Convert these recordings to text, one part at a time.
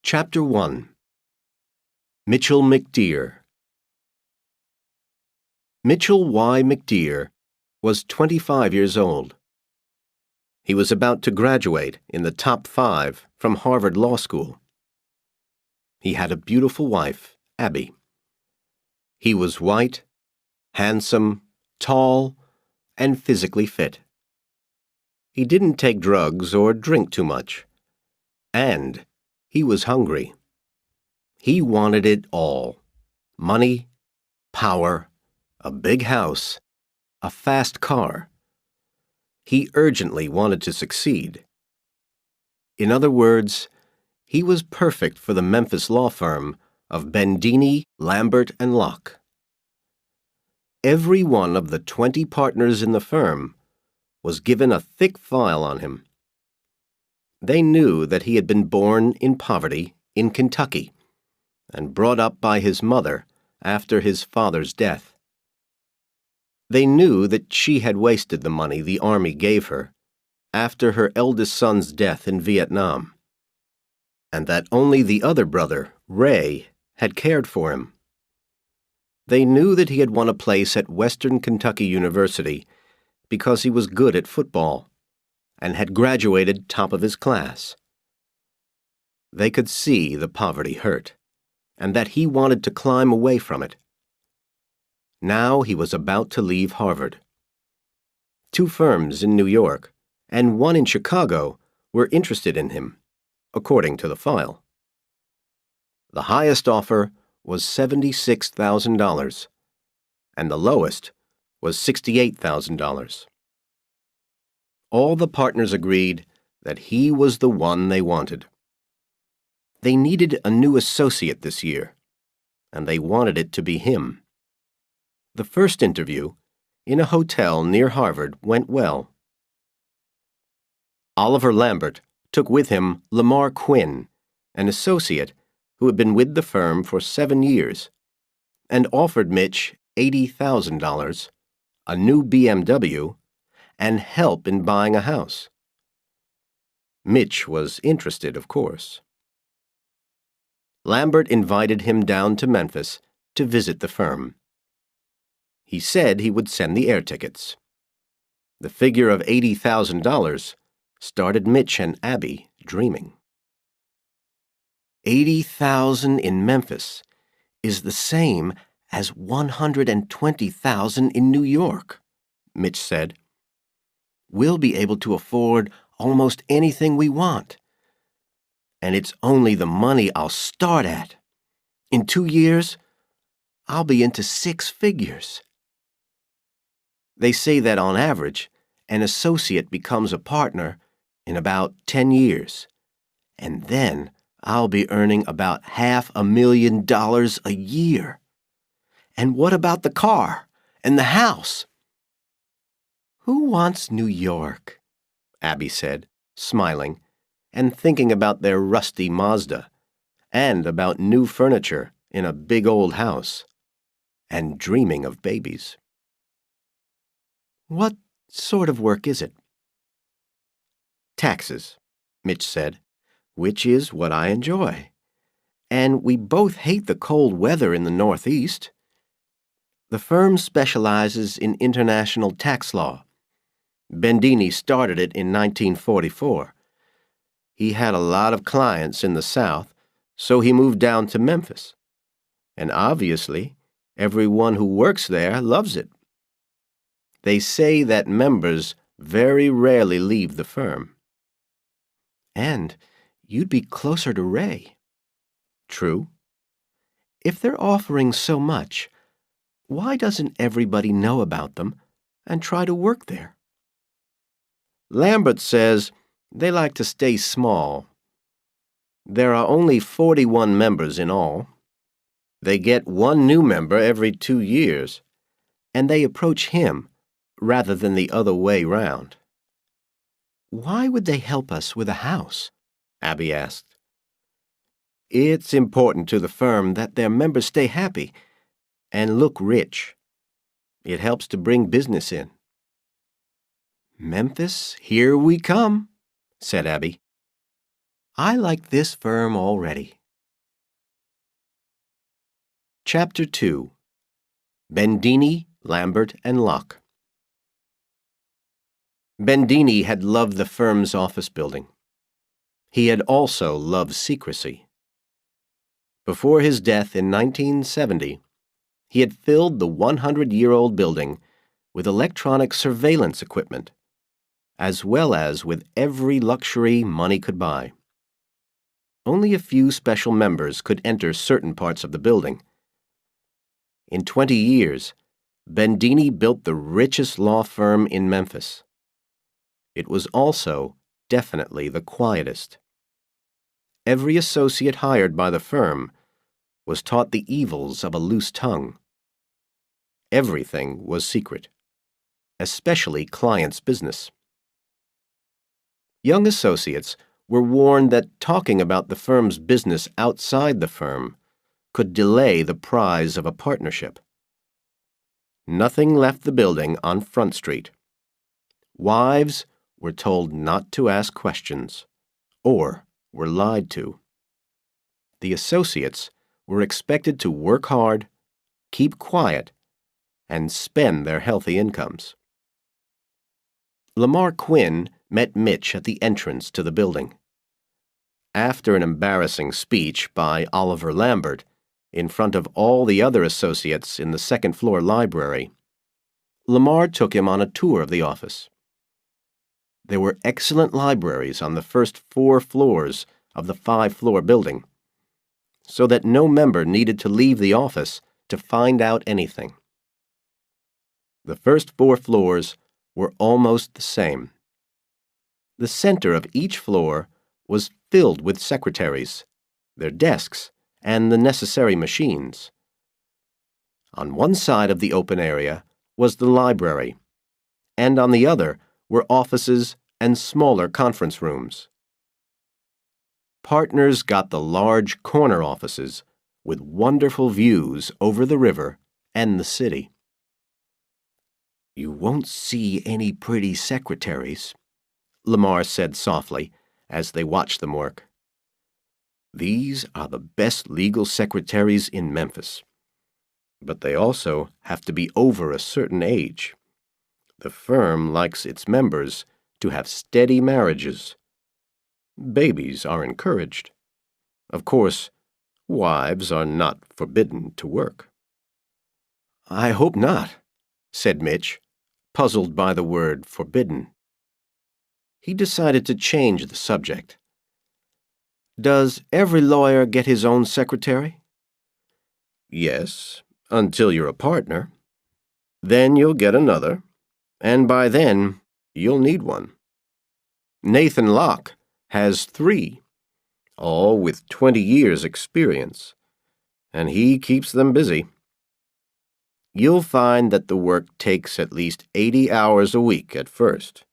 Chapter 1 Mitchell McDear Mitchell Y. McDear was 25 years old. He was about to graduate in the top 5 from Harvard Law School. He had a beautiful wife, Abby. He was white, handsome, tall, and physically fit. He didn't take drugs or drink too much. And he was hungry. He wanted it all: money, power, a big house, a fast car. He urgently wanted to succeed. In other words, he was perfect for the Memphis law firm of Bendini, Lambert, and Locke. Every one of the 20 partners in the firm was given a thick file on him. They knew that he had been born in poverty in Kentucky and brought up by his mother after his father's death. They knew that she had wasted the money the Army gave her after her eldest son's death in Vietnam, and that only the other brother, Ray, had cared for him. They knew that he had won a place at Western Kentucky University because he was good at football and had graduated top of his class. They could see the poverty hurt, and that he wanted to climb away from it. Now he was about to leave Harvard. 2 firms in New York and 1 in Chicago were interested in him, according to the file. The highest offer was $76,000, and the lowest was $68,000. All the partners agreed that he was the one they wanted. They needed a new associate this year, and they wanted it to be him. The first interview, in a hotel near Harvard, went well. Oliver Lambert took with him Lamar Quinn, an associate who had been with the firm for 7 years, and offered Mitch $80,000, a new BMW, and help in buying a house. Mitch was interested, of course. Lambert invited him down to Memphis to visit the firm. He said he would send the air tickets. The figure of $80,000 started Mitch and Abby dreaming. $80,000 in Memphis is the same as $120,000 in New York, Mitch said. We'll be able to afford almost anything we want. And it's only the money I'll start at. In 2 years, I'll be into 6 figures. They say that on average, an associate becomes a partner in about 10 years, and then I'll be earning about $500,000 a year. And what about the car and the house? Who wants New York? Abby said, smiling, and thinking about their rusty Mazda, and about new furniture in a big old house, and dreaming of babies. What sort of work is it? Taxes, Mitch said, which is what I enjoy. And we both hate the cold weather in the Northeast. The firm specializes in international tax law. Bendini started it in 1944. He had a lot of clients in the South, so he moved down to Memphis. And obviously, everyone who works there loves it. They say that members very rarely leave the firm. And you'd be closer to Ray. True. If they're offering so much, why doesn't everybody know about them and try to work there? Lambert says they like to stay small. There are only 41 members in all. They get 1 new member every 2 years, and they approach him rather than the other way round. Why would they help us with a house? Abby asked. It's important to the firm that their members stay happy and look rich. It helps to bring business in. Memphis, here we come, said Abby. I like this firm already. Chapter 2. Bendini, Lambert, and Locke. Bendini had loved the firm's office building. He had also loved secrecy. Before his death in 1970, he had filled the 100-year-old building with electronic surveillance equipment, as well as with every luxury money could buy. Only a few special members could enter certain parts of the building. In 20 years, Bendini built the richest law firm in Memphis. It was also definitely the quietest. Every associate hired by the firm was taught the evils of a loose tongue. Everything was secret, especially clients' business. Young associates were warned that talking about the firm's business outside the firm could delay the prize of a partnership. Nothing left the building on Front Street. Wives were told not to ask questions, or were lied to. The associates were expected to work hard, keep quiet, and spend their healthy incomes. Lamar Quinn met Mitch at the entrance to the building. After an embarrassing speech by Oliver Lambert in front of all the other associates in the second-floor library, Lamar took him on a tour of the office. There were excellent libraries on the first 4 floors of the 5-floor building, so that no member needed to leave the office to find out anything. The first 4 floors were almost the same. The center of each floor was filled with secretaries, their desks, and the necessary machines. On one side of the open area was the library, and on the other were offices and smaller conference rooms. Partners got the large corner offices with wonderful views over the river and the city. "You won't see any pretty secretaries," Lamar said softly as they watched them work. "These are the best legal secretaries in Memphis, but they also have to be over a certain age. The firm likes its members to have steady marriages. Babies are encouraged. Of course, wives are not forbidden to work." "I hope not," said Mitch, puzzled by the word forbidden. He decided to change the subject. "Does every lawyer get his own secretary?" "Yes, until you're a partner. Then you'll get another, and by then you'll need one. Nathan Locke has 3, all with 20 years' experience, and he keeps them busy. You'll find that the work takes at least 80 hours a week at first,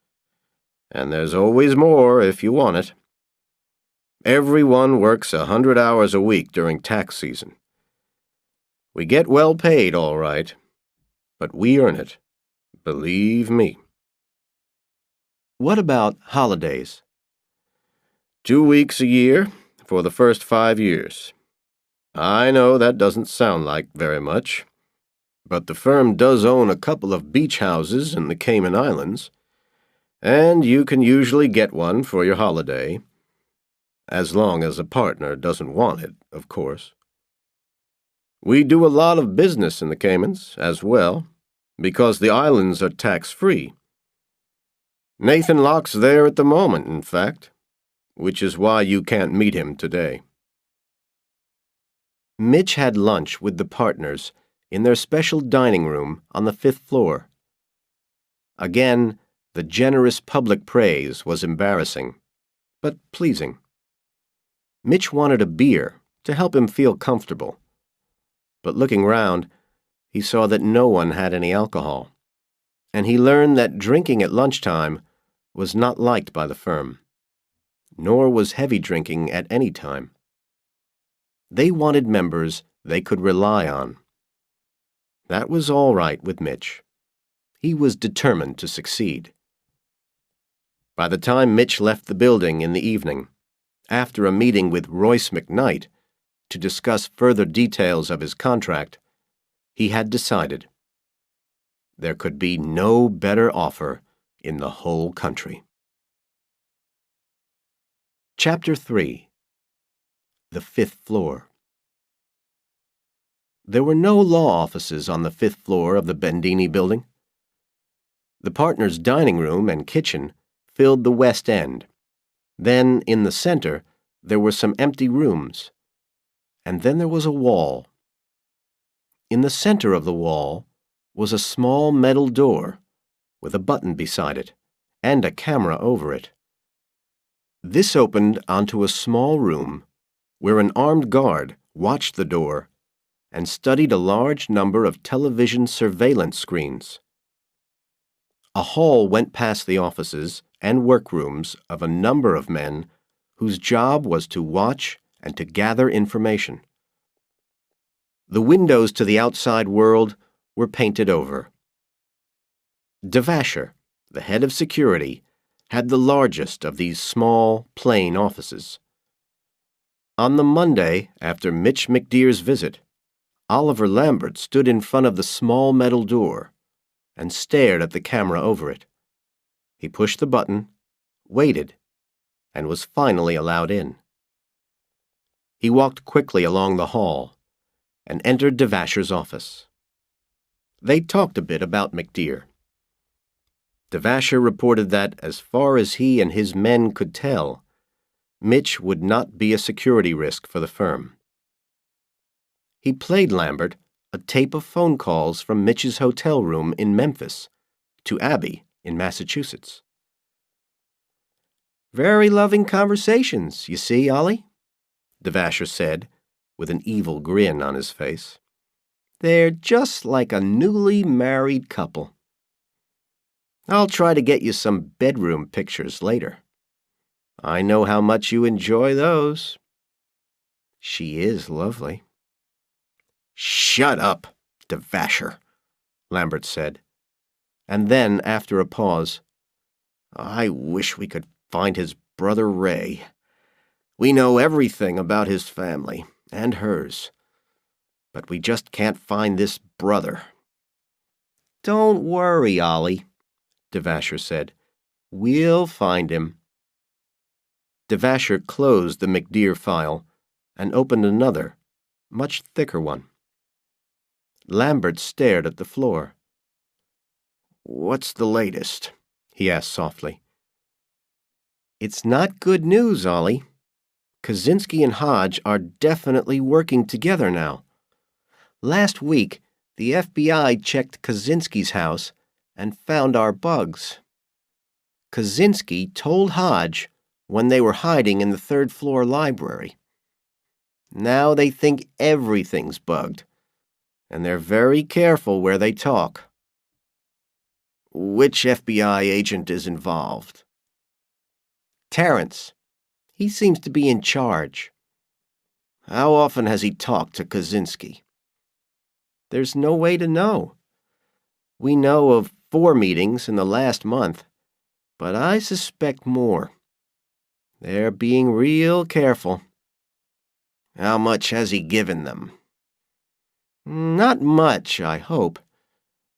and there's always more if you want it. Everyone works 100 hours a week during tax season. We get well paid, all right, but we earn it, believe me." "What about holidays?" 2 weeks a year for the first 5 years. I know that doesn't sound like very much, but the firm does own a couple of beach houses in the Cayman Islands, and you can usually get one for your holiday, as long as a partner doesn't want it, of course. We do a lot of business in the Caymans as well, because the islands are tax-free. Nathan Locke's there at the moment, in fact, which is why you can't meet him today." Mitch had lunch with the partners in their special dining room on the 5th floor. Again, the generous public praise was embarrassing, but pleasing. Mitch wanted a beer to help him feel comfortable, but looking round, he saw that no one had any alcohol, and he learned that drinking at lunchtime was not liked by the firm, nor was heavy drinking at any time. They wanted members they could rely on. That was all right with Mitch. He was determined to succeed. By the time Mitch left the building in the evening, after a meeting with Royce McKnight, to discuss further details of his contract, he had decided there could be no better offer in the whole country. Chapter 3. The Fifth Floor. There were no law offices on the fifth floor of the Bendini building. The partners' dining room and kitchen filled the west end. Then, in the center, there were some empty rooms. And then there was a wall. In the center of the wall was a small metal door with a button beside it and a camera over it. This opened onto a small room where an armed guard watched the door and studied a large number of television surveillance screens. A hall went past the offices and workrooms of a number of men whose job was to watch and to gather information. The windows to the outside world were painted over. Devasher, the head of security, had the largest of these small, plain offices. On the Monday after Mitch McDear's visit, Oliver Lambert stood in front of the small metal door and stared at the camera over it. He pushed the button, waited, and was finally allowed in. He walked quickly along the hall and entered Devasher's office. They talked a bit about McDear. Devasher reported that, as far as he and his men could tell, Mitch would not be a security risk for the firm. He played Lambert a tape of phone calls from Mitch's hotel room in Memphis to Abby in Massachusetts. "Very loving conversations, you see, Ollie," Devasher said, with an evil grin on his face. "They're just like a newly married couple. I'll try to get you some bedroom pictures later. I know how much you enjoy those." "She is lovely." "Shut up, Devasher," Lambert said. And then, after a pause, "I wish we could find his brother Ray. We know everything about his family, and hers. But we just can't find this brother." "Don't worry, Ollie," Devasher said. "We'll find him." Devasher closed the McDear file and opened another, much thicker one. Lambert stared at the floor. "What's the latest?" he asked softly. "It's not good news, Ollie. Kaczynski and Hodge are definitely working together now. Last week, the FBI checked Kaczynski's house and found our bugs. Kaczynski told Hodge when they were hiding in the third-floor library. Now they think everything's bugged, and they're very careful where they talk." "Which FBI agent is involved?" "Terrence. He seems to be in charge." "How often has he talked to Kaczynski?" "There's no way to know. We know of 4 meetings in the last month, but I suspect more. They're being real careful." "How much has he given them?" "Not much, I hope.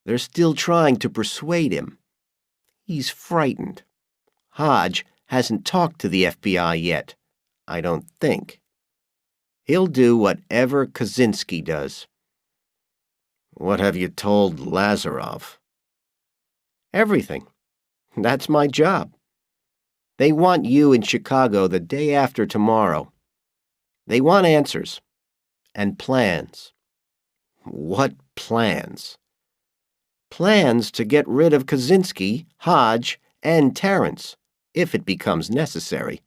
They're still trying to persuade him. He's frightened. Hodge hasn't talked to the FBI yet, I don't think. He'll do whatever Kaczynski does." "What have you told Lazarov?" "Everything. That's my job. They want you in Chicago the day after tomorrow. They want answers and plans." "What plans?" "Plans to get rid of Kaczynski, Hodge, and Terrence, if it becomes necessary."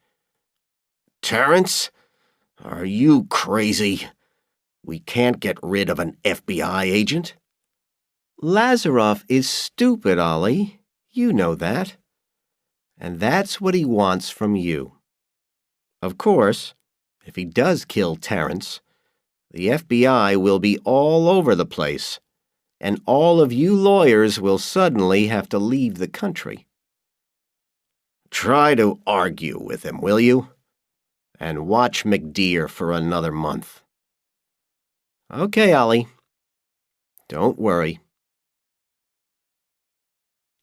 "Terrence? Are you crazy? We can't get rid of an FBI agent." "Lazarov is stupid, Ollie. You know that. And that's what he wants from you. Of course, if he does kill Terrence, the FBI will be all over the place, and all of you lawyers will suddenly have to leave the country." "Try to argue with him, will you? And watch McDear for another month." Okay, Ollie. Don't worry.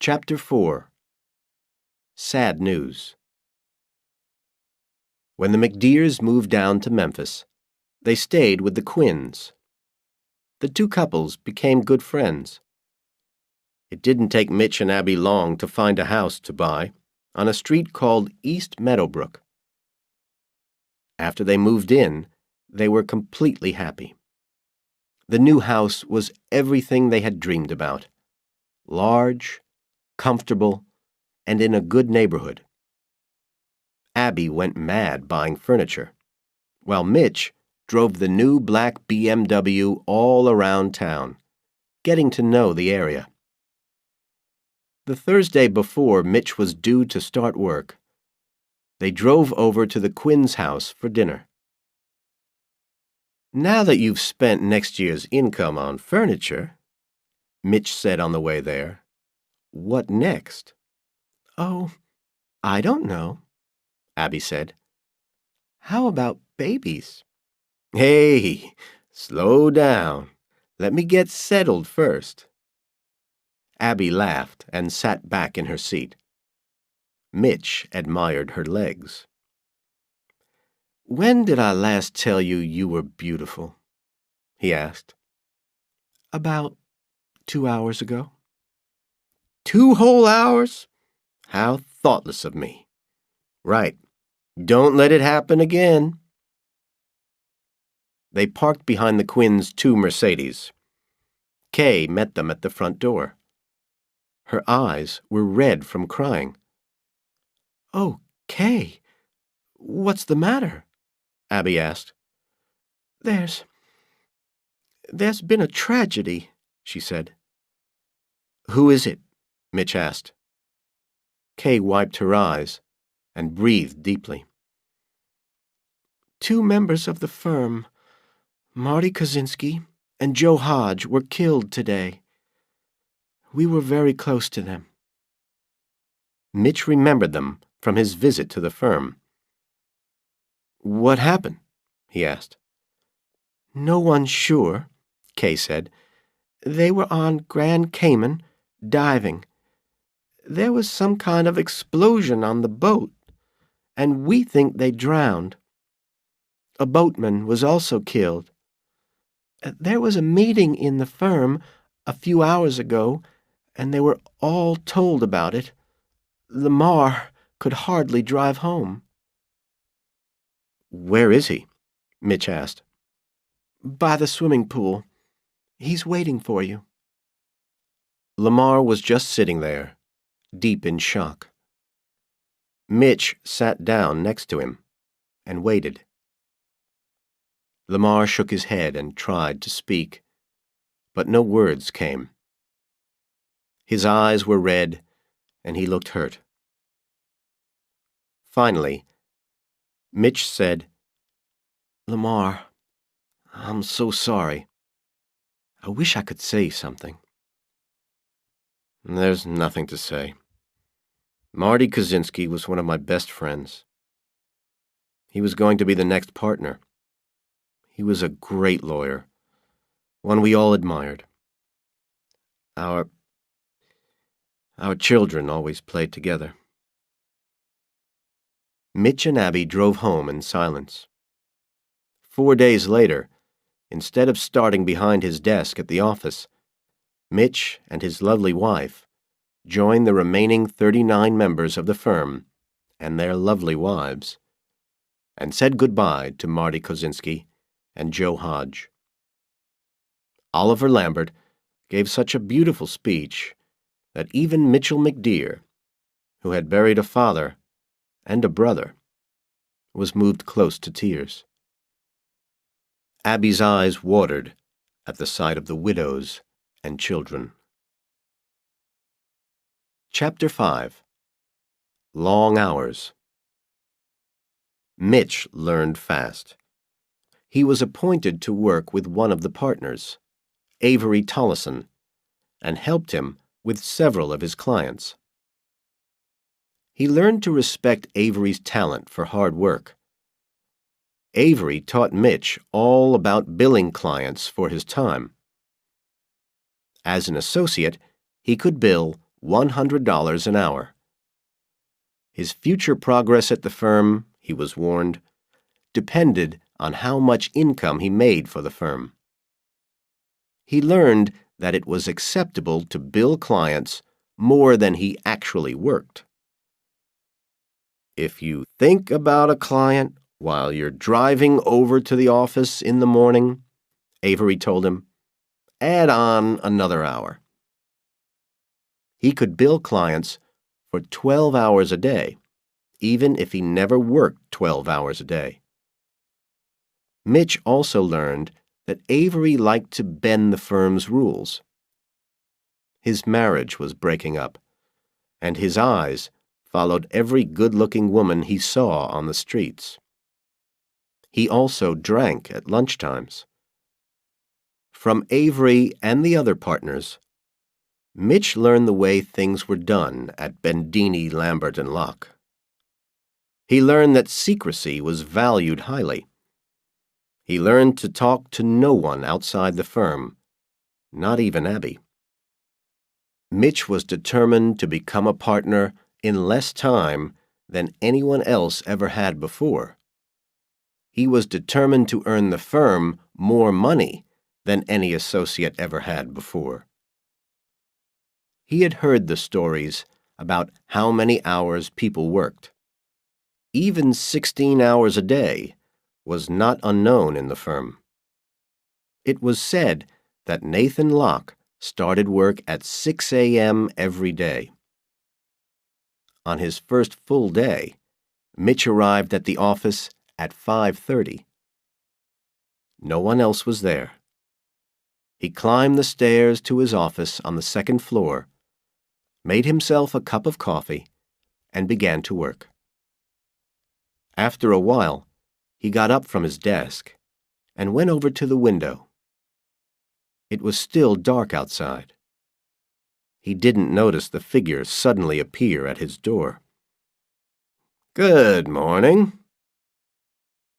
Chapter 4. Sad News. When the McDeers moved down to Memphis, they stayed with the Quinns. The two couples became good friends. It didn't take Mitch and Abby long to find a house to buy on a street called East Meadowbrook. After they moved in, they were completely happy. The new house was everything they had dreamed about: large, comfortable, and in a good neighborhood. Abby went mad buying furniture, while Mitch drove the new black BMW all around town, getting to know the area. The Thursday before Mitch was due to start work, they drove over to the Quinn's house for dinner. "Now that you've spent next year's income on furniture," Mitch said on the way there, "what next?" "Oh, I don't know," Abby said. "How about babies?" "Hey, slow down. Let me get settled first." Abby laughed and sat back in her seat. Mitch admired her legs. "When did I last tell you you were beautiful?" he asked. "About 2 hours ago." 2 whole hours? How thoughtless of me. Right. Don't let it happen again. They parked behind the Quinns' 2 Mercedes. Kay met them at the front door. Her eyes were red from crying. "Oh, Kay, what's the matter?" Abby asked. There's been a tragedy," she said. "Who is it?" Mitch asked. Kay wiped her eyes and breathed deeply. "2 members of the firm, Marty Kozinski and Joe Hodge, were killed today. We were very close to them." Mitch remembered them from his visit to the firm. "What happened?" he asked. "No one's sure," Kay said. "They were on Grand Cayman, diving. There was some kind of explosion on the boat, and we think they drowned. A boatman was also killed. There was a meeting in the firm a few hours ago, and they were all told about it. Lamar could hardly drive home." "Where is he?" Mitch asked. "By the swimming pool. He's waiting for you." Lamar was just sitting there, deep in shock. Mitch sat down next to him and waited. Lamar shook his head and tried to speak, but no words came. His eyes were red, and he looked hurt. Finally, Mitch said, "Lamar, I'm so sorry. I wish I could say something." "There's nothing to say. Marty Kozinski was one of my best friends. He was going to be the next partner. He was a great lawyer, one we all admired. Our children always played together." Mitch and Abby drove home in silence. 4 days later, instead of starting behind his desk at the office, Mitch and his lovely wife joined the remaining 39 members of the firm and their lovely wives, and said goodbye to Marty Kozinski and Joe Hodge. Oliver Lambert gave such a beautiful speech that even Mitchell McDeer, who had buried a father and a brother, was moved close to tears. Abby's eyes watered at the sight of the widows and children. Chapter 5. Long Hours. Mitch learned fast. He was appointed to work with one of the partners, Avery Tollison, and helped him with several of his clients. He learned to respect Avery's talent for hard work. Avery taught Mitch all about billing clients for his time. As an associate, he could bill $100 an hour. His future progress at the firm, he was warned, depended on how much income he made for the firm. He learned that it was acceptable to bill clients more than he actually worked. If you think about a client while you're driving over to the office in the morning, Avery told him, add on another hour. He could bill clients for 12 hours a day, even if he never worked 12 hours a day. Mitch also learned that Avery liked to bend the firm's rules. His marriage was breaking up, and his eyes followed every good-looking woman he saw on the streets. He also drank at lunchtimes. From Avery and the other partners, Mitch learned the way things were done at Bendini, Lambert, and Locke. He learned that secrecy was valued highly. He learned to talk to no one outside the firm, not even Abby. Mitch was determined to become a partner in less time than anyone else ever had before. He was determined to earn the firm more money than any associate ever had before. He had heard the stories about how many hours people worked. Even 16 hours a day was not unknown in the firm. It was said that Nathan Locke started work at 6 a.m. every day. On his first full day, Mitch arrived at the office at 5:30. No one else was there. He climbed the stairs to his office on the second floor, made himself a cup of coffee, and began to work. After a while, he got up from his desk and went over to the window. It was still dark outside. He didn't notice the figure suddenly appear at his door. "Good morning."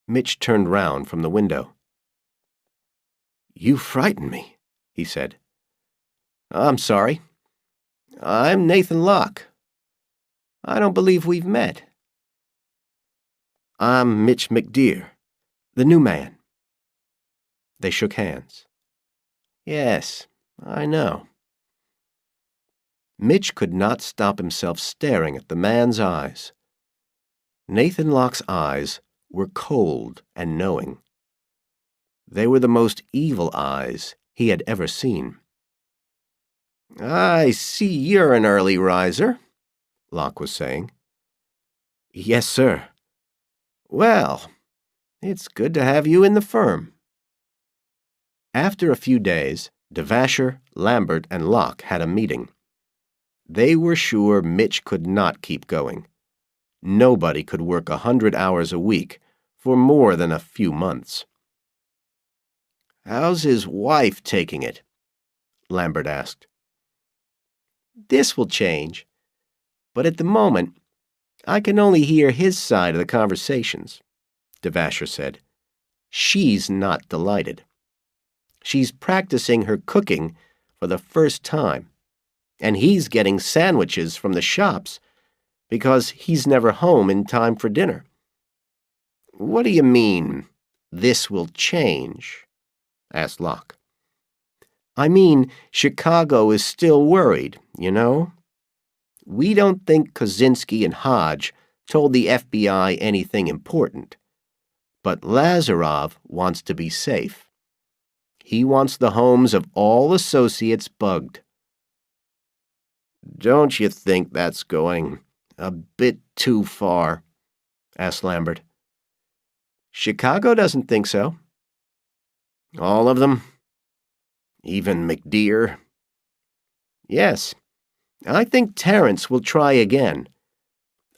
Mitch turned round from the window. "You frightened me," he said. "I'm sorry. I'm Nathan Locke. I don't believe we've met." "I'm Mitch McDear, the new man." They shook hands. "Yes, I know." Mitch could not stop himself staring at the man's eyes. Nathan Locke's eyes were cold and knowing. They were the most evil eyes he had ever seen. "I see you're an early riser," Locke was saying. "Yes, sir." "Well, it's good to have you in the firm." After a few days, Devasher, Lambert, and Locke had a meeting. They were sure Mitch could not keep going. Nobody could work 100 hours a week for more than a few months. "How's his wife taking it?" Lambert asked. "This will change, but at the moment, I can only hear his side of the conversations," Devasher said. "She's not delighted. She's practicing her cooking for the first time, and he's getting sandwiches from the shops because he's never home in time for dinner." "What do you mean, this will change?" asked Locke. "I mean, Chicago is still worried, you know? We don't think Kozinski and Hodge told the FBI anything important, but Lazarov wants to be safe. He wants the homes of all associates bugged." "Don't you think that's going a bit too far?" asked Lambert. "Chicago doesn't think so." "All of them? Even McDear?" "Yes. I think Terrence will try again.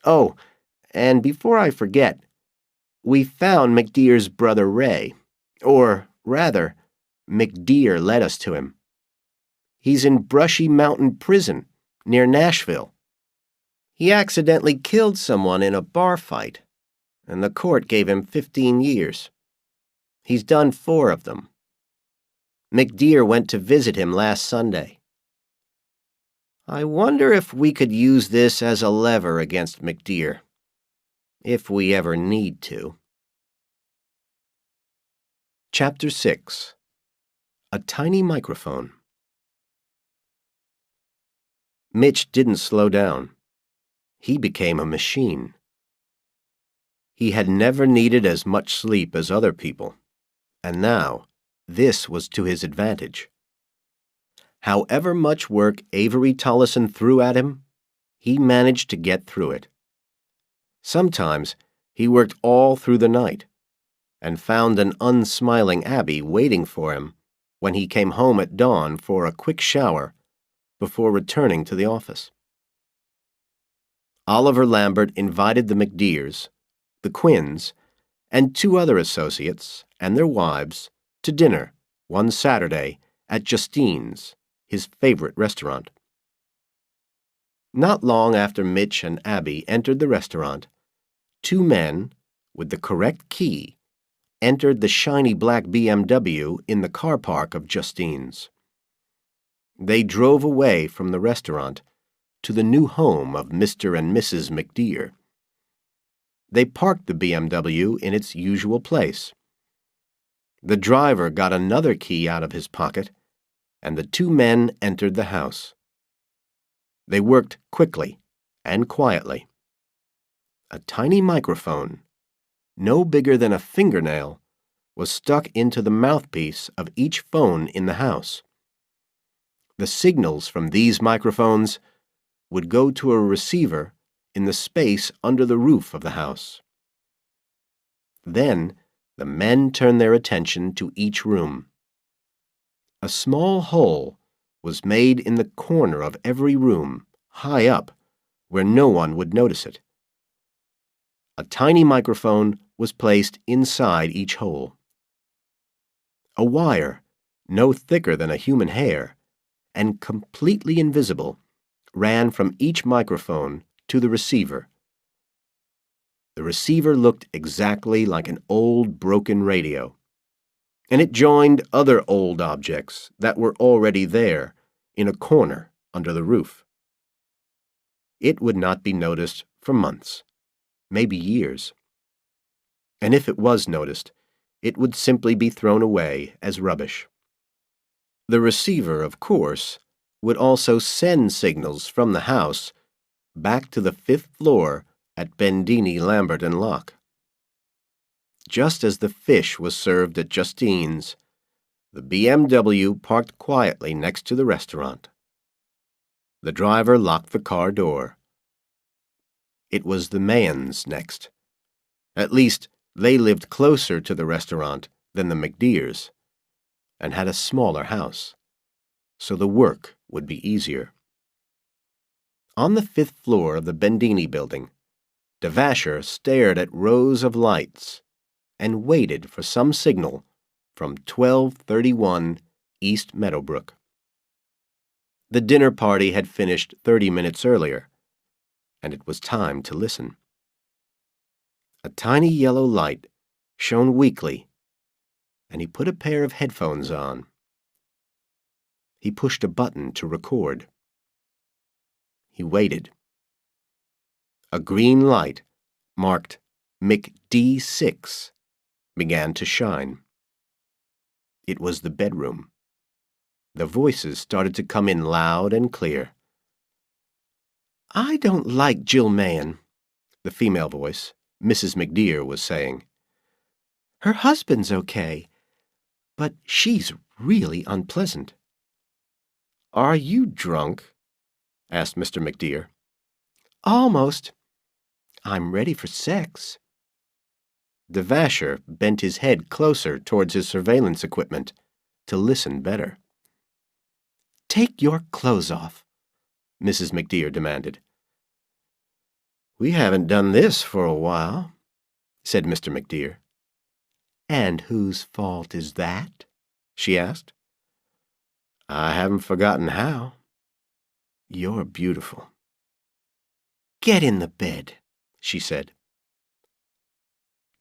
Oh, and before I forget, we found McDear's brother Ray. Or, rather, McDear led us to him. He's in Brushy Mountain Prison, near Nashville. He accidentally killed someone in a bar fight. and the court gave him 15 years. He's done 4 of them. McDear went to visit him last Sunday. I wonder if we could use this as a lever against McDear, if we ever need to. Chapter 6. A Tiny Microphone. Mitch didn't slow down. He became a machine. He had never needed as much sleep as other people, and now this was to his advantage. However much work Avery Tollison threw at him, he managed to get through it. Sometimes he worked all through the night and found an unsmiling Abby waiting for him when he came home at dawn for a quick shower before returning to the office. Oliver Lambert invited the McDears, the Quinns, and 2 other associates and their wives to dinner one Saturday at Justine's, his favorite restaurant. Not long after Mitch and Abby entered the restaurant, 2 men, with the correct key, entered the shiny black BMW in the car park of Justine's. They drove away from the restaurant to the new home of Mr. and Mrs. McDear. They parked the BMW in its usual place. The driver got another key out of his pocket, and the 2 men entered the house. They worked quickly and quietly. A tiny microphone, no bigger than a fingernail, was stuck into the mouthpiece of each phone in the house. The signals from these microphones would go to a receiver in the space under the roof of the house. Then the men turned their attention to each room. A small hole was made in the corner of every room, high up, where no one would notice it. A tiny microphone was placed inside each hole. A wire, no thicker than a human hair, and completely invisible, ran from each microphone to the receiver. The receiver looked exactly like an old broken radio, and it joined other old objects that were already there in a corner under the roof. It would not be noticed for months, maybe years. And if it was noticed, it would simply be thrown away as rubbish. The receiver, of course, would also send signals from the house back to the 5th floor at Bendini, Lambert and Locke. Just as the fish was served at Justine's, the BMW parked quietly next to the restaurant. The driver locked the car door. It was the Mayans next. At least, they lived closer to the restaurant than the McDears, and had a smaller house, so the work would be easier. On the 5th floor of the Bendini building, Devasher stared at rows of lights and waited for some signal from 1231 East Meadowbrook. The dinner party had finished 30 minutes earlier, and it was time to listen. A tiny yellow light shone weakly, and he put a pair of headphones on. He pushed a button to record. He waited. A green light, marked McD6, began to shine. It was the bedroom. The voices started to come in loud and clear. "I don't like Jill Mahan," the female voice, Mrs. McDear, was saying. "Her husband's okay, but she's really unpleasant." "Are you drunk?" asked Mr. McDear. "Almost. I'm ready for sex." Devasher bent his head closer towards his surveillance equipment to listen better. "Take your clothes off," Mrs. McDear demanded. "We haven't done this for a while," said Mr. McDear. "And whose fault is that?" she asked. "I haven't forgotten how." "You're beautiful." "Get in the bed," she said.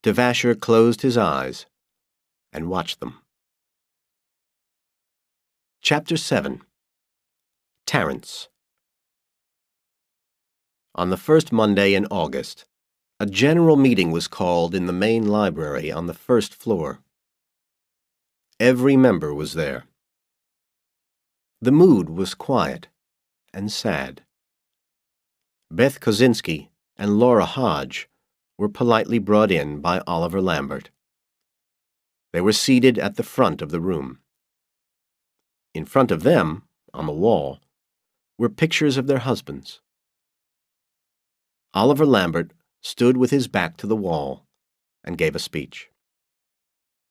Devasher closed his eyes and watched them. Chapter 7. Terence. On the first Monday in August, a general meeting was called in the main library on the first floor. Every member was there. The mood was quiet and sad. Beth Kosinski and Laura Hodge were politely brought in by Oliver Lambert. They were seated at the front of the room. In front of them, on the wall, were pictures of their husbands. Oliver Lambert stood with his back to the wall and gave a speech.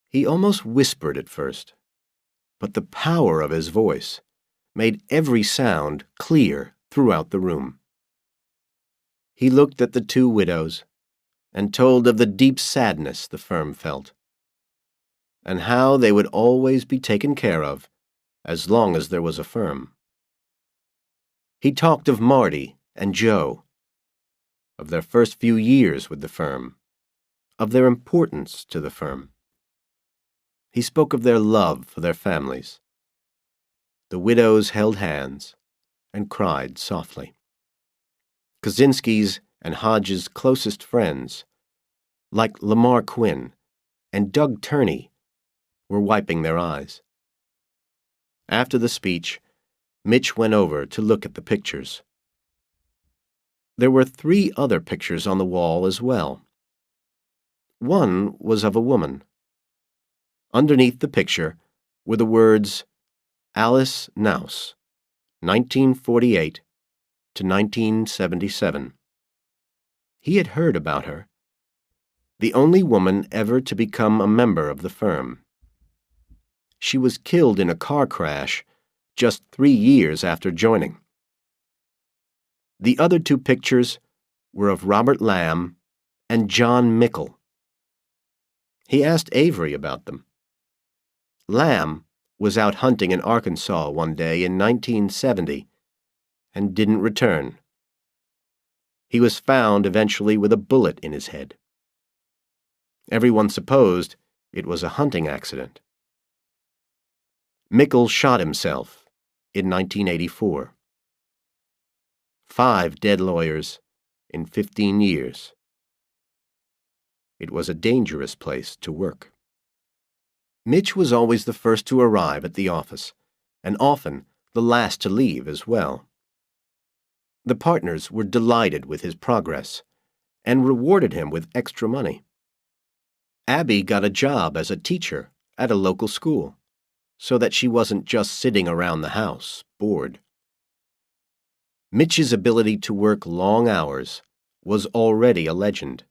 He almost whispered at first, but the power of his voice made every sound clear throughout the room. He looked at the two widows and told of the deep sadness the firm felt, and how they would always be taken care of as long as there was a firm. He talked of Marty and Joe, of their first few years with the firm, of their importance to the firm. He spoke of their love for their families. The widows held hands and cried softly. Kosinski's and Hodge's closest friends, like Lamar Quinn and Doug Turney, were wiping their eyes. After the speech, Mitch went over to look at the pictures. There were 3 other pictures on the wall as well. One was of a woman. Underneath the picture were the words, Alice Naus, 1948 to 1977. He had heard about her. The only woman ever to become a member of the firm. She was killed in a car crash just 3 years after joining. The other 2 pictures were of Robert Lamb and John Mickle. He asked Avery about them. Lamb was out hunting in Arkansas one day in 1970 and didn't return. He was found eventually with a bullet in his head. Everyone supposed it was a hunting accident. Mickle shot himself in 1984. 5 dead lawyers in 15 years. It was a dangerous place to work. Mitch was always the first to arrive at the office, and often the last to leave as well. The partners were delighted with his progress and rewarded him with extra money. Abby got a job as a teacher at a local school, so that she wasn't just sitting around the house, bored. Mitch's ability to work long hours was already a legend.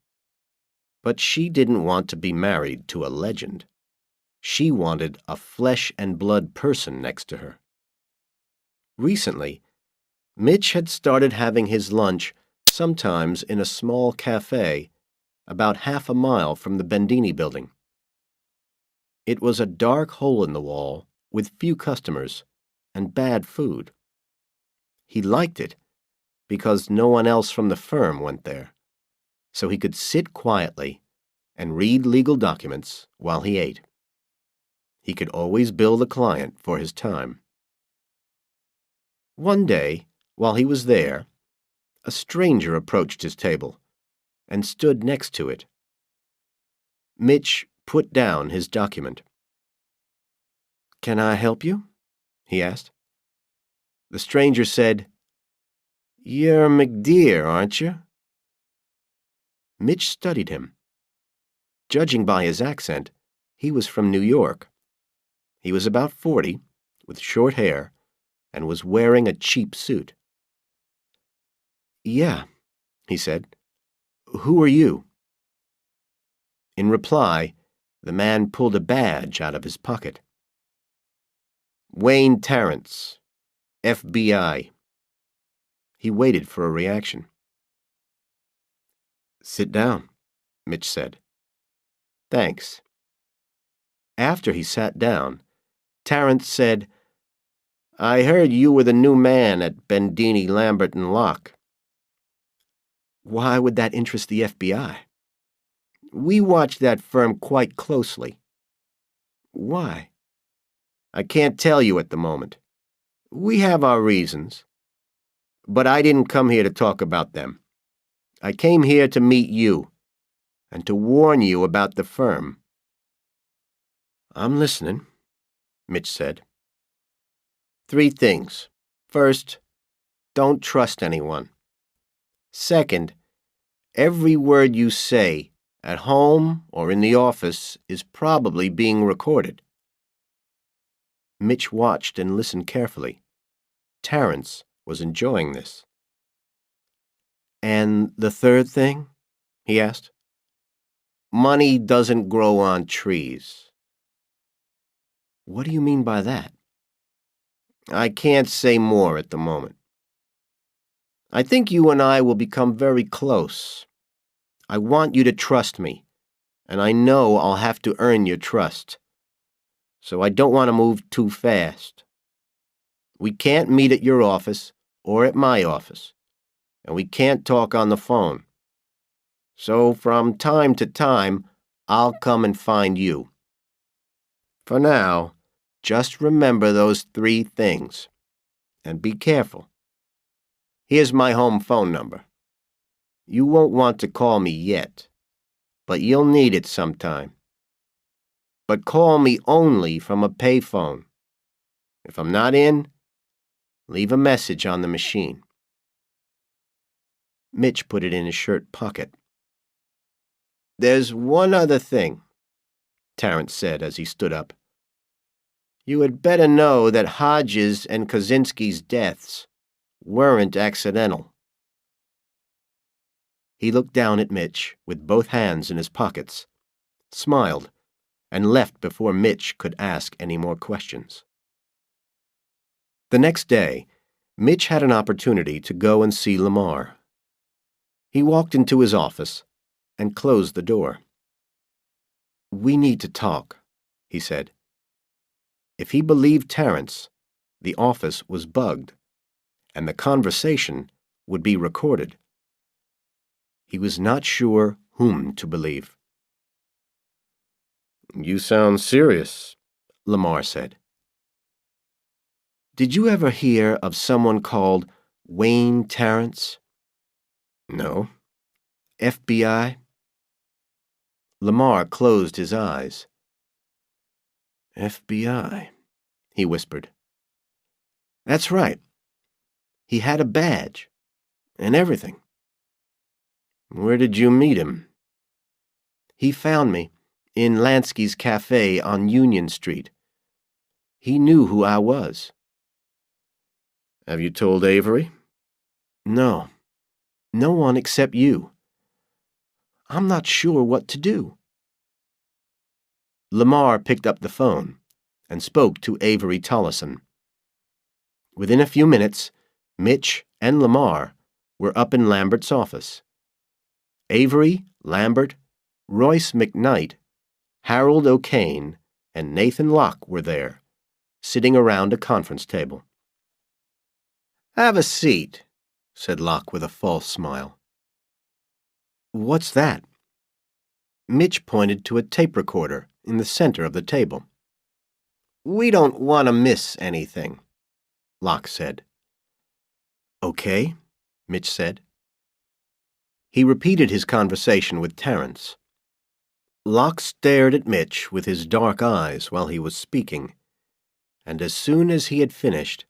But she didn't want to be married to a legend. She wanted a flesh-and-blood person next to her. Recently, Mitch had started having his lunch sometimes in a small cafe about half a mile from the Bendini building. It was a dark hole in the wall with few customers and bad food. He liked it because no one else from the firm went there, so he could sit quietly and read legal documents while he ate. He could always bill the client for his time. One day, while he was there, a stranger approached his table and stood next to it. Mitch put down his document. "Can I help you?" he asked. The stranger said, "You're McDear, aren't you?" Mitch studied him. Judging by his accent, he was from New York. He was about 40, with short hair, and was wearing a cheap suit. "Yeah," he said. "Who are you?" In reply, the man pulled a badge out of his pocket. "Wayne Terence, FBI." He waited for a reaction. "Sit down," Mitch said. "Thanks." After he sat down, Terence said, "I heard you were the new man at Bendini, Lambert & Locke." "Why would that interest the FBI?" We watch that firm quite closely. Why? I can't tell you at the moment. We have our reasons. But I didn't come here to talk about them. I came here to meet you and to warn you about the firm. I'm listening, Mitch said. 3 things. First, don't trust anyone. Second, every word you say, at home or in the office, is probably being recorded. Mitch watched and listened carefully. Terence was enjoying this. And the third thing? He asked. Money doesn't grow on trees. What do you mean by that? I can't say more at the moment. I think you and I will become very close. I want you to trust me, and I know I'll have to earn your trust. So I don't want to move too fast. We can't meet at your office or at my office, and we can't talk on the phone. So from time to time, I'll come and find you. For now, just remember those 3 things, and be careful. Here's my home phone number. You won't want to call me yet, but you'll need it sometime. But call me only from a payphone. If I'm not in, leave a message on the machine. Mitch put it in his shirt pocket. There's one other thing, Terence said as he stood up. You had better know that Hodges and Kozinski's deaths weren't accidental. He looked down at Mitch with both hands in his pockets, smiled, and left before Mitch could ask any more questions. The next day, Mitch had an opportunity to go and see Lamar. He walked into his office and closed the door. We need to talk, he said. If he believed Terence, the office was bugged, and the conversation would be recorded. He was not sure whom to believe. You sound serious, Lamar said. Did you ever hear of someone called Wayne Terence? No. FBI? Lamar closed his eyes. FBI, he whispered. That's right. He had a badge and everything. Where did you meet him? He found me in Lansky's cafe on Union Street. He knew who I was. Have you told Avery? No. No one except you. I'm not sure what to do. Lamar picked up the phone and spoke to Avery Tollison. Within a few minutes, Mitch and Lamar were up in Lambert's office. Avery, Lambert, Royce McKnight, Harold O'Kane, and Nathan Locke were there, sitting around a conference table. Have a seat, said Locke with a false smile. What's that? Mitch pointed to a tape recorder in the center of the table. We don't want to miss anything, Locke said. Okay, Mitch said. He repeated his conversation with Terence. Locke stared at Mitch with his dark eyes while he was speaking, and as soon as he had finished,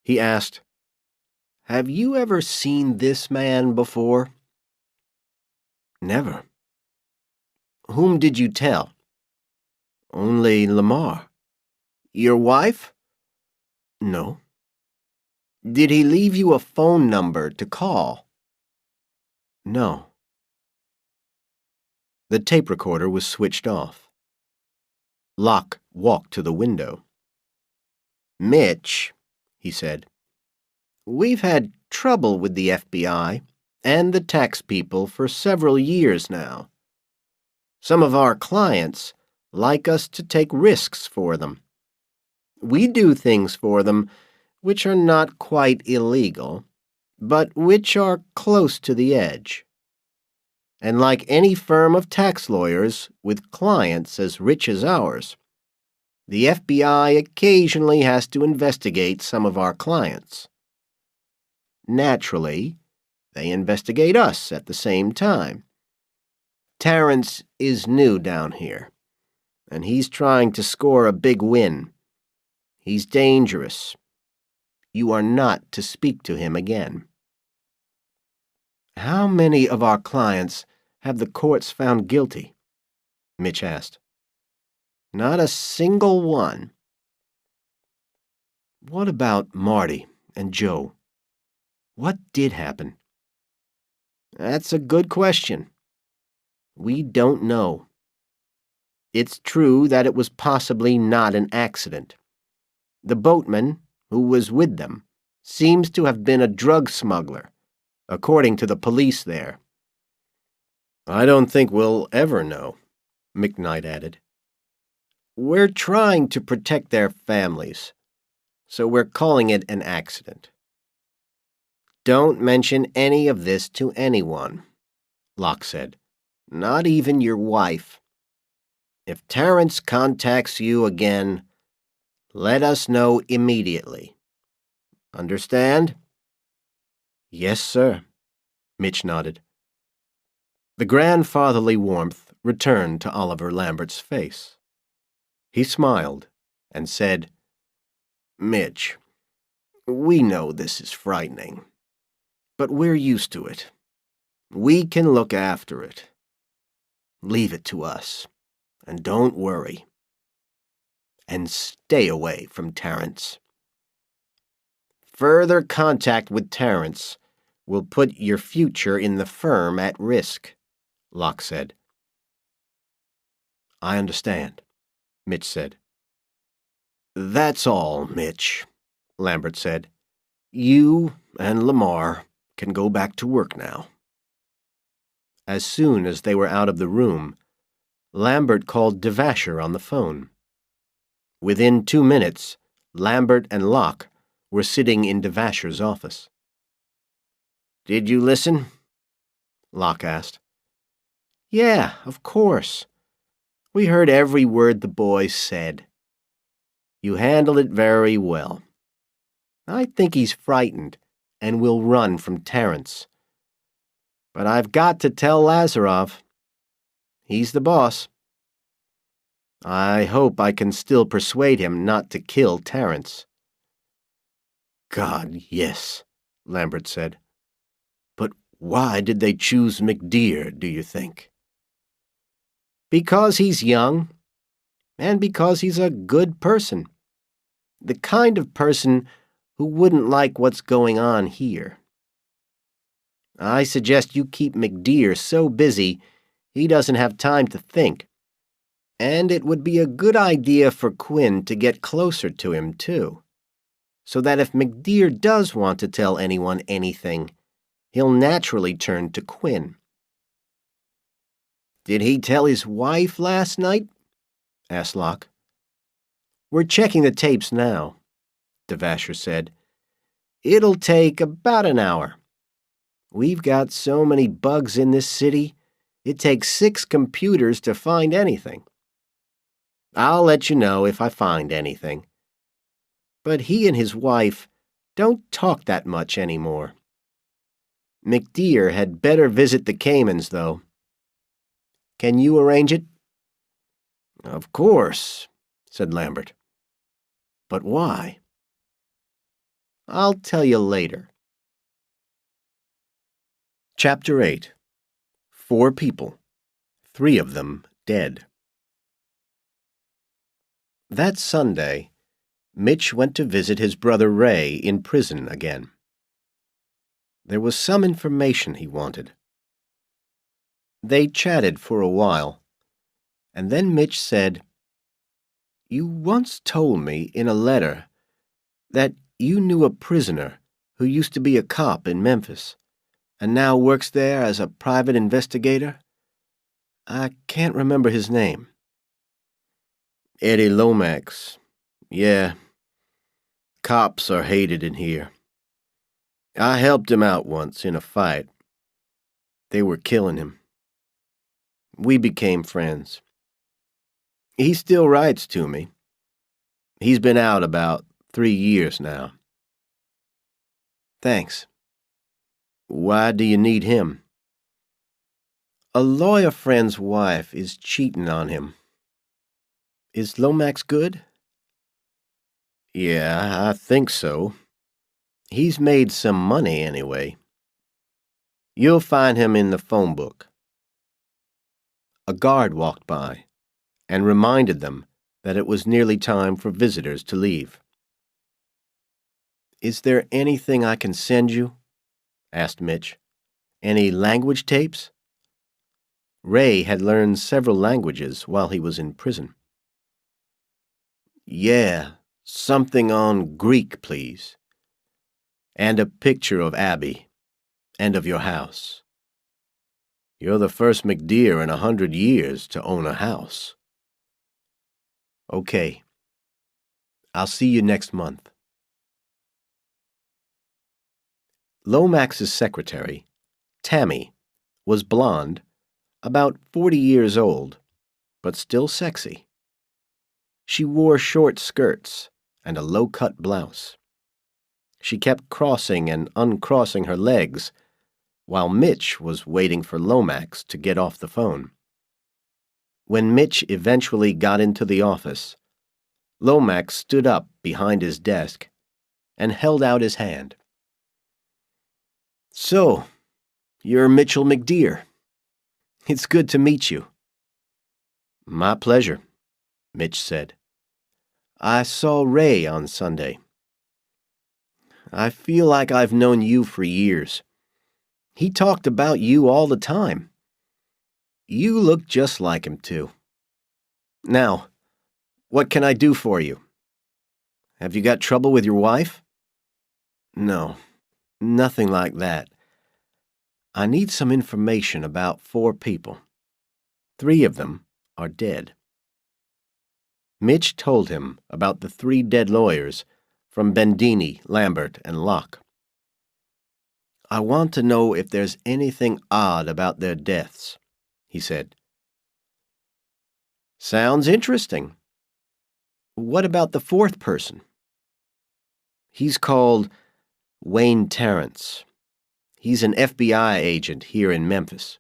he asked, Have you ever seen this man before? Never. Whom did you tell? Only Lamar. Your wife? No. Did he leave you a phone number to call? No. The tape recorder was switched off. Locke walked to the window. Mitch, he said, we've had trouble with the FBI and the tax people for several years now. Some of our clients like us to take risks for them. We do things for them which are not quite illegal, but which are close to the edge. and like any firm of tax lawyers with clients as rich as ours, the FBI occasionally has to investigate some of our clients. Naturally, they investigate us at the same time. Terrence is new down here, and he's trying to score a big win. He's dangerous. You are not to speak to him again." "How many of our clients have the courts found guilty?" Mitch asked. "Not a single one." "What about Marty and Joe? What did happen?" "That's a good question. We don't know. It's true that it was possibly not an accident. The boatman, who was with them, seems to have been a drug smuggler, according to the police there." "I don't think we'll ever know," McKnight added. "We're trying to protect their families, so we're calling it an accident." "Don't mention any of this to anyone," Locke said. "Not even your wife. If Terrence contacts you again, let us know immediately. Understand?" "Yes, sir," Mitch nodded. The grandfatherly warmth returned to Oliver Lambert's face. He smiled and said, "Mitch, we know this is frightening, but we're used to it. We can look after it. Leave it to us, and don't worry. And stay away from Terrence. Further contact with Terrence will put your future in the firm at risk," Locke said. "I understand," Mitch said. "That's all, Mitch," Lambert said. "You and Lamar can go back to work now." As soon as they were out of the room, Lambert called Devasher on the phone. Within 2 minutes, Lambert and Locke were sitting in Devasher's office. "Did you listen?" Locke asked. "Yeah, of course. We heard every word the boy said. You handled it very well. I think he's frightened and will run from Terrence. But I've got to tell Lazarov. He's the boss. I hope I can still persuade him not to kill Terrence." "God, yes," Lambert said. "But why did they choose McDear, do you think?" "Because he's young, and because he's a good person. The kind of person who wouldn't like what's going on here. I suggest you keep McDear so busy he doesn't have time to think. And it would be a good idea for Quinn to get closer to him, too, so that if McDear does want to tell anyone anything, he'll naturally turn to Quinn." "Did he tell his wife last night?" asked Locke. "We're checking the tapes now," Devasher said. "It'll take about an hour. We've got so many bugs in this city, it takes 6 computers to find anything. I'll let you know if I find anything. But he and his wife don't talk that much anymore. McDear had better visit the Caymans, though. Can you arrange it?" "Of course," said Lambert. "But why?" "I'll tell you later." Chapter 8. 4 people, 3 of them dead. That Sunday, Mitch went to visit his brother Ray in prison again. There was some information he wanted. They chatted for a while, and then Mitch said, "You once told me in a letter that you knew a prisoner who used to be a cop in Memphis and now works there as a private investigator. I can't remember his name." "Eddie Lomax. Yeah. Cops are hated in here. I helped him out once in a fight. They were killing him. We became friends. He still writes to me. He's been out about 3 years now. Thanks. Why do you need him? A lawyer friend's wife is cheating on him. Is Lomax good? Yeah, I think so. He's made some money anyway. You'll find him in the phone book. A guard walked by and reminded them that it was nearly time for visitors to leave. Is there anything I can send you? Asked Mitch. Any language tapes? Ray had learned several languages while he was in prison. Yeah, something on Greek, please. And a picture of Abby, and of your house. You're the first McDear in 100 years to own a house. Okay. I'll see you next month. Lomax's secretary, Tammy, was blonde, about 40 years old, but still sexy. She wore short skirts and a low-cut blouse. She kept crossing and uncrossing her legs while Mitch was waiting for Lomax to get off the phone. When Mitch eventually got into the office, Lomax stood up behind his desk and held out his hand. So, you're Mitchell McDear. It's good to meet you. My pleasure, Mitch said. I saw Ray on Sunday. I feel like I've known you for years. He talked about you all the time. You look just like him, too. Now, what can I do for you? Have you got trouble with your wife? No, nothing like that. I need some information about 4 people. 3 of them are dead. Mitch told him about the 3 dead lawyers from Bendini, Lambert, and Locke. I want to know if there's anything odd about their deaths, he said. Sounds interesting. What about the 4th person? He's called Wayne Terrence. He's an FBI agent here in Memphis.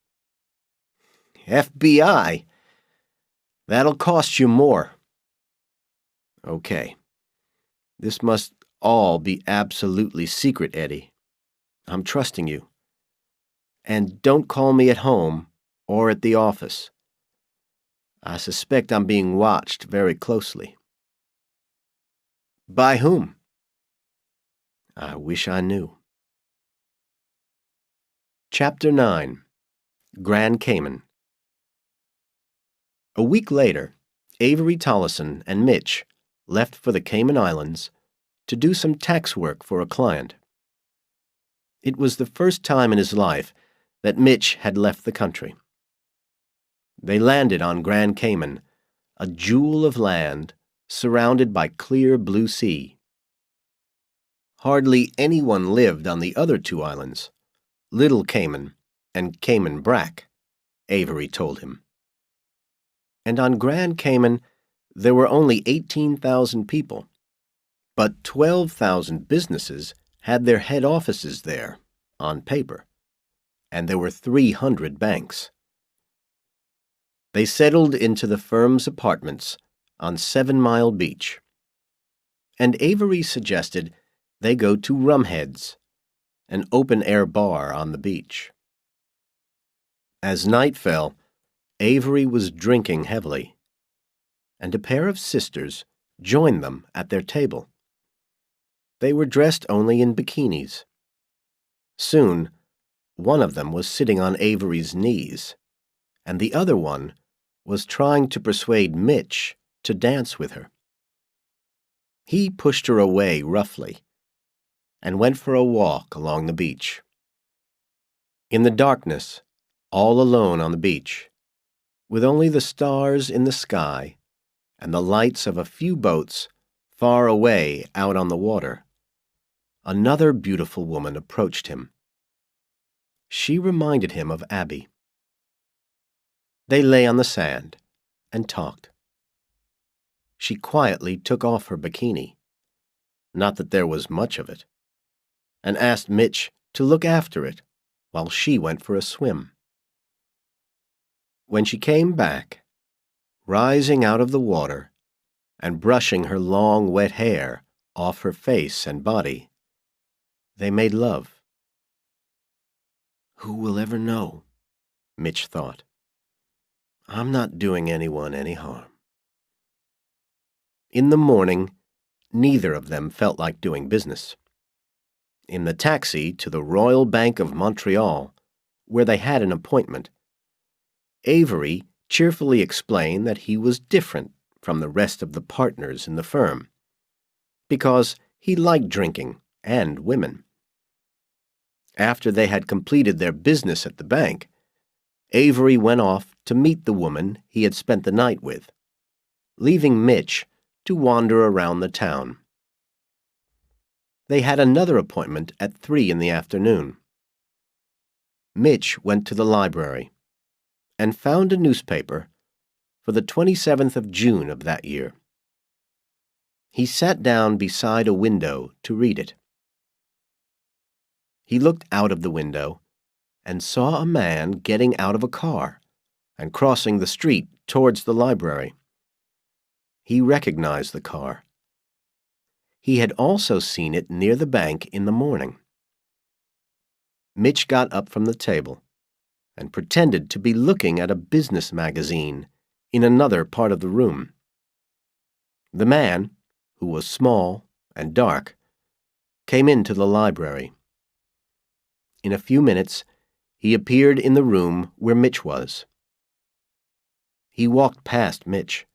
FBI? That'll cost you more. Okay. This must all be absolutely secret, Eddie. I'm trusting you. And don't call me at home or at the office. I suspect I'm being watched very closely. By whom? I wish I knew. Chapter 9. Grand Cayman. A week later, Avery Tollison and Mitch left for the Cayman Islands to do some tax work for a client. It was the first time in his life that Mitch had left the country. They landed on Grand Cayman, a jewel of land surrounded by clear blue sea. Hardly anyone lived on the other 2 islands, Little Cayman and Cayman Brac, Avery told him. And on Grand Cayman, there were only 18,000 people, but 12,000 businesses had their head offices there, on paper, and there were 300 banks. They settled into the firm's apartments on 7 Mile Beach, and Avery suggested they go to Rumhead's, an open-air bar on the beach. As night fell, Avery was drinking heavily, and a pair of sisters joined them at their table. They were dressed only in bikinis. Soon, one of them was sitting on Avery's knees, and the other one was trying to persuade Mitch to dance with her. He pushed her away roughly and went for a walk along the beach. In the darkness, all alone on the beach, with only the stars in the sky and the lights of a few boats far away out on the water, another beautiful woman approached him. She reminded him of Abby. They lay on the sand and talked. She quietly took off her bikini, not that there was much of it, and asked Mitch to look after it while she went for a swim. When she came back, rising out of the water and brushing her long wet hair off her face and body, they made love. Who will ever know? Mitch thought. I'm not doing anyone any harm. In the morning, neither of them felt like doing business. In the taxi to the Royal Bank of Montreal, where they had an appointment, Avery cheerfully explained that he was different from the rest of the partners in the firm, because he liked drinking and women. After they had completed their business at the bank, Avery went off to meet the woman he had spent the night with, leaving Mitch to wander around the town. They had another appointment at 3 in the afternoon. Mitch went to the library and found a newspaper for the 27th of June of that year. He sat down beside a window to read it. He looked out of the window and saw a man getting out of a car and crossing the street towards the library. He recognized the car. He had also seen it near the bank in the morning. Mitch got up from the table and pretended to be looking at a business magazine in another part of the room. The man, who was small and dark, came into the library. In a few minutes, he appeared in the room where Mitch was. He walked past Mitch,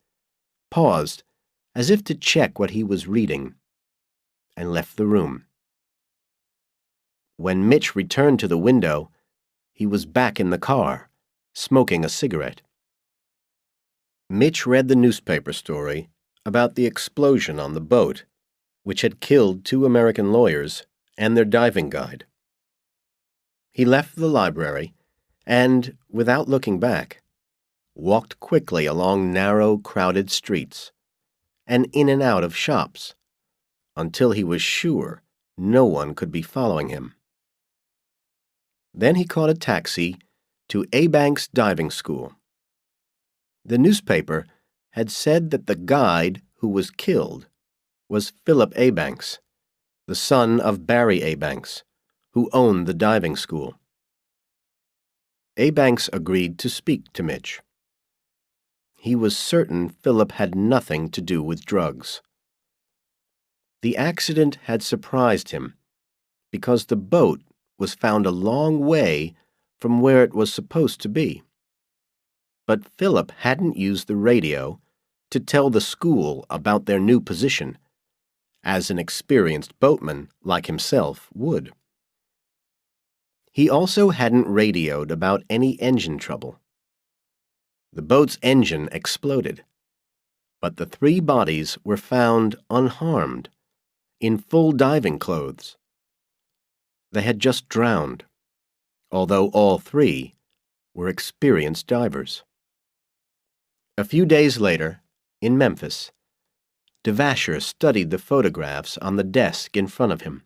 paused as if to check what he was reading, and left the room. When Mitch returned to the window, he was back in the car, smoking a cigarette. Mitch read the newspaper story about the explosion on the boat, which had killed 2 American lawyers and their diving guide. He left the library and, without looking back, walked quickly along narrow, crowded streets and in and out of shops until he was sure no one could be following him. Then he caught a taxi to Abanks Diving School. The newspaper had said that the guide who was killed was Philip Abanks, the son of Barry Abanks, who owned the diving school. Abanks agreed to speak to Mitch. He was certain Philip had nothing to do with drugs. The accident had surprised him because the boat was found a long way from where it was supposed to be. But Philip hadn't used the radio to tell the school about their new position, as an experienced boatman like himself would. He also hadn't radioed about any engine trouble. The boat's engine exploded, but the 3 bodies were found unharmed, in full diving clothes. They had just drowned, although all 3 were experienced divers. A few days later, in Memphis, Devasher studied the photographs on the desk in front of him.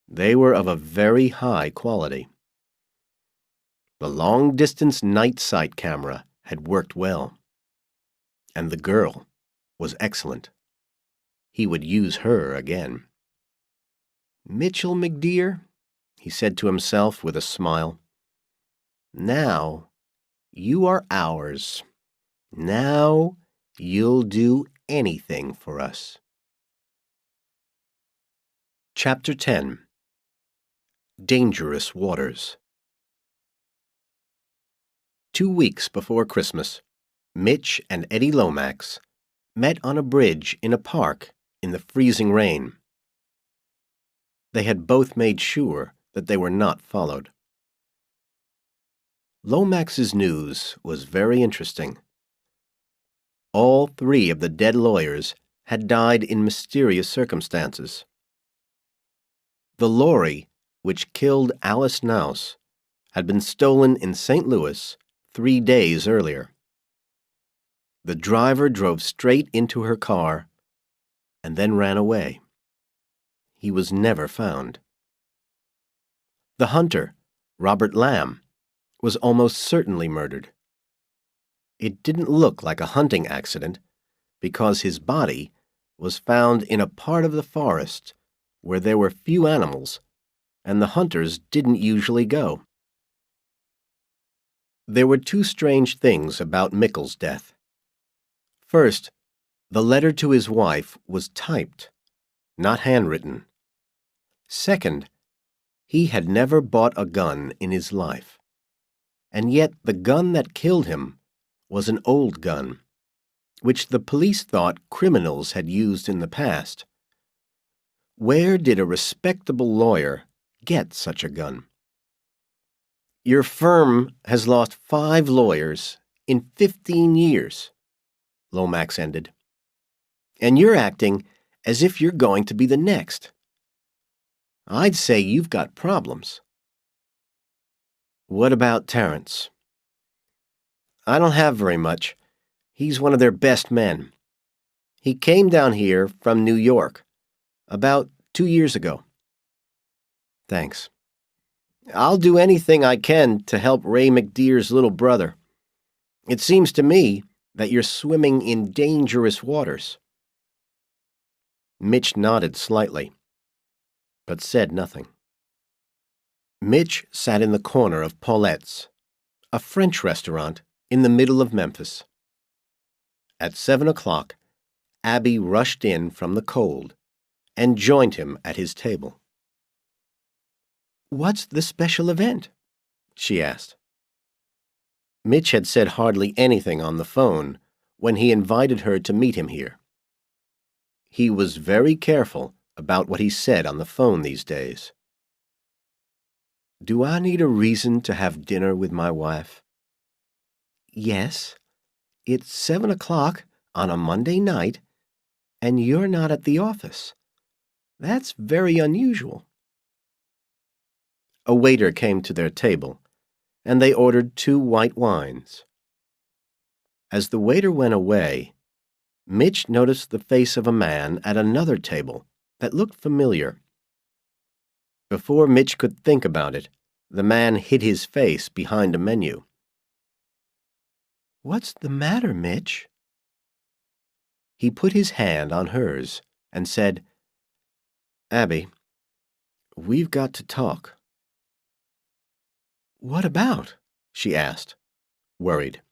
They were of a very high quality. The long-distance night sight camera had worked well, and the girl was excellent. He would use her again. "Mitchell McDear," he said to himself with a smile, "now you are ours. Now you'll do anything for us." Chapter 10. Dangerous Waters. 2 weeks before Christmas, Mitch and Eddie Lomax met on a bridge in a park in the freezing rain. They had both made sure that they were not followed. Lomax's news was very interesting. All 3 of the dead lawyers had died in mysterious circumstances. The lorry which killed Alice Nouse had been stolen in St. Louis 3 days earlier. The driver drove straight into her car and then ran away. He was never found. The hunter, Robert Lamb, was almost certainly murdered. It didn't look like a hunting accident because his body was found in a part of the forest where there were few animals and the hunters didn't usually go. There were two strange things about Mikkel's death. First, the letter to his wife was typed, not handwritten. Second, he had never bought a gun in his life, and yet the gun that killed him was an old gun, which the police thought criminals had used in the past. Where did a respectable lawyer get such a gun? Your firm has lost 5 lawyers in 15 years, Lomax ended. And you're acting as if you're going to be the next. I'd say you've got problems. What about Terence? I don't have very much. He's one of their best men. He came down here from New York about 2 years ago. Thanks. I'll do anything I can to help Ray McDear's little brother. It seems to me that you're swimming in dangerous waters. Mitch nodded slightly, but said nothing. Mitch sat in the corner of Paulette's, a French restaurant in the middle of Memphis. At 7 o'clock, Abby rushed in from the cold and joined him at his table. "What's the special event?" she asked. Mitch had said hardly anything on the phone when he invited her to meet him here. He was very careful about what he said on the phone these days. "Do I need a reason to have dinner with my wife?" "Yes. It's 7 o'clock on a Monday night, and you're not at the office. That's very unusual." A waiter came to their table, and they ordered 2 white wines. As the waiter went away, Mitch noticed the face of a man at another table that looked familiar. Before Mitch could think about it, the man hid his face behind a menu. "What's the matter, Mitch?" He put his hand on hers and said, "Abby, we've got to talk." "What about?" she asked, worried.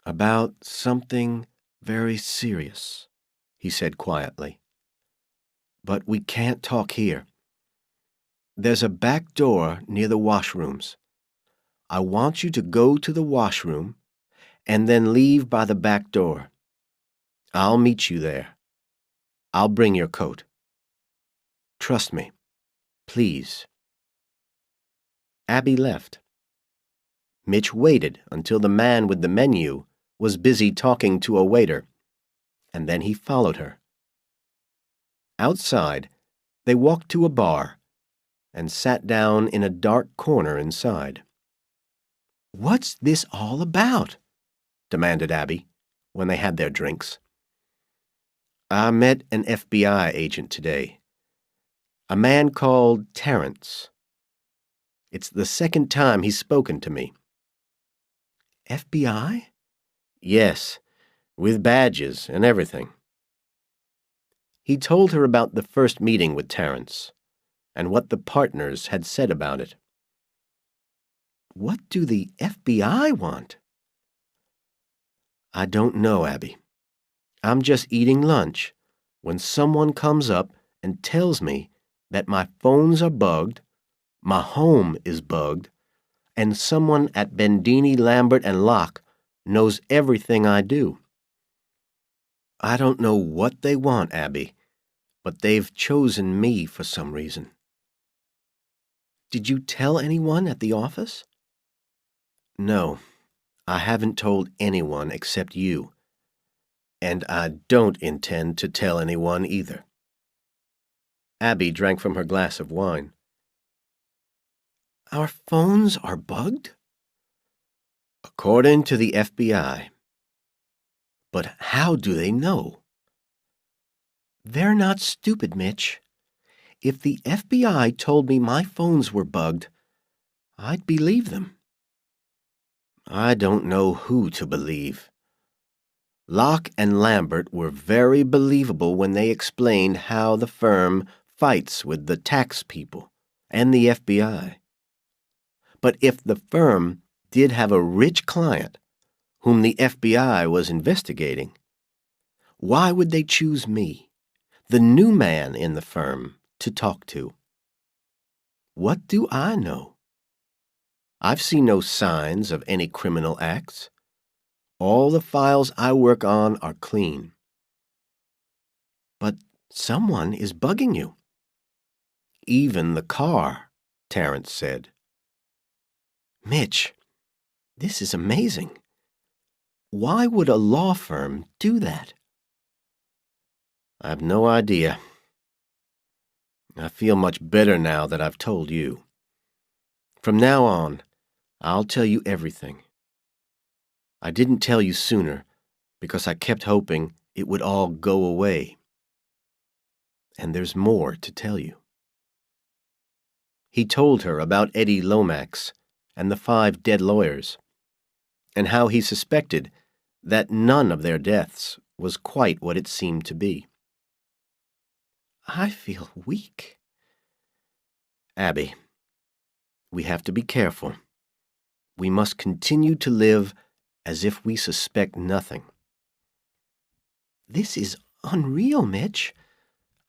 "About something very serious," he said quietly. "But we can't talk here. There's a back door near the washrooms. I want you to go to the washroom and then leave by the back door. I'll meet you there. I'll bring your coat. Trust me, please." Abby left. Mitch waited until the man with the menu was busy talking to a waiter, and then he followed her. Outside, they walked to a bar and sat down in a dark corner inside. "What's this all about?" demanded Abby when they had their drinks. "I met an FBI agent today, a man called Terence. It's the second time he's spoken to me." "FBI?" "Yes, with badges and everything." He told her about the first meeting with Terence and what the partners had said about it. "What do the FBI want?" "I don't know, Abby. I'm just eating lunch when someone comes up and tells me that my phones are bugged, my home is bugged, and someone at Bendini, Lambert, and Locke knows everything I do. I don't know what they want, Abby, but they've chosen me for some reason." "Did you tell anyone at the office?" "No, I haven't told anyone except you. And I don't intend to tell anyone either." Abby drank from her glass of wine. "Our phones are bugged?" According to the FBI. But how do they know? They're not stupid, Mitch. If the FBI told me my phones were bugged, I'd believe them. I don't know who to believe. Locke and Lambert were very believable when they explained how the firm fights with the tax people and the FBI. But if the firm did have a rich client whom the FBI was investigating, why would they choose me, the new man in the firm, to talk to? What do I know? I've seen no signs of any criminal acts. All the files I work on are clean. But someone is bugging you. Even the car, Terrence said. Mitch, this is amazing. Why would a law firm do that? I've no idea. I feel much better now that I've told you. From now on, I'll tell you everything. I didn't tell you sooner because I kept hoping it would all go away. And there's more to tell you. He told her about Eddie Lomax and the 5 dead lawyers, and how he suspected that none of their deaths was quite what it seemed to be. I feel weak. Abby, we have to be careful. We must continue to live as if we suspect nothing. This is unreal, Mitch.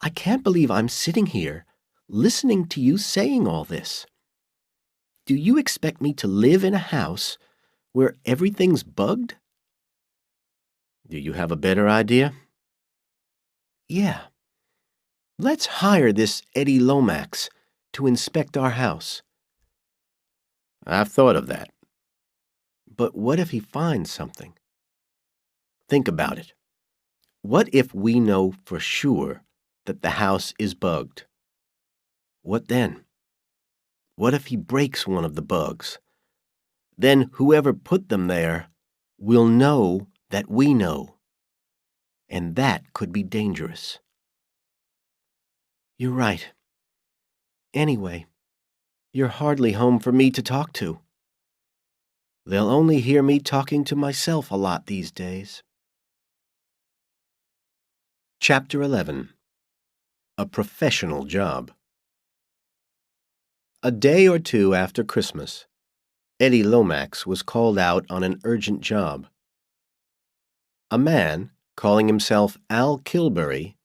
I can't believe I'm sitting here, listening to you saying all this. Do you expect me to live in a house where everything's bugged? Do you have a better idea? Yeah. Let's hire this Eddie Lomax to inspect our house. I've thought of that. But what if he finds something? Think about it. What if we know for sure that the house is bugged? What then? What if he breaks one of the bugs? Then whoever put them there will know that we know. And that could be dangerous. You're right. Anyway, you're hardly home for me to talk to. They'll only hear me talking to myself a lot these days. Chapter 11. A Professional Job. A day or two after Christmas, Eddie Lomax was called out on an urgent job. A man, calling himself Al Kilbury,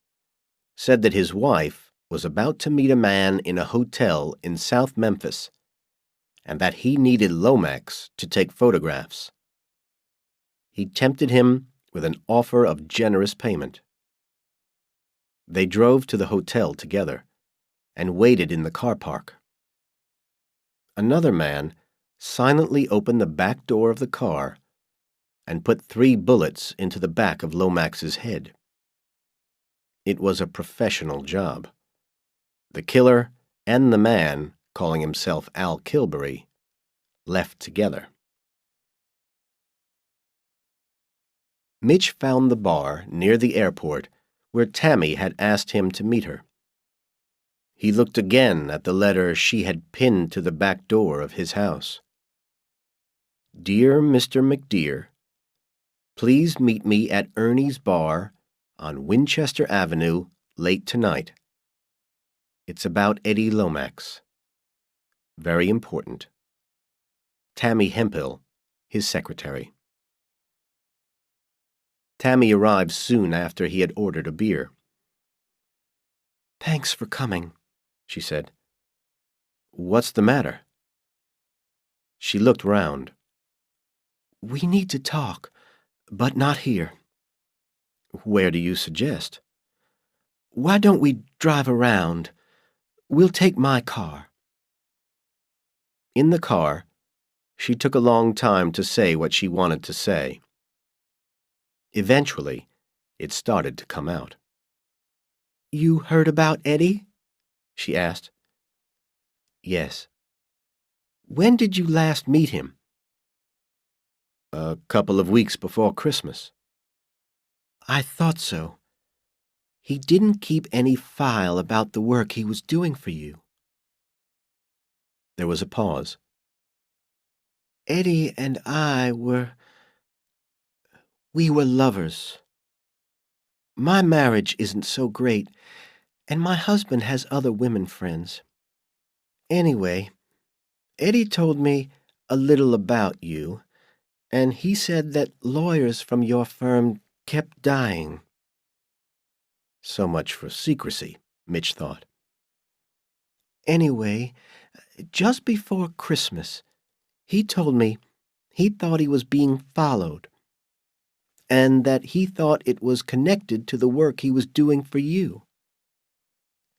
said that his wife was about to meet a man in a hotel in South Memphis, and that he needed Lomax to take photographs. He tempted him with an offer of generous payment. They drove to the hotel together and waited in the car park. Another man silently opened the back door of the car and put 3 bullets into the back of Lomax's head. It was a professional job. The killer and the man, calling himself Al Kilbury, left together. Mitch found the bar near the airport where Tammy had asked him to meet her. He looked again at the letter she had pinned to the back door of his house. Dear Mr. McDear, please meet me at Ernie's Bar on Winchester Avenue late tonight. It's about Eddie Lomax. Very important. Tammy Hemphill, his secretary. Tammy arrived soon after he had ordered a beer. Thanks for coming, she said. What's the matter? She looked round. We need to talk, but not here. Where do you suggest? Why don't we drive around? We'll take my car. In the car, she took a long time to say what she wanted to say. Eventually, it started to come out. You heard about Eddie? She asked. Yes. When did you last meet him? A couple of weeks before Christmas. I thought so. He didn't keep any file about the work he was doing for you. There was a pause. Eddie and I were lovers. My marriage isn't so great, and my husband has other women friends. Anyway, Eddie told me a little about you, and he said that lawyers from your firm kept dying. So much for secrecy, Mitch thought. Anyway, just before Christmas, he told me he thought he was being followed, and that he thought it was connected to the work he was doing for you.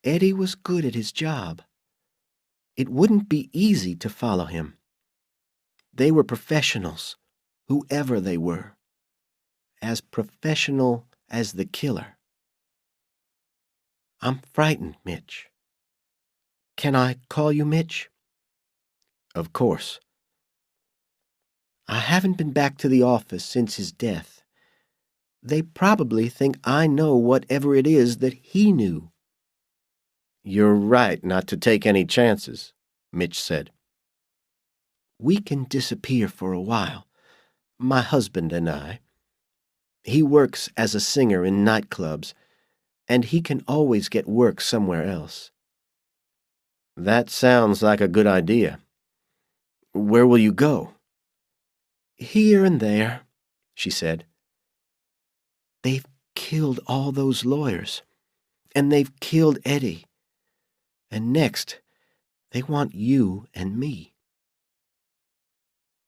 Eddie was good at his job. It wouldn't be easy to follow him. They were professionals, whoever they were, as professional as the killer. I'm frightened, Mitch. Can I call you Mitch? Of course. I haven't been back to the office since his death. They probably think I know whatever it is that he knew. You're right not to take any chances, Mitch said. We can disappear for a while, my husband and I. He works as a singer in nightclubs, and he can always get work somewhere else. That sounds like a good idea. Where will you go? Here and there, she said. They've killed all those lawyers, and they've killed Eddie. And next, they want you and me.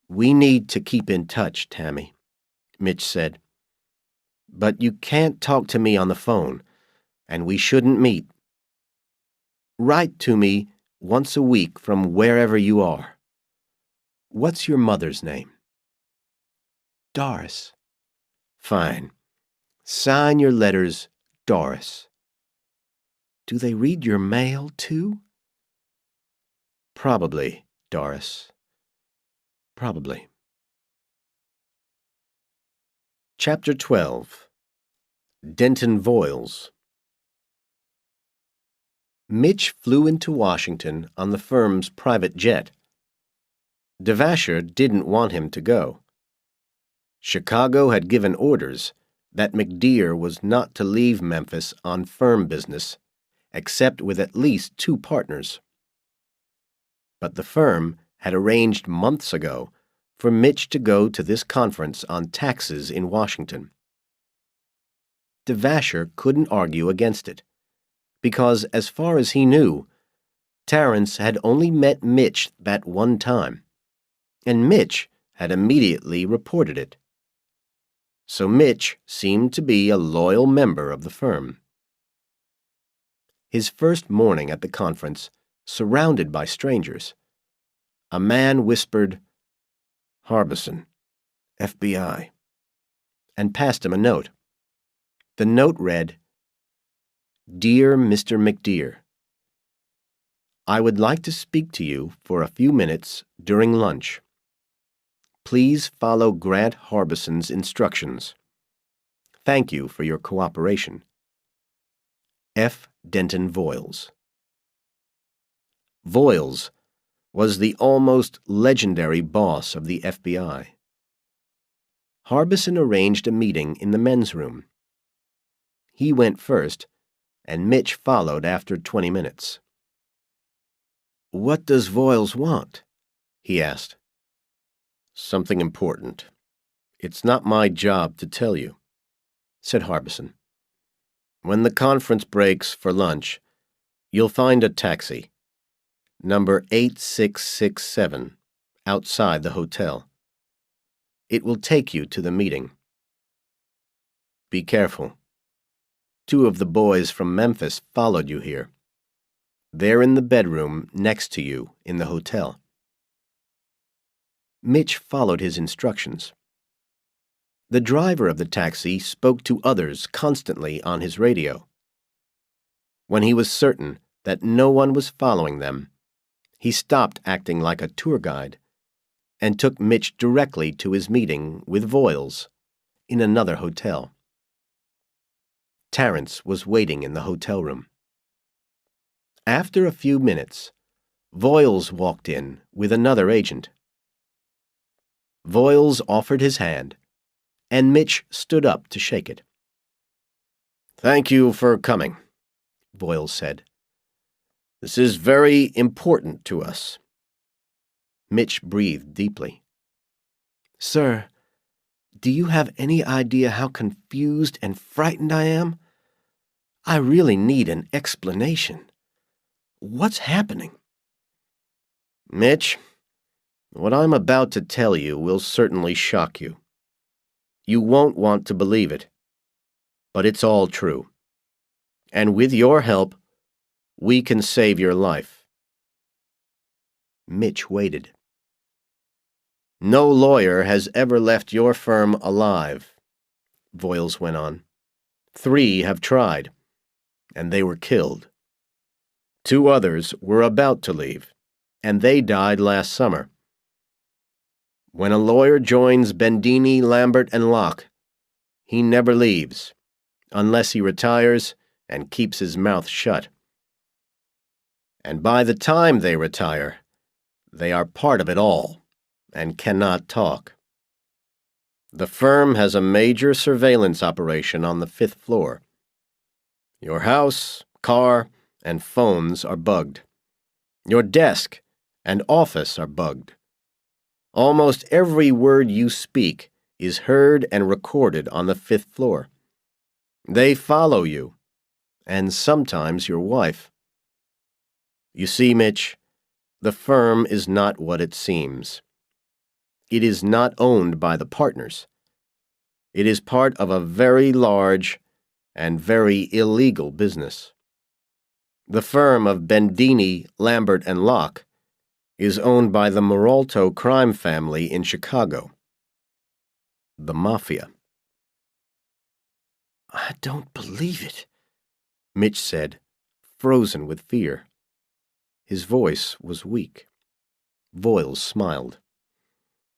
We need to keep in touch, Tammy, Mitch said. But you can't talk to me on the phone, and we shouldn't meet. Write to me once a week from wherever you are. What's your mother's name? Doris. Fine. Sign your letters Doris. Do they read your mail, too? Probably, Doris. Probably. Chapter 12. Denton Voiles. Mitch flew into Washington on the firm's private jet. Devasher didn't want him to go. Chicago had given orders that McDear was not to leave Memphis on firm business, except with at least 2 partners. But the firm had arranged months ago for Mitch to go to this conference on taxes in Washington. Devasher couldn't argue against it, because as far as he knew, Terrence had only met Mitch that one time, and Mitch had immediately reported it. So Mitch seemed to be a loyal member of the firm. His first morning at the conference, surrounded by strangers, a man whispered, "Harbison, FBI," and passed him a note. The note read, "Dear Mr. McDear, I would like to speak to you for a few minutes during lunch. Please follow Grant Harbison's instructions. Thank you for your cooperation. F. Denton Voiles." Voiles was the almost legendary boss of the FBI. Harbison arranged a meeting in the men's room. He went first, and Mitch followed after 20 minutes. "What does Voiles want?" he asked. "Something important. It's not my job to tell you," said Harbison. "When the conference breaks for lunch, you'll find a taxi, number 8667, outside the hotel. It will take you to the meeting. Be careful. 2 of the boys from Memphis followed you here. They're in the bedroom next to you in the hotel." Mitch followed his instructions. The driver of the taxi spoke to others constantly on his radio. When he was certain that no one was following them, he stopped acting like a tour guide and took Mitch directly to his meeting with Voiles in another hotel. Terence was waiting in the hotel room. After a few minutes, Voiles walked in with another agent. Voiles offered his hand, and Mitch stood up to shake it. "Thank you for coming," Voiles said. "This is very important to us." Mitch breathed deeply. "Sir, do you have any idea how confused and frightened I am? I really need an explanation. What's happening?" "Mitch, what I'm about to tell you will certainly shock you. You won't want to believe it, but it's all true. And with your help, we can save your life." Mitch waited. "No lawyer has ever left your firm alive," Voiles went on. "3 have tried, and they were killed. 2 others were about to leave, and they died last summer. When a lawyer joins Bendini, Lambert, and Locke, he never leaves, unless he retires and keeps his mouth shut. And by the time they retire, they are part of it all and cannot talk. The firm has a major surveillance operation on the 5th floor. Your house, car, and phones are bugged. Your desk and office are bugged. Almost every word you speak is heard and recorded on the 5th floor. They follow you, and sometimes your wife. You see, Mitch, the firm is not what it seems. It is not owned by the partners. It is part of a very large and very illegal business. The firm of Bendini, Lambert, and Locke is owned by the Moralto crime family in Chicago. The Mafia." "I don't believe it," Mitch said, frozen with fear. His voice was weak. Voiles smiled.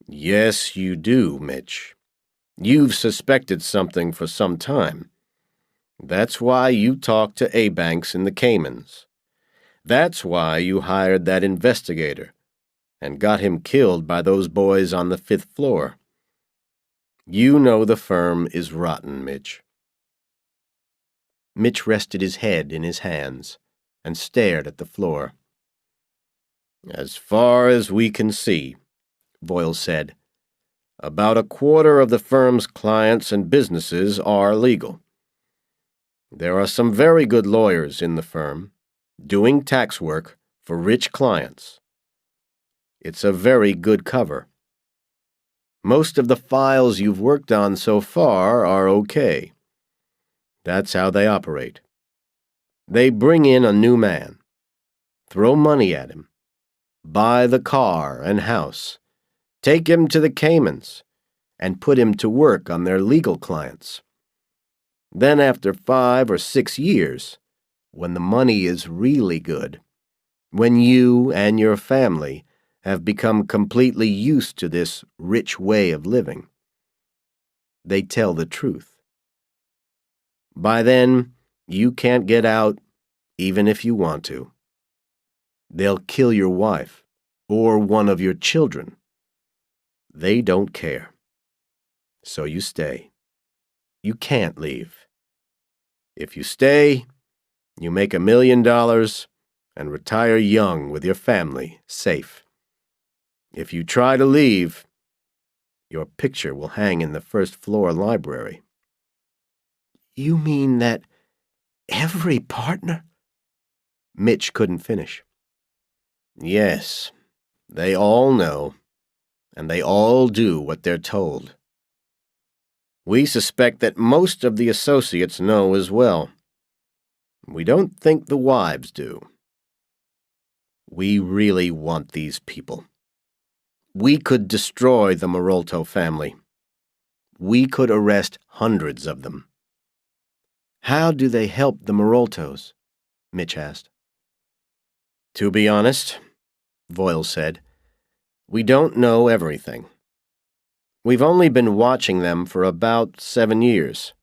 "Yes, you do, Mitch. You've suspected something for some time. That's why you talked to A-Banks in the Caymans. That's why you hired that investigator and got him killed by those boys on the 5th floor. You know the firm is rotten, Mitch." Mitch rested his head in his hands and stared at the floor. "As far as we can see," Voiles said, "about a quarter of the firm's clients and businesses are legal. There are some very good lawyers in the firm, doing tax work for rich clients. It's a very good cover. Most of the files you've worked on so far are okay. That's how they operate. They bring in a new man, throw money at him, buy the car and house, take him to the Caymans, and put him to work on their legal clients. Then after 5 or 6 years, when the money is really good, when you and your family have become completely used to this rich way of living, they tell the truth. By then, you can't get out even if you want to. They'll kill your wife or one of your children. They don't care. So you stay. You can't leave. If you stay, you make $1 million and retire young with your family, safe. If you try to leave, your picture will hang in the 1st floor library." "You mean that every partner?" Mitch couldn't finish. "Yes, they all know, and they all do what they're told. We suspect that most of the associates know as well. We don't think the wives do. We really want these people. We could destroy the Moralto family. We could arrest hundreds of them." "How do they help the Moraltos?" Mitch asked. "To be honest," Voiles said, We don't know everything. We've only been watching them for about 7 years,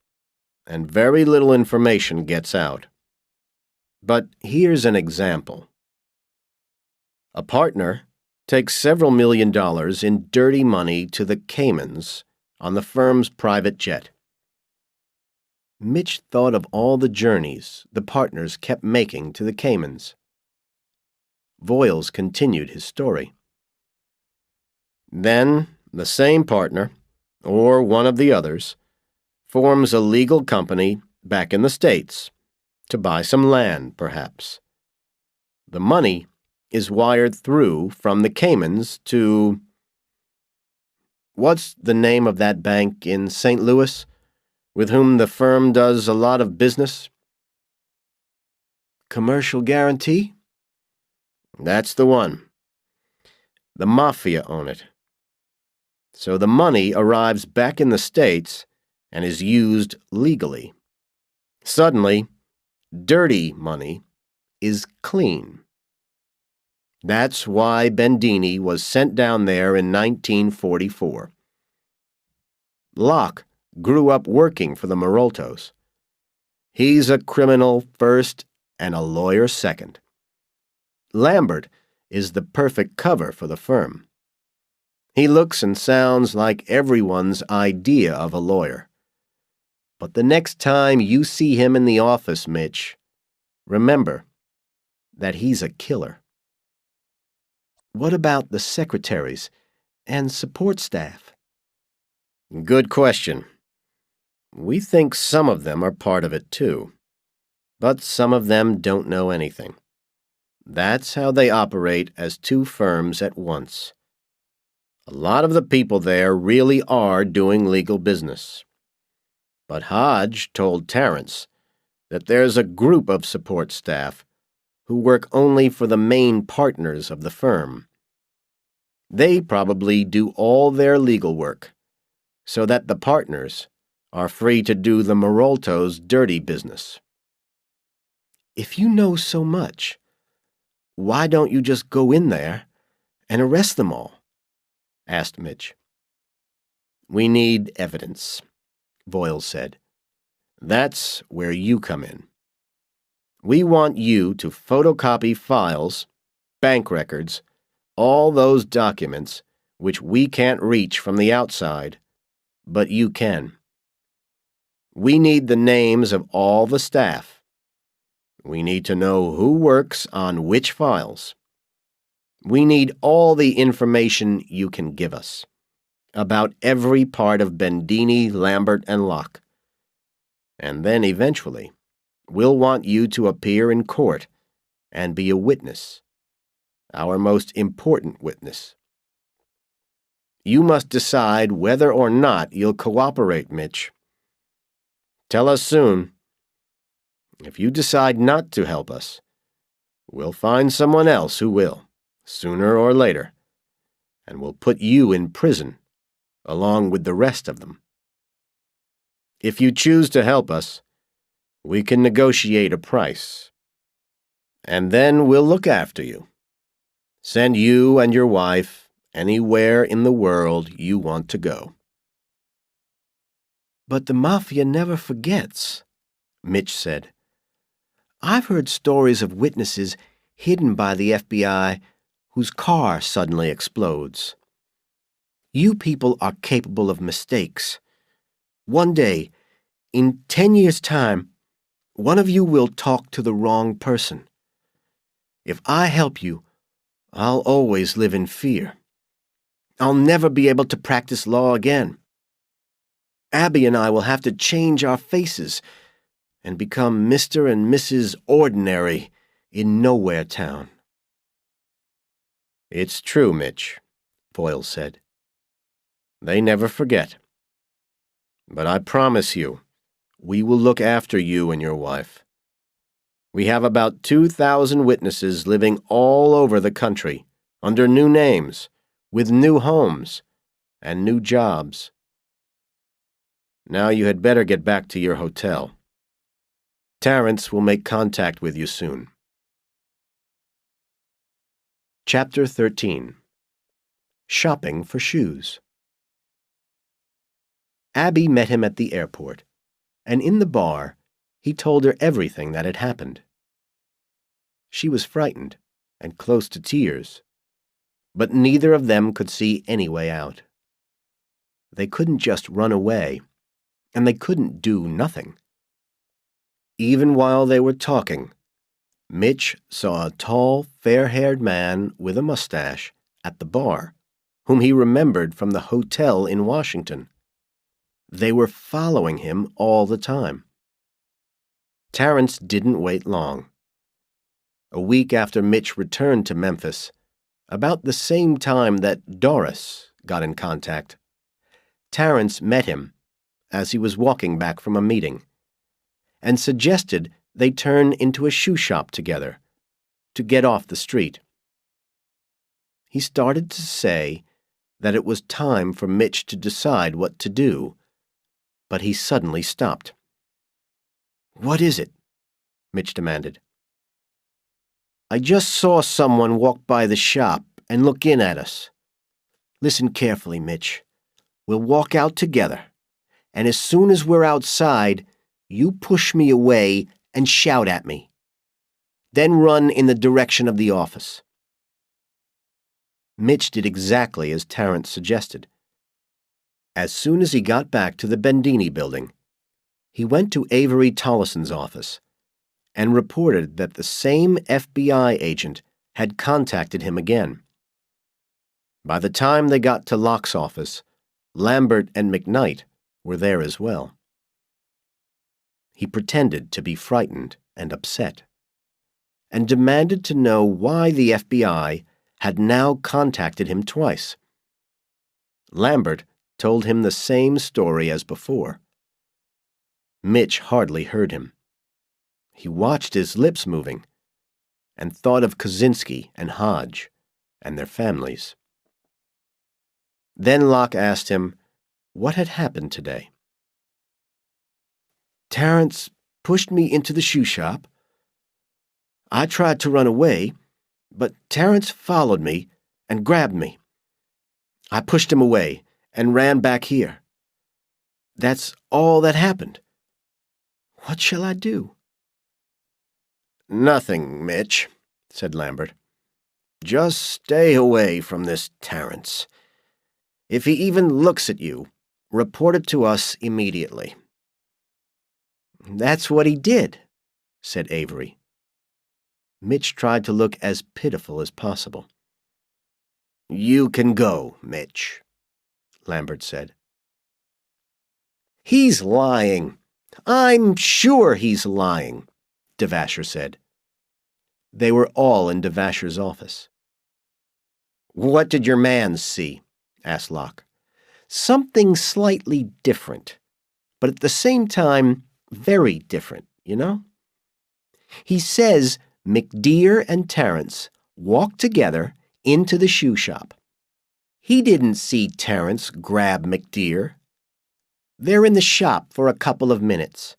and very little information gets out. But here's an example. A partner takes several $1 million in dirty money to the Caymans on the firm's private jet. Mitch thought of all the journeys the partners kept making to the Caymans. Voiles continued his story. Then, the same partner, or one of the others, forms a legal company back in the States to buy some land, perhaps. The money is wired through from the Caymans to... What's the name of that bank in St. Louis, with whom the firm does a lot of business? Commercial Guarantee? That's the one. The Mafia own it. So the money arrives back in the States and is used legally. Suddenly, dirty money is clean. That's why Bendini was sent down there in 1944. Locke grew up working for the Maroltos. He's a criminal first and a lawyer second. Lambert is the perfect cover for the firm. He looks and sounds like everyone's idea of a lawyer. But the next time you see him in the office, Mitch, remember that he's a killer. What about the secretaries and support staff? Good question. We think some of them are part of it too, but some of them don't know anything. That's how they operate as two firms at once. A lot of the people there really are doing legal business. But Hodge told Terrence that there's a group of support staff who work only for the main partners of the firm. They probably do all their legal work, so that the partners are free to do the Maroltos' dirty business. If you know so much, why don't you just go in there and arrest them all? Asked Mitch. We need evidence, Voiles said. That's where you come in. We want you to photocopy files, bank records, all those documents which we can't reach from the outside, but you can. We need the names of all the staff. We need to know who works on which files. We need all the information you can give us about every part of Bendini, Lambert, and Locke. And then eventually, we'll want you to appear in court and be a witness, our most important witness. You must decide whether or not you'll cooperate, Mitch. Tell us soon. If you decide not to help us, we'll find someone else who will, sooner or later, and we'll put you in prison, along with the rest of them. If you choose to help us, we can negotiate a price. And then we'll look after you. Send you and your wife anywhere in the world you want to go. But the Mafia never forgets, Mitch said. I've heard stories of witnesses hidden by the FBI whose car suddenly explodes. You people are capable of mistakes. One day, in 10 years' time, one of you will talk to the wrong person. If I help you, I'll always live in fear. I'll never be able to practice law again. Abby and I will have to change our faces and become Mr. and Mrs. Ordinary in Nowhere Town. It's true, Mitch, Voiles said. They never forget. But I promise you, we will look after you and your wife. We have about 2,000 witnesses living all over the country, under new names, with new homes, and new jobs. Now you had better get back to your hotel. Terrence will make contact with you soon. Chapter 13. shopping for shoes. Abby met him at the airport, and in the bar, he told her everything that had happened. She was frightened and close to tears, but neither of them could see any way out. They couldn't just run away, and they couldn't do nothing. Even while they were talking, Mitch saw a tall, fair-haired man with a mustache at the bar, whom he remembered from the hotel in Washington. They were following him all the time. Terrence didn't wait long. A week after Mitch returned to Memphis, about the same time that Doris got in contact, Terrence met him as he was walking back from a meeting and suggested they turn into a shoe shop together to get off the street. He started to say that it was time for Mitch to decide what to do, but he suddenly stopped. "What is it?" Mitch demanded. "I just saw someone walk by the shop and look in at us. Listen carefully, Mitch. We'll walk out together, and as soon as we're outside, you push me away and shout at me. Then run in the direction of the office." Mitch did exactly as Terrence suggested. As soon as he got back to the Bendini building, he went to Avery Tollison's office and reported that the same FBI agent had contacted him again. By the time they got to Locke's office, Lambert and McKnight were there as well. He pretended to be frightened and upset, and demanded to know why the FBI had now contacted him twice. Lambert told him the same story as before. Mitch hardly heard him. He watched his lips moving and thought of Kaczynski and Hodge and their families. Then Locke asked him what had happened today. "Terrence pushed me into the shoe shop. I tried to run away, but Terrence followed me and grabbed me. I pushed him away and ran back here. That's all that happened. What shall I do?" "Nothing, Mitch," said Lambert. "Just stay away from this Terrence. If he even looks at you, report it to us immediately." "That's what he did," said Avery. Mitch tried to look as pitiful as possible. "You can go, Mitch," Lambert said. "He's lying. I'm sure he's lying," Devasher said. They were all in Devasher's office. "What did your man see?" asked Locke. "Something slightly different, but at the same time, very different, you know? He says McDear and Terrence walked together into the shoe shop. He didn't see Terrence grab McDear. They're in the shop for a couple of minutes.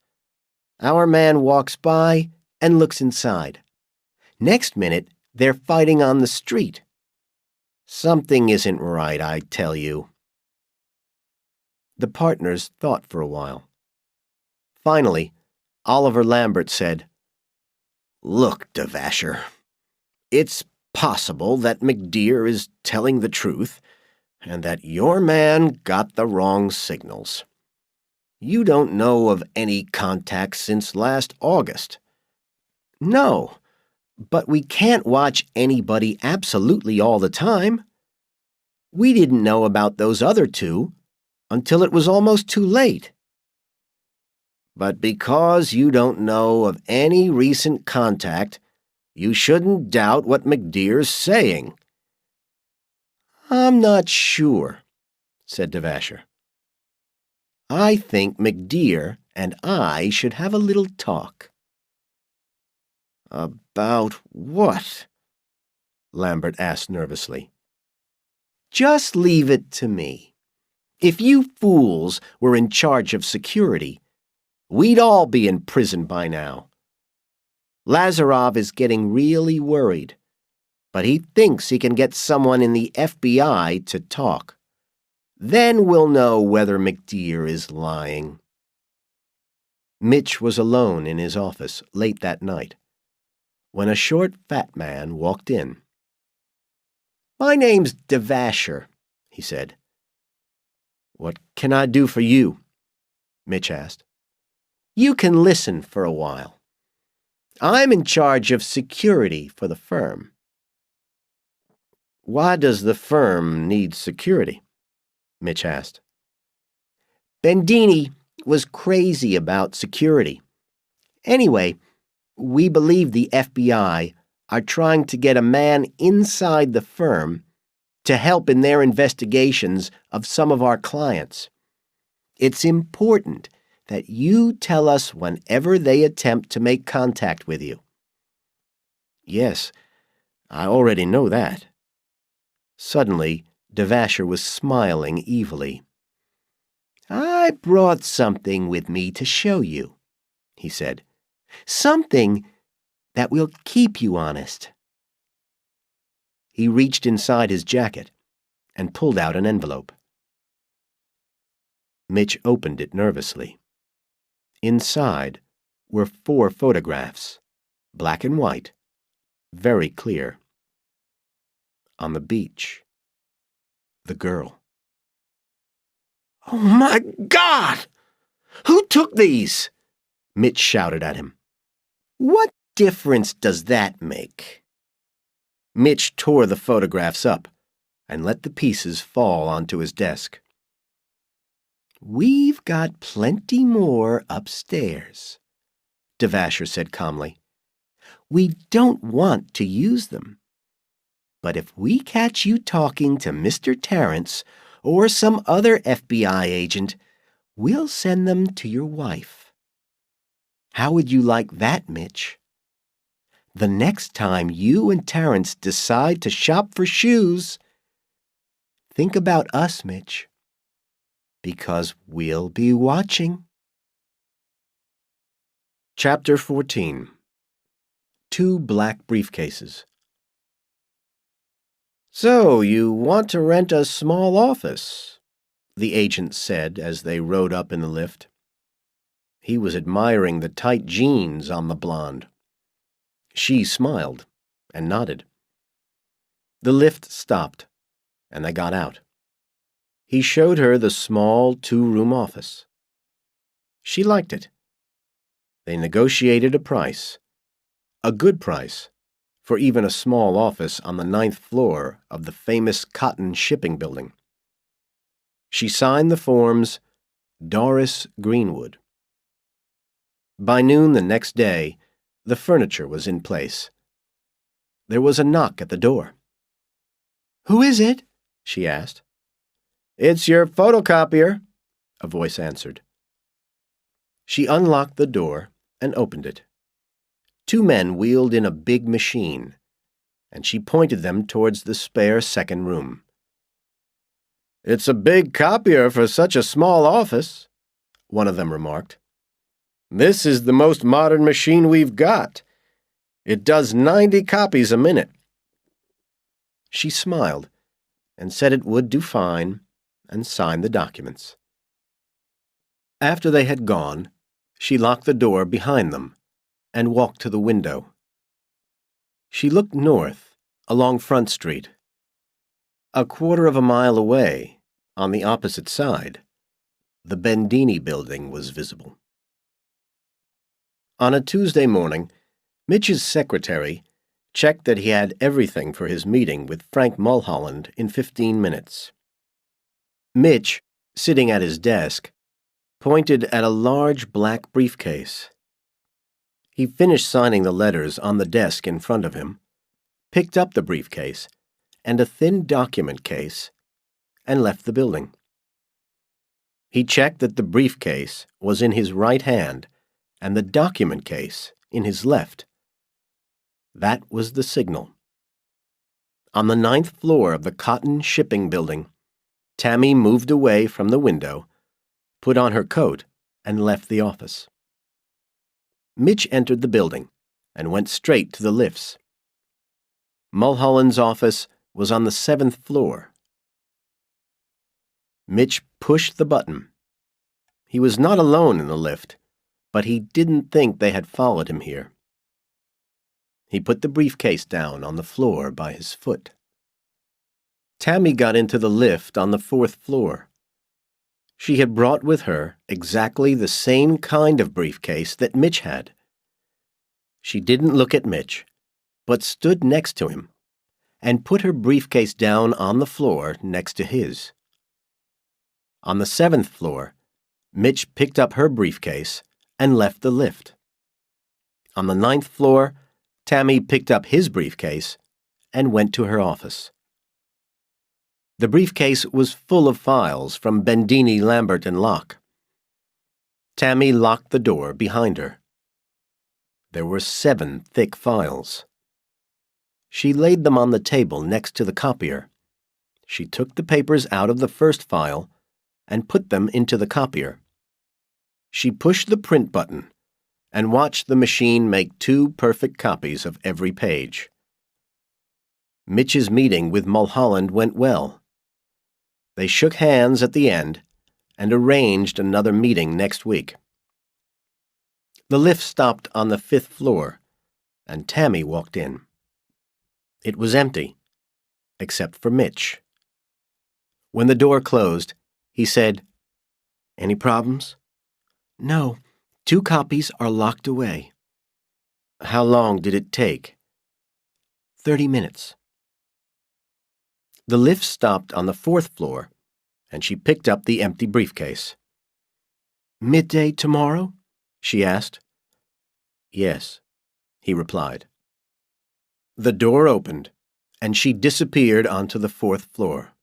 Our man walks by and looks inside. Next minute, they're fighting on the street. Something isn't right, I tell you." The partners thought for a while. Finally, Oliver Lambert said, "Look, Devasher, it's possible that McDear is telling the truth and that your man got the wrong signals. You don't know of any contact since last August." "No, but we can't watch anybody absolutely all the time. We didn't know about those other two until it was almost too late." "But because you don't know of any recent contact, you shouldn't doubt what McDear's saying." "I'm not sure," said Devasher. "I think McDear and I should have a little talk." "About what?" Lambert asked nervously. "Just leave it to me. If you fools were in charge of security, we'd all be in prison by now. Lazarov is getting really worried. but he thinks he can get someone in the FBI to talk. Then we'll know whether McDear is lying." Mitch was alone in his office late that night when a short, fat man walked in. "My name's Devasher," he said. "What can I do for you?" Mitch asked. "You can listen for a while. I'm in charge of security for the firm." "Why does the firm need security?" Mitch asked. "Bendini was crazy about security. Anyway, we believe the FBI are trying to get a man inside the firm to help in their investigations of some of our clients. It's important that you tell us whenever they attempt to make contact with you." "Yes, I already know that." Suddenly, Devasher was smiling evilly. "I brought something with me to show you," he said. "Something that will keep you honest." He reached inside his jacket and pulled out an envelope. Mitch opened it nervously. Inside were 4 photographs, black and white, very clear. On the beach, the girl. "Oh, my God! Who took these?" Mitch shouted at him. "What difference does that make?" Mitch tore the photographs up and let the pieces fall onto his desk. "We've got plenty more upstairs," Devasher said calmly. "We don't want to use them. But if we catch you talking to Mr. Terrence or some other FBI agent, we'll send them to your wife. How would you like that, Mitch? The next time you and Terrence decide to shop for shoes, think about us, Mitch, because we'll be watching." Chapter 14. 2 black briefcases. "So you want to rent a small office?" the agent said as they rode up in the lift. He was admiring the tight jeans on the blonde. She smiled and nodded. The lift stopped, and they got out. He showed her the small 2-room office. She liked it. They negotiated a price, a good price, for even a small office on the 9th floor of the famous cotton shipping building. She signed the forms Doris Greenwood. By noon the next day, the furniture was in place. There was a knock at the door. "Who is it?" she asked. "It's your photocopier," a voice answered. She unlocked the door and opened it. 2 men wheeled in a big machine, and she pointed them towards the spare second room. "It's a big copier for such a small office," one of them remarked. "This is the most modern machine we've got. It does 90 copies a minute." She smiled and said it would do fine and signed the documents. After they had gone, she locked the door behind them and walked to the window. She looked north along Front Street. A quarter of a mile away, on the opposite side, the Bendini building was visible. On a Tuesday morning, Mitch's secretary checked that he had everything for his meeting with Frank Mulholland in 15 minutes. Mitch, sitting at his desk, pointed at a large black briefcase. He finished signing the letters on the desk in front of him, picked up the briefcase and a thin document case, and left the building. He checked that the briefcase was in his right hand and the document case in his left. That was the signal. On the 9th floor of the cotton shipping building, Tammy moved away from the window, put on her coat, and left the office. Mitch entered the building and went straight to the lifts. Mulholland's office was on the 7th floor. Mitch pushed the button. He was not alone in the lift, but he didn't think they had followed him here. He put the briefcase down on the floor by his foot. Tammy got into the lift on the 4th floor. She had brought with her exactly the same kind of briefcase that Mitch had. She didn't look at Mitch, but stood next to him and put her briefcase down on the floor next to his. On the 7th floor, Mitch picked up her briefcase and left the lift. On the 9th floor, Tammy picked up his briefcase and went to her office. The briefcase was full of files from Bendini, Lambert, and Locke. Tammy locked the door behind her. There were 7 thick files. She laid them on the table next to the copier. She took the papers out of the first file and put them into the copier. She pushed the print button and watched the machine make 2 perfect copies of every page. Mitch's meeting with Mulholland went well. They shook hands at the end and arranged another meeting next week. The lift stopped on the 5th floor, and Tammy walked in. It was empty, except for Mitch. When the door closed, he said, "Any problems?" No, 2 copies are locked away. How long did it take? 30 minutes. The lift stopped on the 4th floor, and she picked up the empty briefcase. Midday tomorrow? She asked. Yes, he replied. The door opened, and she disappeared onto the 4th floor.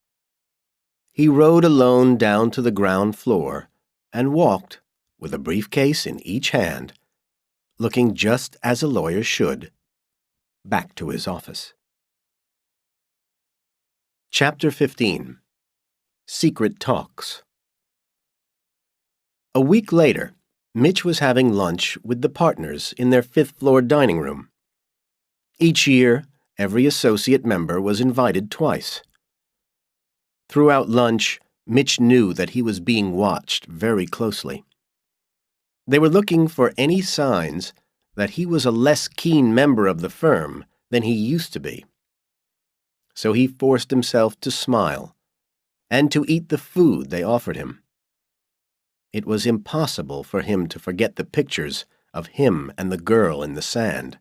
He rode alone down to the ground floor and walked, with a briefcase in each hand, looking just as a lawyer should, back to his office. Chapter 15. Secret Talks. A week later, Mitch was having lunch with the partners in their 5th floor dining room. Each year, every associate member was invited twice. Throughout lunch, Mitch knew that he was being watched very closely. They were looking for any signs that he was a less keen member of the firm than he used to be. So he forced himself to smile and to eat the food they offered him. It was impossible for him to forget the pictures of him and the girl in the sand.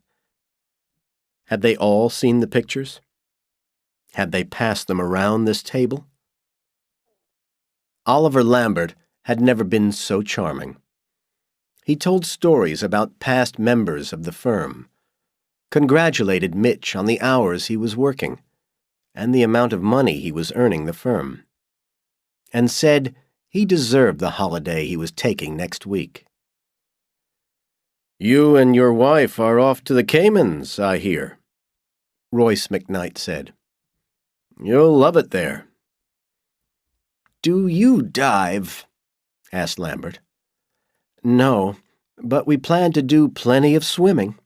Had they all seen the pictures? Had they passed them around this table? Oliver Lambert had never been so charming. He told stories about past members of the firm, congratulated Mitch on the hours he was working, and the amount of money he was earning the firm, and said he deserved the holiday he was taking next week. "You and your wife are off to the Caymans, I hear," Royce McKnight said. "You'll love it there." Do you dive? asked Lambert. No, but we plan to do plenty of swimming,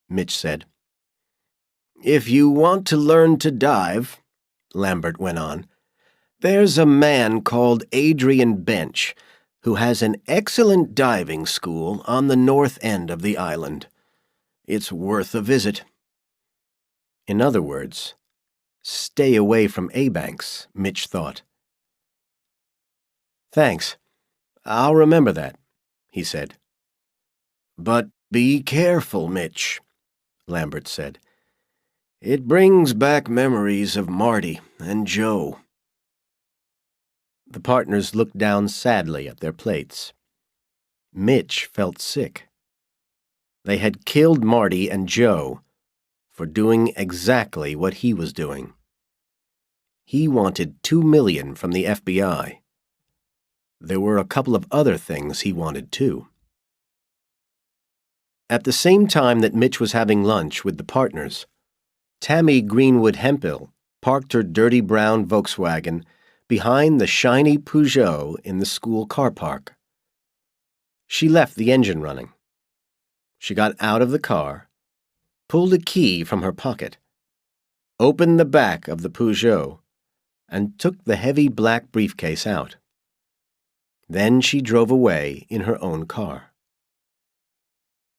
Mitch said. If you want to learn to dive, Lambert went on, there's a man called Adrian Bench who has an excellent diving school on the north end of the island. It's worth a visit. In other words, stay away from A-Banks, Mitch thought. "Thanks. I'll remember that," he said. "But be careful, Mitch," Lambert said. "It brings back memories of Marty and Joe." The partners looked down sadly at their plates. Mitch felt sick. They had killed Marty and Joe for doing exactly what he was doing. He wanted $2 million from the FBI. There were a couple of other things he wanted too. At the same time that Mitch was having lunch with the partners, Tammy Greenwood Hemphill parked her dirty brown Volkswagen behind the shiny Peugeot in the school car park. She left the engine running. She got out of the car, pulled a key from her pocket, opened the back of the Peugeot and took the heavy black briefcase out. Then she drove away in her own car.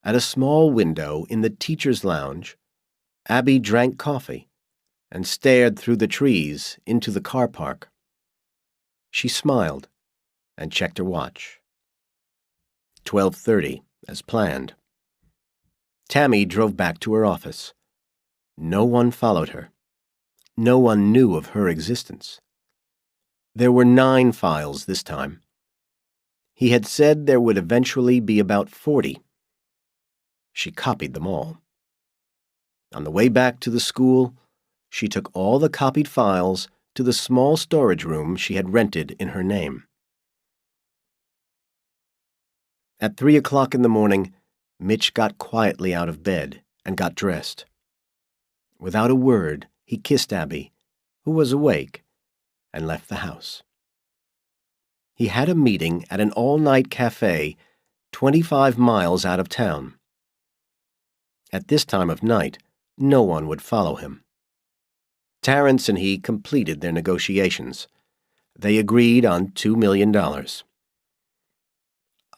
At a small window in the teacher's lounge, Abby drank coffee and stared through the trees into the car park. She smiled and checked her watch. 12:30, as planned. Tammy drove back to her office. No one followed her. No one knew of her existence. There were 9 files this time. He had said there would eventually be about 40. She copied them all. On the way back to the school, she took all the copied files to the small storage room she had rented in her name. At 3 o'clock in the morning, Mitch got quietly out of bed and got dressed. Without a word, he kissed Abby, who was awake, and left the house. He had a meeting at an all-night cafe 25 miles out of town. At this time of night, no one would follow him. Terence and he completed their negotiations. They agreed on $2 million.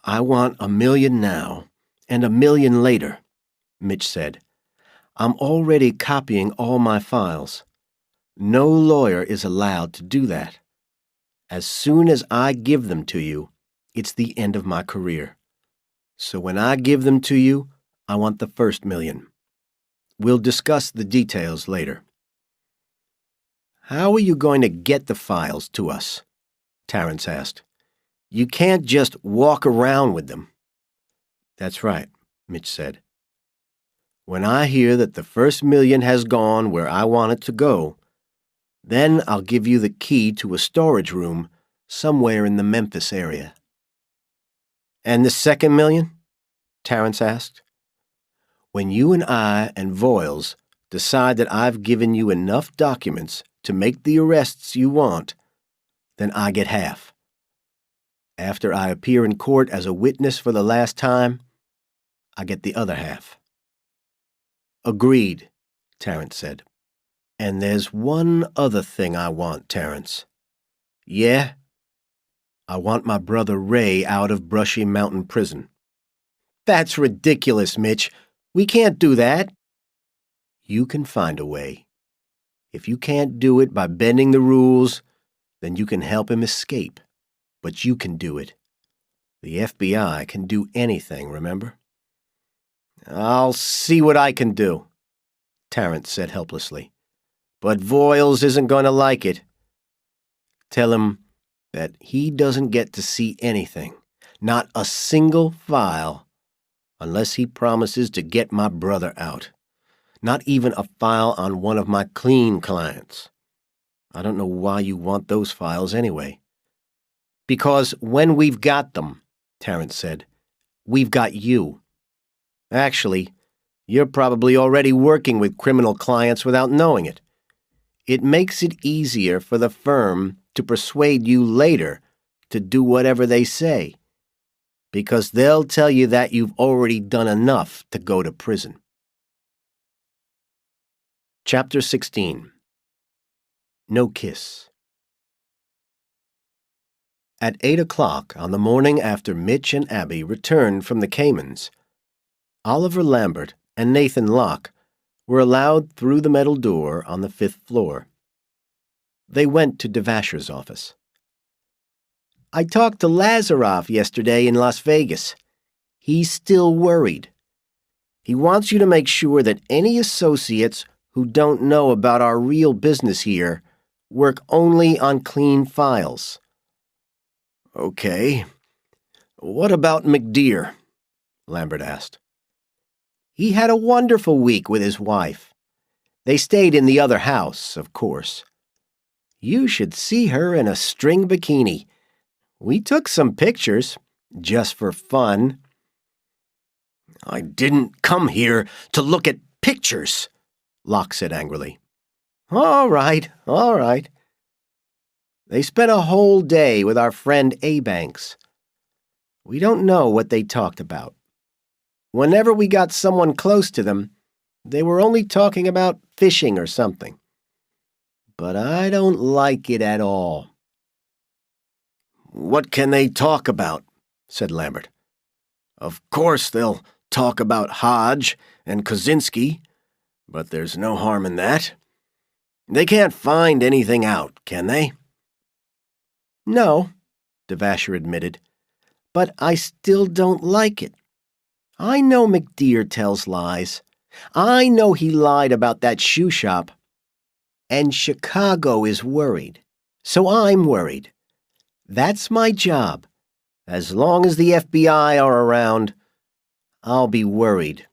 "I want $1 million now and $1 million later," Mitch said. "I'm already copying all my files. No lawyer is allowed to do that. As soon as I give them to you, it's the end of my career. So when I give them to you, I want the first $1 million. We'll discuss the details later." "How are you going to get the files to us?" Terence asked. "You can't just walk around with them." "That's right," Mitch said. "When I hear that the first $1 million has gone where I want it to go, then I'll give you the key to a storage room somewhere in the Memphis area." "And the second $1 million?" Terence asked. "When you and I and Voiles decide that I've given you enough documents to make the arrests you want, then I get half. After I appear in court as a witness for the last time, I get the other half." "Agreed," Terence said. "And there's one other thing I want, Terence." "Yeah?" "I want my brother Ray out of Brushy Mountain Prison." "That's ridiculous, Mitch. We can't do that." "You can find a way. If you can't do it by bending the rules, then you can help him escape. But you can do it. The FBI can do anything, remember?" "I'll see what I can do," Terence said helplessly. "But Voiles isn't going to like it. Tell him that he doesn't get to see anything, not a single file, unless he promises to get my brother out. Not even a file on one of my clean clients. I don't know why you want those files anyway." "Because when we've got them," Terence said, "we've got you. Actually, you're probably already working with criminal clients without knowing it. It makes it easier for the firm to persuade you later to do whatever they say, because they'll tell you that you've already done enough to go to prison." Chapter 16. No Kiss. At 8 o'clock on the morning after Mitch and Abby returned from the Caymans, Oliver Lambert and Nathan Locke were allowed through the metal door on the 5th floor. They went to Devasher's office. "I talked to Lazaroff yesterday in Las Vegas. He's still worried. He wants you to make sure that any associates who don't know about our real business here work only on clean files." "Okay. What about McDear?" Lambert asked. "He had a wonderful week with his wife. They stayed in the other house, of course. You should see her in a string bikini. We took some pictures, just for fun." "I didn't come here to look at pictures," Locke said angrily. All right. They spent a whole day with our friend A-Banks. We don't know what they talked about. Whenever we got someone close to them, they were only talking about fishing or something. but I don't like it at all." "What can they talk about?" said Lambert. "Of course they'll talk about Hodge and Kozinski, but there's no harm in that. They can't find anything out, can they?" "No," Devasher admitted, "but I still don't like it. I know McDear tells lies. I know he lied about that shoe shop. And Chicago is worried, so I'm worried. That's my job. As long as the FBI are around, I'll be worried."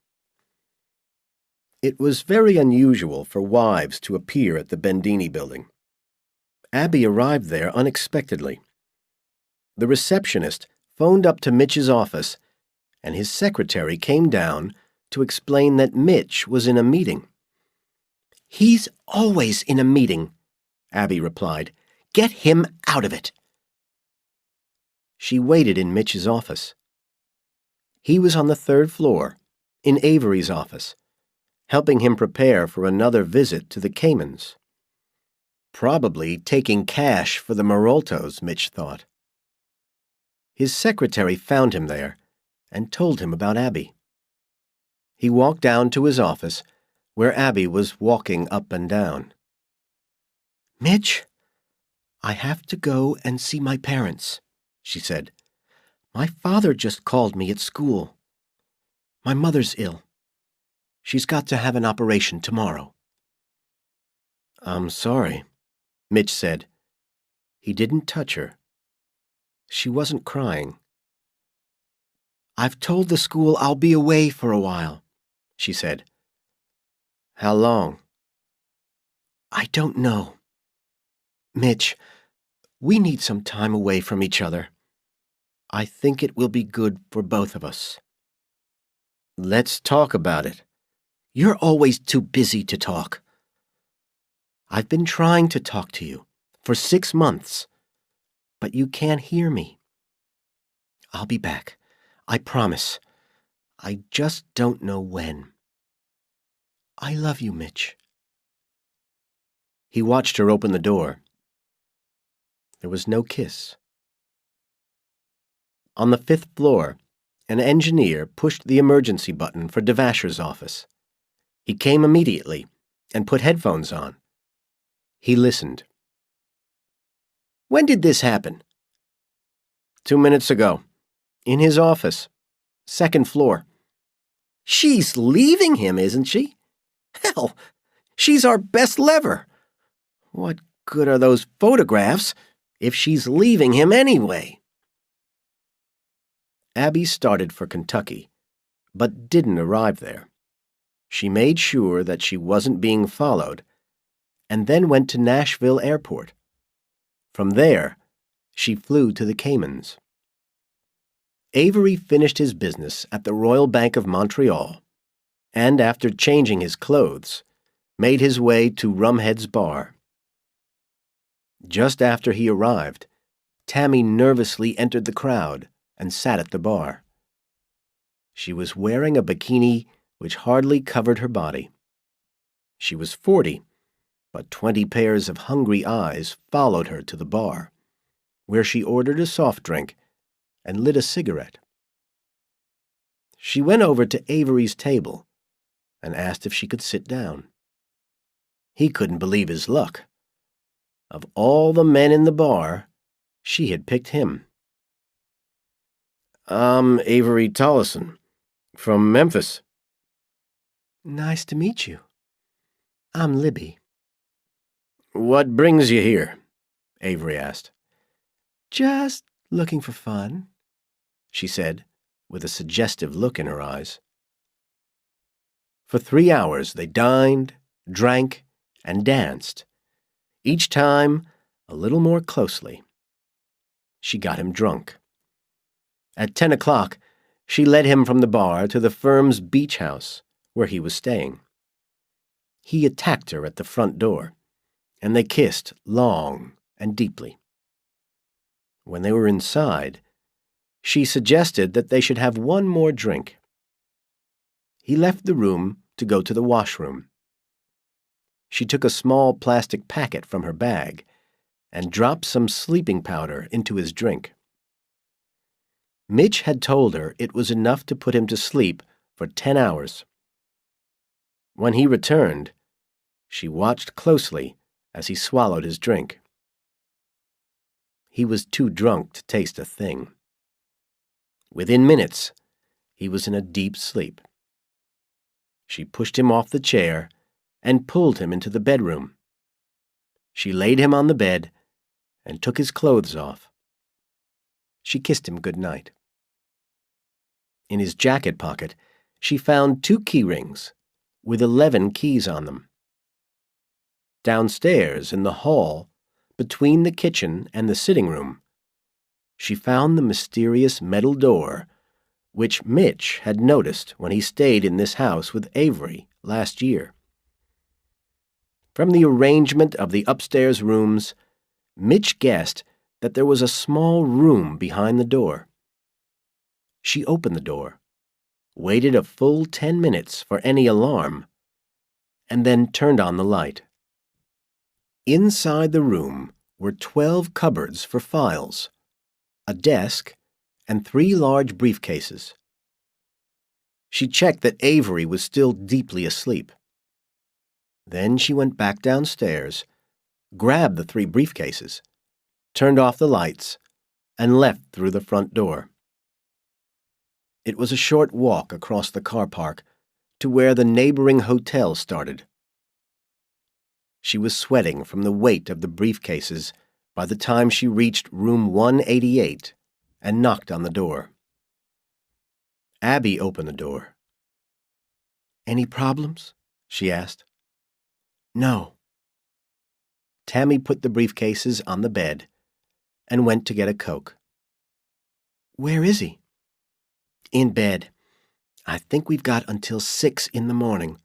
It was very unusual for wives to appear at the Bendini building. Abby arrived there unexpectedly. The receptionist phoned up to Mitch's office, and his secretary came down to explain that Mitch was in a meeting. "He's always in a meeting," Abby replied. "Get him out of it." She waited in Mitch's office. He was on the 3rd floor, in Avery's office, helping him prepare for another visit to the Caymans. Probably taking cash for the Maroltos, Mitch thought. His secretary found him there and told him about Abby. He walked down to his office, where Abby was walking up and down. "Mitch, I have to go and see my parents," she said. "My father just called me at school. My mother's ill. She's got to have an operation tomorrow." "I'm sorry," Mitch said. He didn't touch her. She wasn't crying. "I've told the school I'll be away for a while," she said. "How long?" "I don't know. Mitch, we need some time away from each other. I think it will be good for both of us." "Let's talk about it." "You're always too busy to talk." "I've been trying to talk to you for 6 months, but you can't hear me. I'll be back. I promise. I just don't know when. I love you, Mitch." He watched her open the door. There was no kiss. On the 5th floor, an engineer pushed the emergency button for Devasher's office. He came immediately and put headphones on. He listened. "When did this happen?" 2 minutes ago. In his office. 2nd floor. She's leaving him, isn't she? Hell, she's our best lever. What good are those photographs if she's leaving him anyway? Abby started for Kentucky, but didn't arrive there. She made sure that she wasn't being followed, and then went to Nashville Airport. From there, she flew to the Caymans. Avery finished his business at the Royal Bank of Montreal, and after changing his clothes, made his way to Rumhead's bar. Just after he arrived, Tammy nervously entered the crowd and sat at the bar. She was wearing a bikini which hardly covered her body. She was 40, but 20 pairs of hungry eyes followed her to the bar, where she ordered a soft drink and lit a cigarette. She went over to Avery's table and asked if she could sit down. He couldn't believe his luck. Of all the men in the bar, she had picked him. "I'm Avery Tollison, from Memphis." "Nice to meet you. I'm Libby." "What brings you here?" Avery asked. "Just looking for fun," she said, with a suggestive look in her eyes. For 3 hours they dined, drank, and danced, each time a little more closely. She got him drunk. At 10 o'clock, she led him from the bar to the firm's beach house, where he was staying. He attacked her at the front door, and they kissed long and deeply. When they were inside, she suggested that they should have one more drink. He left the room to go to the washroom. she took a small plastic packet from her bag and dropped some sleeping powder into his drink. Mitch had told her it was enough to put him to sleep for 10 hours. When he returned, she watched closely as he swallowed his drink. He was too drunk to taste a thing. Within minutes, he was in a deep sleep. She pushed him off the chair and pulled him into the bedroom. She laid him on the bed and took his clothes off. She kissed him good night. In his jacket pocket, she found 2 key rings with 11 keys on them. Downstairs in the hall, between the kitchen and the sitting room, she found the mysterious metal door which Mitch had noticed when he stayed in this house with Avery last year. From the arrangement of the upstairs rooms, Mitch guessed that there was a small room behind the door. She opened the door, waited a full 10 minutes for any alarm, and then turned on the light. Inside the room were 12 cupboards for files, a desk, and 3 large briefcases. She checked that Avery was still deeply asleep. Then she went back downstairs, grabbed the 3 briefcases, turned off the lights, and left through the front door. It was a short walk across the car park to where the neighboring hotel started. She was sweating from the weight of the briefcases by the time she reached room 188 and knocked on the door. Abby opened the door. "Any problems?" she asked. "No." Tammy put the briefcases on the bed and went to get a Coke. "Where is he?" "In bed. I think we've got until 6 in the morning.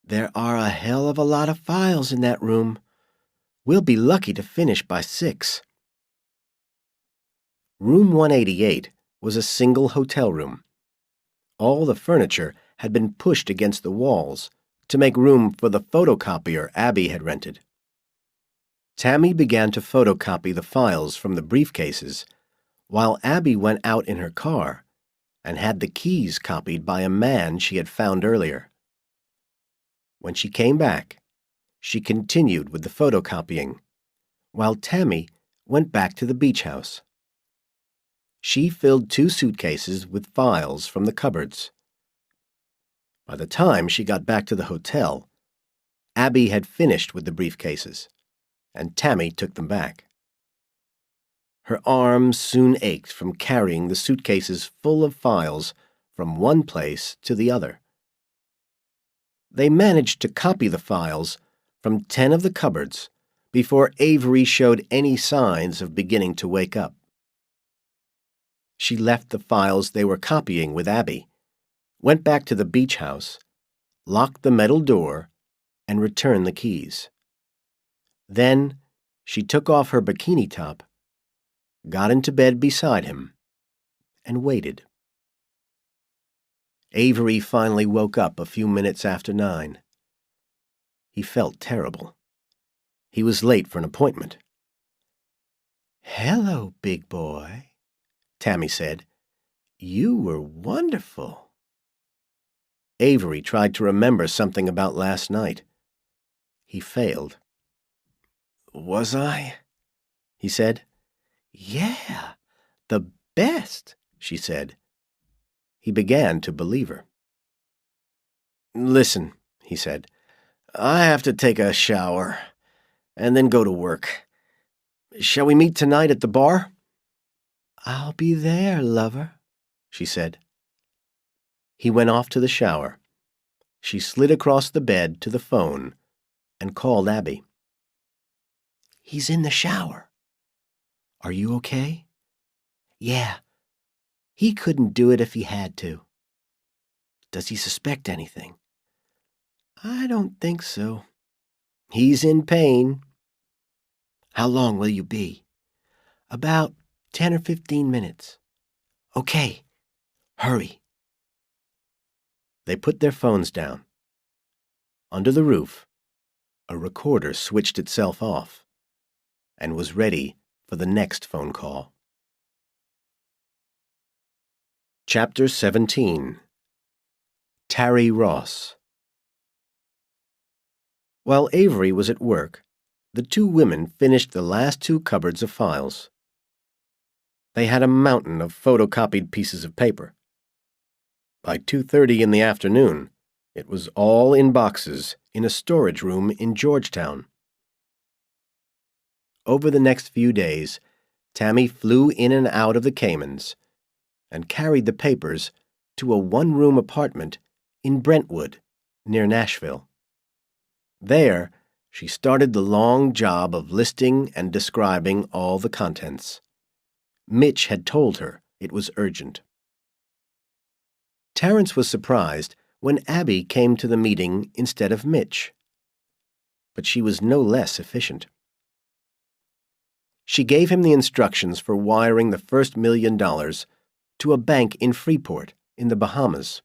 There are a hell of a lot of files in that room. We'll be lucky to finish by 6. Room 188 was a single hotel room. All the furniture had been pushed against the walls to make room for the photocopier Abby had rented. Tammy began to photocopy the files from the briefcases while Abby went out in her car and had the keys copied by a man she had found earlier. When she came back, she continued with the photocopying, while Tammy went back to the beach house. She filled 2 suitcases with files from the cupboards. By the time she got back to the hotel, Abby had finished with the briefcases, and Tammy took them back. Her arms soon ached from carrying the suitcases full of files from one place to the other. They managed to copy the files from 10 of the cupboards before Avery showed any signs of beginning to wake up. She left the files they were copying with Abby, went back to the beach house, locked the metal door, and returned the keys. Then she took off her bikini top, got into bed beside him, and waited. Avery finally woke up a few minutes after 9. He felt terrible. He was late for an appointment. "Hello, big boy," Tammy said. "You were wonderful." Avery tried to remember something about last night. He failed. "Was I?" he said. "Yeah, the best," she said. He began to believe her. "Listen," he said, "I have to take a shower and then go to work. Shall we meet tonight at the bar?" "I'll be there, lover," she said. He went off to the shower. She slid across the bed to the phone and called Abby. "He's in the shower. Are you okay?" "Yeah. He couldn't do it if he had to." "Does he suspect anything?" "I don't think so. He's in pain." "How long will you be?" "About 10 or 15 minutes." "Okay. Hurry." They put their phones down. Under the roof, a recorder switched itself off and was ready for the next phone call. Chapter 17. Tarry Ross. While Avery was at work, the two women finished the last two cupboards of files. They had a mountain of photocopied pieces of paper. By 2:30 in the afternoon, it was all in boxes in a storage room in Georgetown. Over the next few days, Tammy flew in and out of the Caymans and carried the papers to a one-room apartment in Brentwood, near Nashville. There, she started the long job of listing and describing all the contents. Mitch had told her it was urgent. Terence was surprised when Abby came to the meeting instead of Mitch, but she was no less efficient. She gave him the instructions for wiring the first $1 million to a bank in Freeport, in the Bahamas.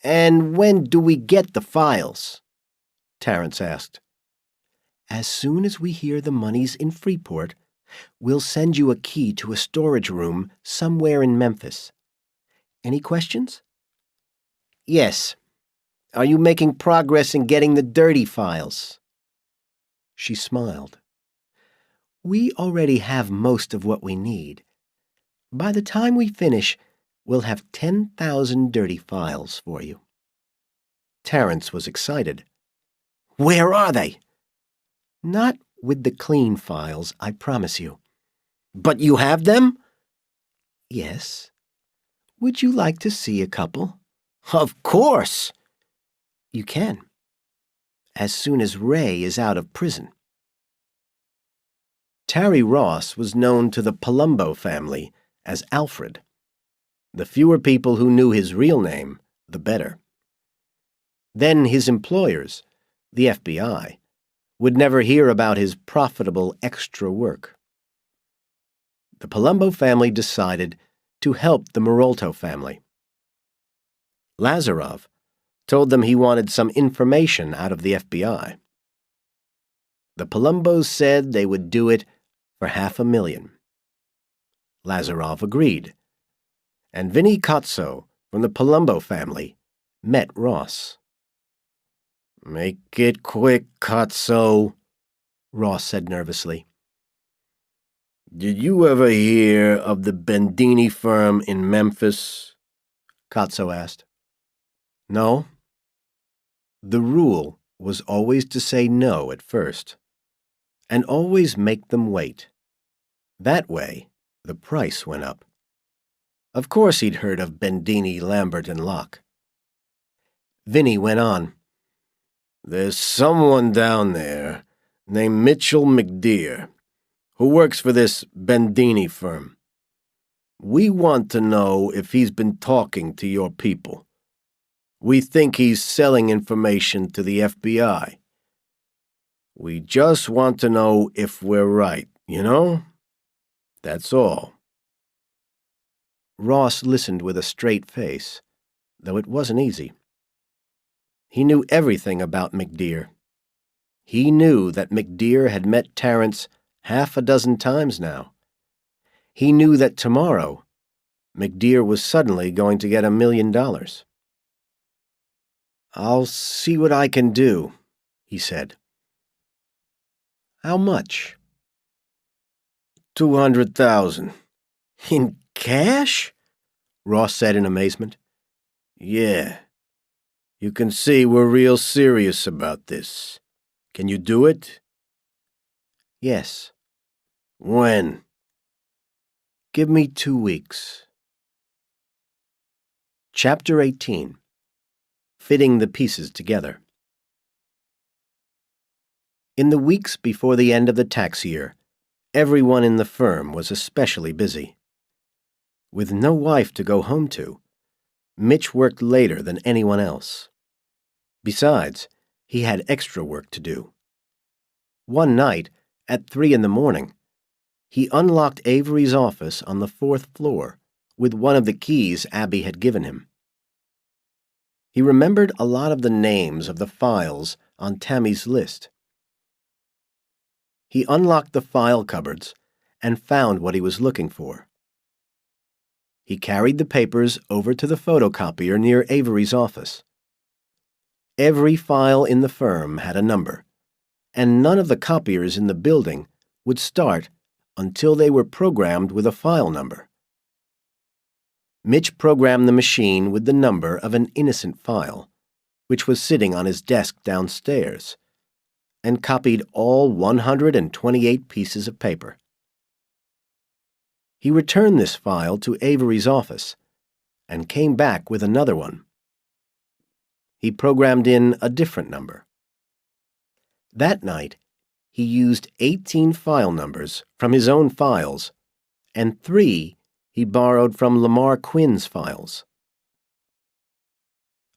"And when do we get the files?" Terence asked. "As soon as we hear the money's in Freeport, we'll send you a key to a storage room somewhere in Memphis. Any questions?" "Yes. Are you making progress in getting the dirty files?" She smiled. "We already have most of what we need. By the time we finish, we'll have 10,000 dirty files for you." Terence was excited. "Where are they?" "Not with the clean files, I promise you." "But you have them?" "Yes. Would you like to see a couple?" "Of course." "You can. As soon as Ray is out of prison." Tarry Ross was known to the Palumbo family as Alfred. The fewer people who knew his real name, the better. Then his employers, the FBI, would never hear about his profitable extra work. The Palumbo family decided to help the Marolto family. Lazarov told them he wanted some information out of the FBI. The Palumbos said they would do it for $500,000. Lazarov agreed, and Vinnie Kotso from the Palumbo family met Ross. "Make it quick, Kotso," Ross said nervously. "Did you ever hear of the Bendini firm in Memphis?" Kotso asked. "No." The rule was always to say no at first, and always make them wait. That way, the price went up. Of course he'd heard of Bendini, Lambert, and Locke. Vinnie went on. "There's someone down there named Mitchell McDear who works for this Bendini firm. We want to know if he's been talking to your people. We think he's selling information to the FBI. We just want to know if we're right, you know? That's all." Ross listened with a straight face, though it wasn't easy. He knew everything about McDear. He knew that McDear had met Terence 6 times now. He knew that tomorrow, McDear was suddenly going to get $1 million. "I'll see what I can do," he said. "How much?" $200,000. "In cash?" Ross said in amazement. "Yeah. You can see we're real serious about this. Can you do it?" "Yes." "When?" "Give me 2 weeks." Chapter 18. Fitting the pieces together. In the weeks before the end of the tax year, everyone in the firm was especially busy. With no wife to go home to, Mitch worked later than anyone else. Besides, he had extra work to do. One night, at 3 a.m, he unlocked Avery's office on the 4th floor with one of the keys Abby had given him. He remembered a lot of the names of the files on Tammy's list. He unlocked the file cupboards and found what he was looking for. He carried the papers over to the photocopier near Avery's office. Every file in the firm had a number, and none of the copiers in the building would start until they were programmed with a file number. Mitch programmed the machine with the number of an innocent file, which was sitting on his desk downstairs, and copied all 128 pieces of paper. He returned this file to Avery's office and came back with another one. He programmed in a different number. That night, he used 18 file numbers from his own files, and 3 he borrowed from Lamar Quinn's files.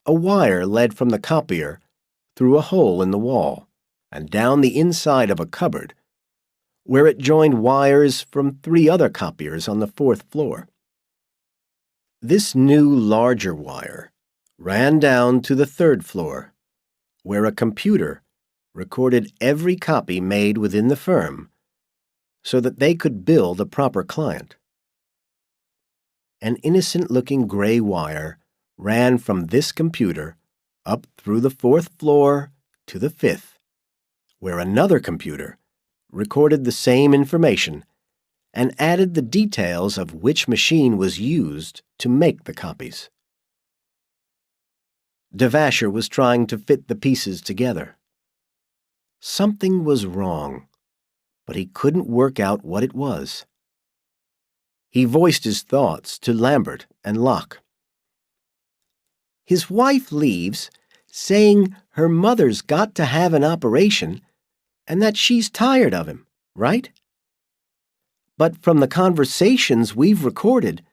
A wire led from the copier through a hole in the wall and down the inside of a cupboard, where it joined wires from 3 other copiers on the 4th floor. This new larger wire ran down to the 3rd floor, where a computer recorded every copy made within the firm so that they could bill the proper client. An innocent-looking gray wire ran from this computer up through the 4th floor to the 5th, where another computer recorded the same information and added the details of which machine was used to make the copies. Devasher was trying to fit the pieces together. Something was wrong, but he couldn't work out what it was. He voiced his thoughts to Lambert and Locke. His wife leaves, saying her mother's got to have an operation and that she's tired of him, right? But from the conversations we've recorded,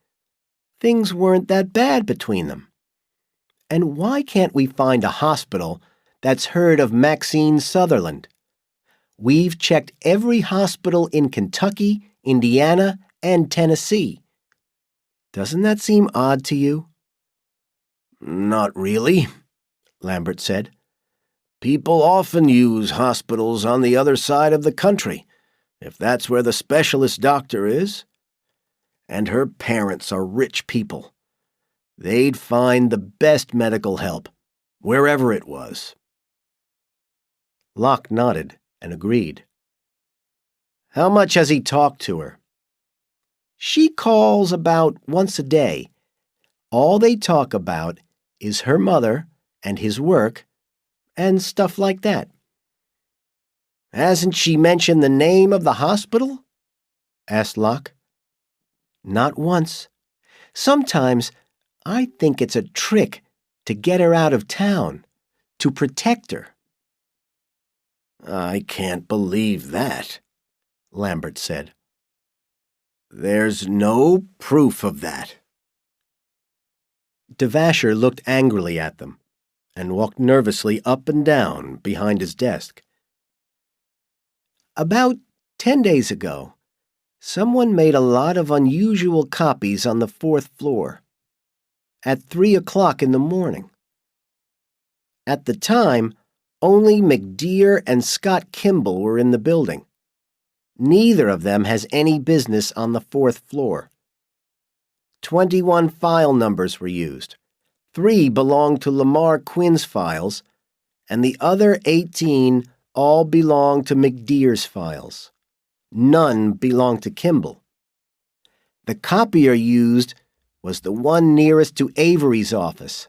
things weren't that bad between them. And why can't we find a hospital that's heard of Maxine Sutherland? We've checked every hospital in Kentucky, Indiana, and Tennessee. Doesn't that seem odd to you? Not really, Lambert said. People often use hospitals on the other side of the country, if that's where the specialist doctor is. And her parents are rich people. They'd find the best medical help, wherever it was. Locke nodded and agreed. How much has he talked to her? She calls about once a day. All they talk about is her mother and his work and stuff like that. Hasn't she mentioned the name of the hospital? Asked Locke. Not once. Sometimes I think it's a trick to get her out of town, to protect her. I can't believe that, Lambert said. There's no proof of that. Devasher looked angrily at them and walked nervously up and down behind his desk. About 10 days ago, someone made a lot of unusual copies on the 4th floor at 3 o'clock in the morning. At the time, only McDear and Scott Kimball were in the building. Neither of them has any business on the 4th floor. 21 file numbers were used. 3 belonged to Lamar Quinn's files, and the other 18 all belonged to McDear's files. None belonged to Kimball. The copier used was the one nearest to Avery's office,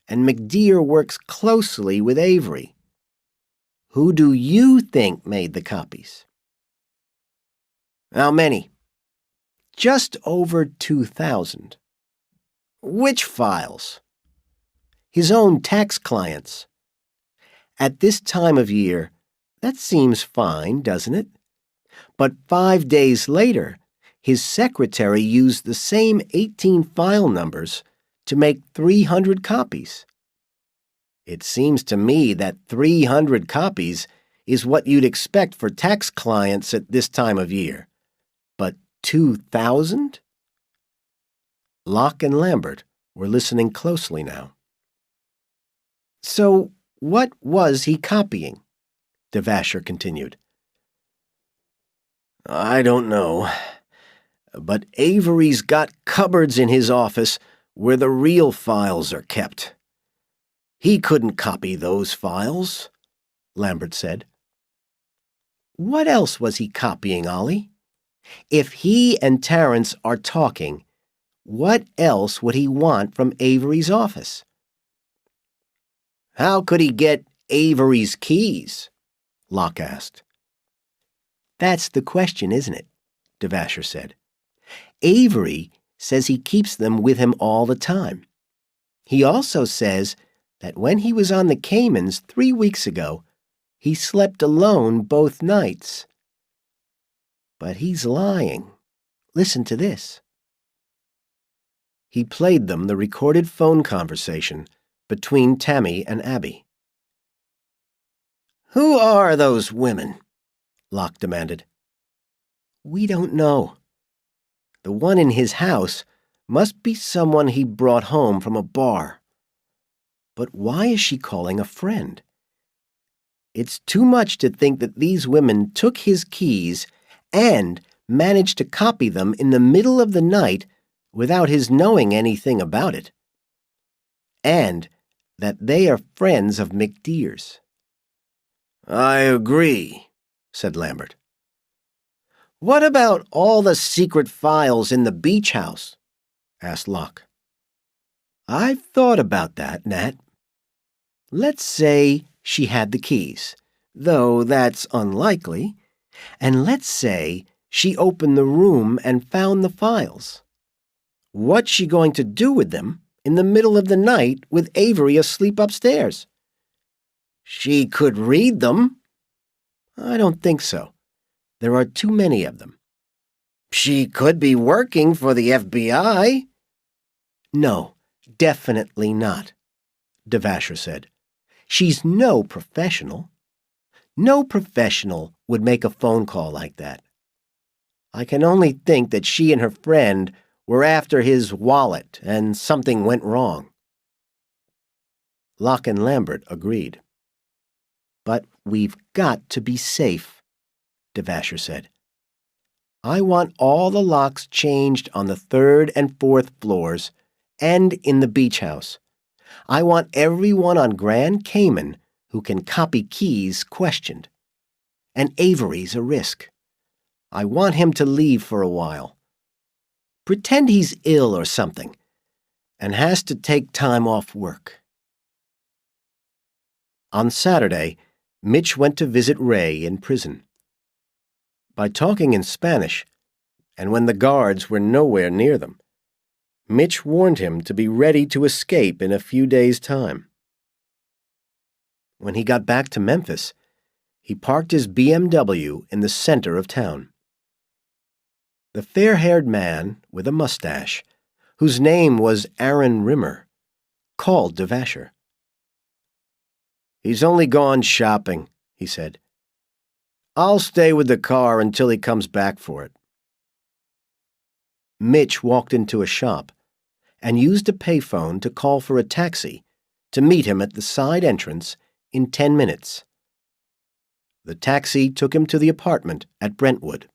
and McDear works closely with Avery. Who do you think made the copies? How many? Just over 2,000. Which files? His own tax clients. At this time of year, that seems fine, doesn't it? But 5 days later, his secretary used the same 18 file numbers to make 300 copies. It seems to me that 300 copies is what you'd expect for tax clients at this time of year. But 2,000? Locke and Lambert were listening closely now. So, What was he copying? Devasher continued. I don't know, but Avery's got cupboards in his office where the real files are kept. He couldn't copy those files, Lambert said. What else was he copying, Ollie? If he and Terence are talking, what else would he want from Avery's office? How could he get Avery's keys? Locke asked. That's the question, isn't it? Devasher said. Avery says he keeps them with him all the time. He also says that when he was on the Caymans 3 weeks ago, he slept alone both nights. But he's lying. Listen to this. He played them the recorded phone conversation between Tammy and Abby. Who are those women? Locke demanded. We don't know. The one in his house must be someone he brought home from a bar. But why is she calling a friend? It's too much to think that these women took his keys and managed to copy them in the middle of the night without his knowing anything about it. And that they are friends of McDear's. I agree, said Lambert. What about all the secret files in the beach house? Asked Locke. I've thought about that, Nat. Let's say she had the keys, though that's unlikely, and let's say she opened the room and found the files. What's she going to do with them in the middle of the night with Avery asleep upstairs? She could read them. I don't think so. There are too many of them. She could be working for the FBI. No, definitely not, Devasher said. She's no professional. No professional would make a phone call like that. I can only think that she and her friend were after his wallet and something went wrong. Locke and Lambert agreed. But we've got to be safe, Devasher said. I want all the locks changed on the 3rd and 4th floors and in the beach house. I want everyone on Grand Cayman who can copy keys questioned. And Avery's a risk. I want him to leave for a while. Pretend he's ill or something and has to take time off work. On Saturday, Mitch went to visit Ray in prison. By talking in Spanish, and when the guards were nowhere near them, Mitch warned him to be ready to escape in a few days' time. When he got back to Memphis, he parked his BMW in the center of town. The fair-haired man with a mustache, whose name was Aaron Rimmer, called Devasher. He's only gone shopping, he said. I'll stay with the car until he comes back for it. Mitch walked into a shop and used a payphone to call for a taxi to meet him at the side entrance in 10 minutes. The taxi took him to the apartment at Brentwood.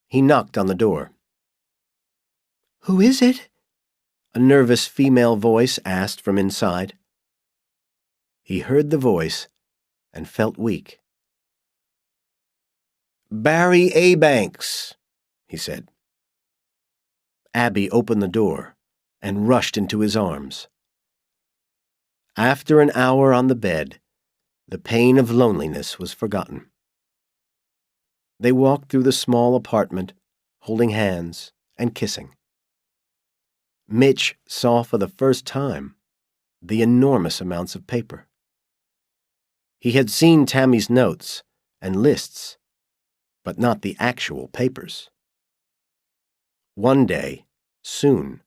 He knocked on the door. "Who is it?" a nervous female voice asked from inside. He heard the voice and felt weak. "Barry A. Banks," he said. Abby opened the door and rushed into his arms. After an hour on the bed, the pain of loneliness was forgotten. They walked through the small apartment, holding hands and kissing. Mitch saw for the first time the enormous amounts of paper. He had seen Tammy's notes and lists, but not the actual papers. One day, soon,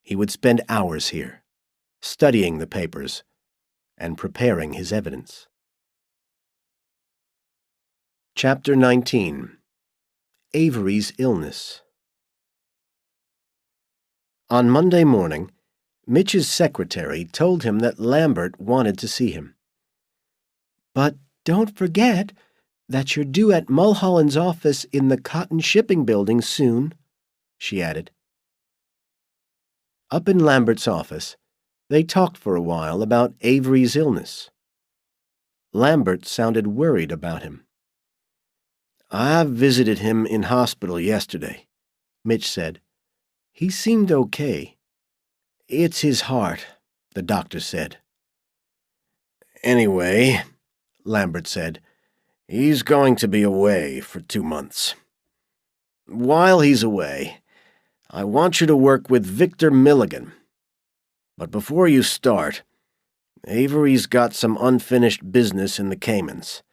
he would spend hours here, studying the papers and preparing his evidence. Chapter 19. Avery's Illness. On Monday morning, Mitch's secretary told him that Lambert wanted to see him. But don't forget that you're due at Mulholland's office in the Cotton Shipping Building soon, she added. Up in Lambert's office, they talked for a while about Avery's illness. Lambert sounded worried about him. I visited him in hospital yesterday, Mitch said. He seemed okay. It's his heart, the doctor said. Anyway, Lambert said, he's going to be away for 2 months. While he's away, I want you to work with Victor Milligan. But before you start, Avery's got some unfinished business in the Caymans.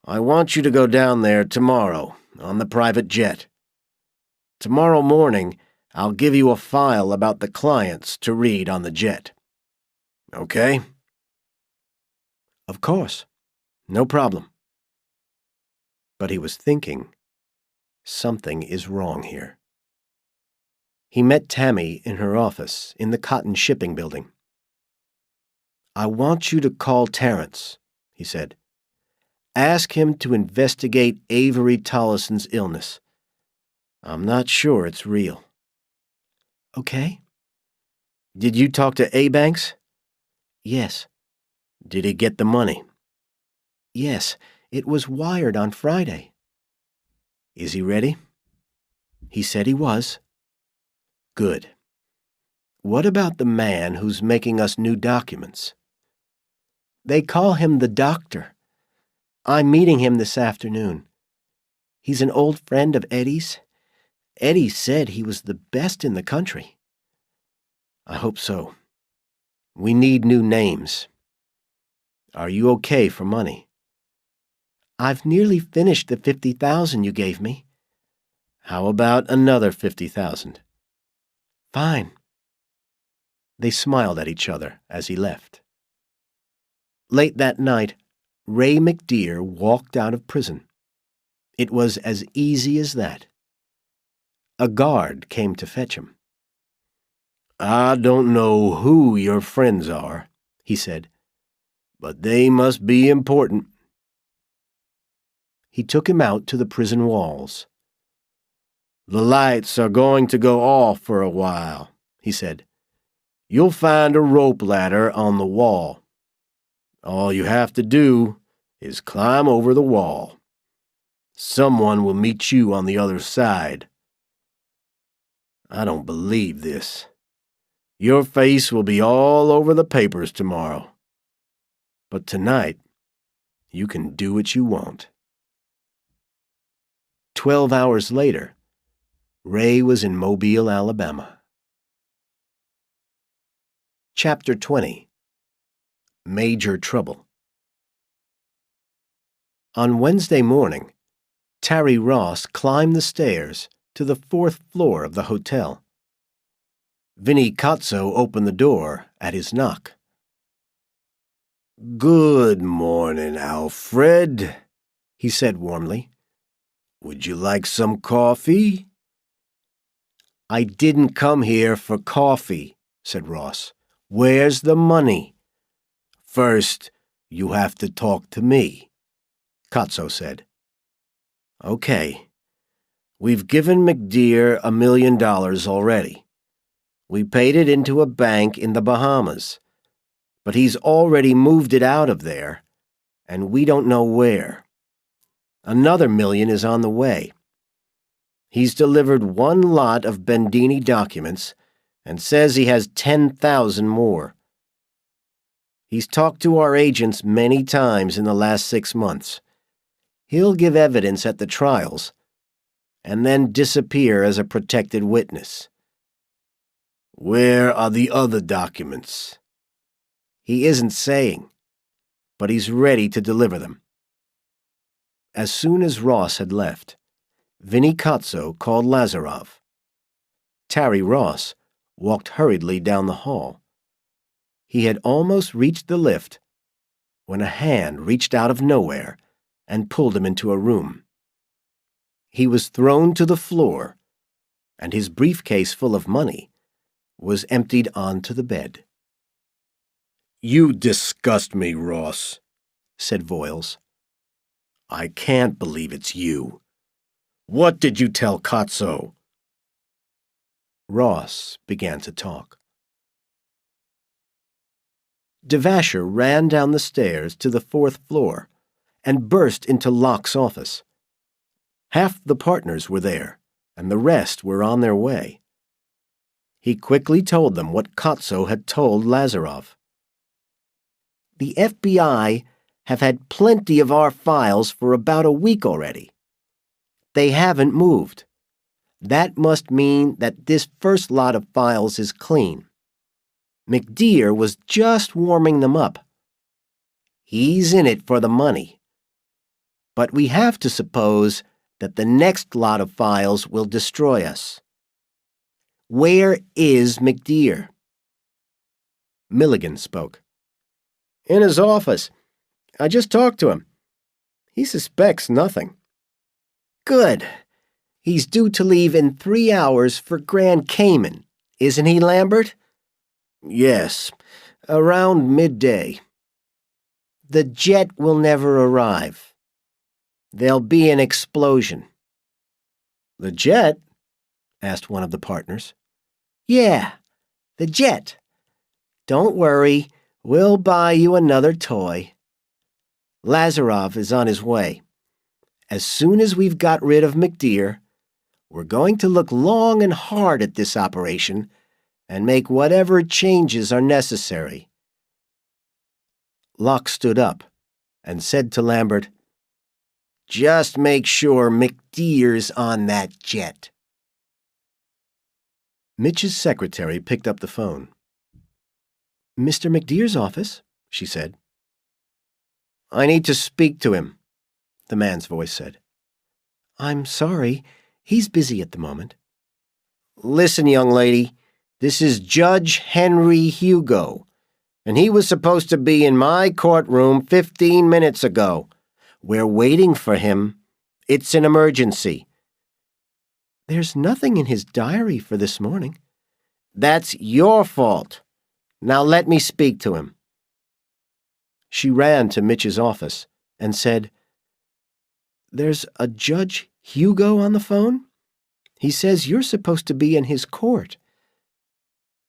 I want you to go down there tomorrow on the private jet. Tomorrow morning, I'll give you a file about the clients to read on the jet. Okay? Of course. No problem. But he was thinking, something is wrong here. He met Tammy in her office in the Cotton Shipping Building. I want you to call Terrence, he said. Ask him to investigate Avery Tollison's illness. I'm not sure it's real. Okay. Did you talk to A. Banks? Yes. Did he get the money? Yes, it was wired on Friday. Is he ready? He said he was. Good. What about the man who's making us new documents? They call him the doctor. I'm meeting him this afternoon. He's an old friend of Eddie's. Eddie said he was the best in the country. I hope so. We need new names. Are you okay for money? I've nearly finished the $50,000 you gave me. How about another $50,000? Fine. They smiled at each other as he left. Late that night, Ray McDear walked out of prison. It was as easy as that. A guard came to fetch him. I don't know who your friends are, he said, but they must be important. He took him out to the prison walls. The lights are going to go off for a while, he said. You'll find a rope ladder on the wall. All you have to do is climb over the wall. Someone will meet you on the other side. I don't believe this. Your face will be all over the papers tomorrow. But tonight, you can do what you want. 12 hours later, Ray was in Mobile, Alabama. Chapter 20. Major Trouble. On Wednesday morning, Terry Ross climbed the stairs to the 4th floor of the hotel. Vinnie Cozzo opened the door at his knock. Good morning, Alfred, he said warmly. Would you like some coffee? I didn't come here for coffee, said Ross. Where's the money? First, you have to talk to me, Cozzo said. Okay. We've given McDear $1 million already. We paid it into a bank in the Bahamas, but he's already moved it out of there, and we don't know where. Another $1 million is on the way. He's delivered 1 lot of Bendini documents and says he has 10,000 more. He's talked to our agents many times in the last 6 months. He'll give evidence at the trials and then disappear as a protected witness. Where are the other documents? He isn't saying, but he's ready to deliver them. As soon as Ross had left, Vinnie Cozzo called Lazarov. Terry Ross walked hurriedly down the hall. He had almost reached the lift when a hand reached out of nowhere and pulled him into a room. He was thrown to the floor, and his briefcase full of money was emptied onto the bed. You disgust me, Ross, said Voiles. I can't believe it's you. What did you tell Kotso? Ross began to talk. Devasher ran down the stairs to the 4th floor and burst into Locke's office. Half the partners were there, and the rest were on their way. He quickly told them what Kotso had told Lazarov. The FBI have had plenty of our files for about a week already. They haven't moved. That must mean that this first lot of files is clean. McDear was just warming them up. He's in it for the money. But we have to suppose that the next lot of files will destroy us. Where is McDear? Milligan spoke. In his office. I just talked to him. He suspects nothing. Good. He's due to leave in 3 hours for Grand Cayman, isn't he, Lambert? Yes, around midday. The jet will never arrive. There'll be an explosion. The jet? Asked one of the partners. Yeah, the jet. Don't worry, we'll buy you another toy. Lazarov is on his way. As soon as we've got rid of McDear, we're going to look long and hard at this operation and make whatever changes are necessary. Locke stood up and said to Lambert, Just make sure McDear's on that jet. Mitch's secretary picked up the phone. Mr. McDear's office, she said. I need to speak to him, the man's voice said. I'm sorry, he's busy at the moment. Listen, young lady, this is Judge Henry Hugo, and he was supposed to be in my courtroom 15 minutes ago. We're waiting for him. It's an emergency. There's nothing in his diary for this morning. That's your fault. Now let me speak to him. She ran to Mitch's office and said, There's a Judge Hugo on the phone? He says you're supposed to be in his court.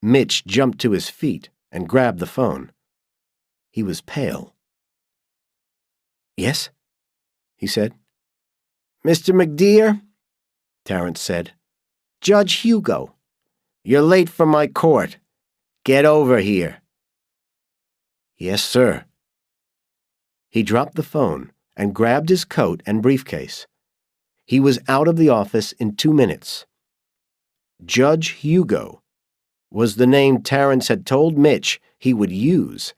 Mitch jumped to his feet and grabbed the phone. He was pale. Yes, he said. Mr. McDear, Terrence said. Judge Hugo, you're late for my court. Get over here. Yes, sir. He dropped the phone and grabbed his coat and briefcase. He was out of the office in 2 minutes. Judge Hugo was the name Terrence had told Mitch he would use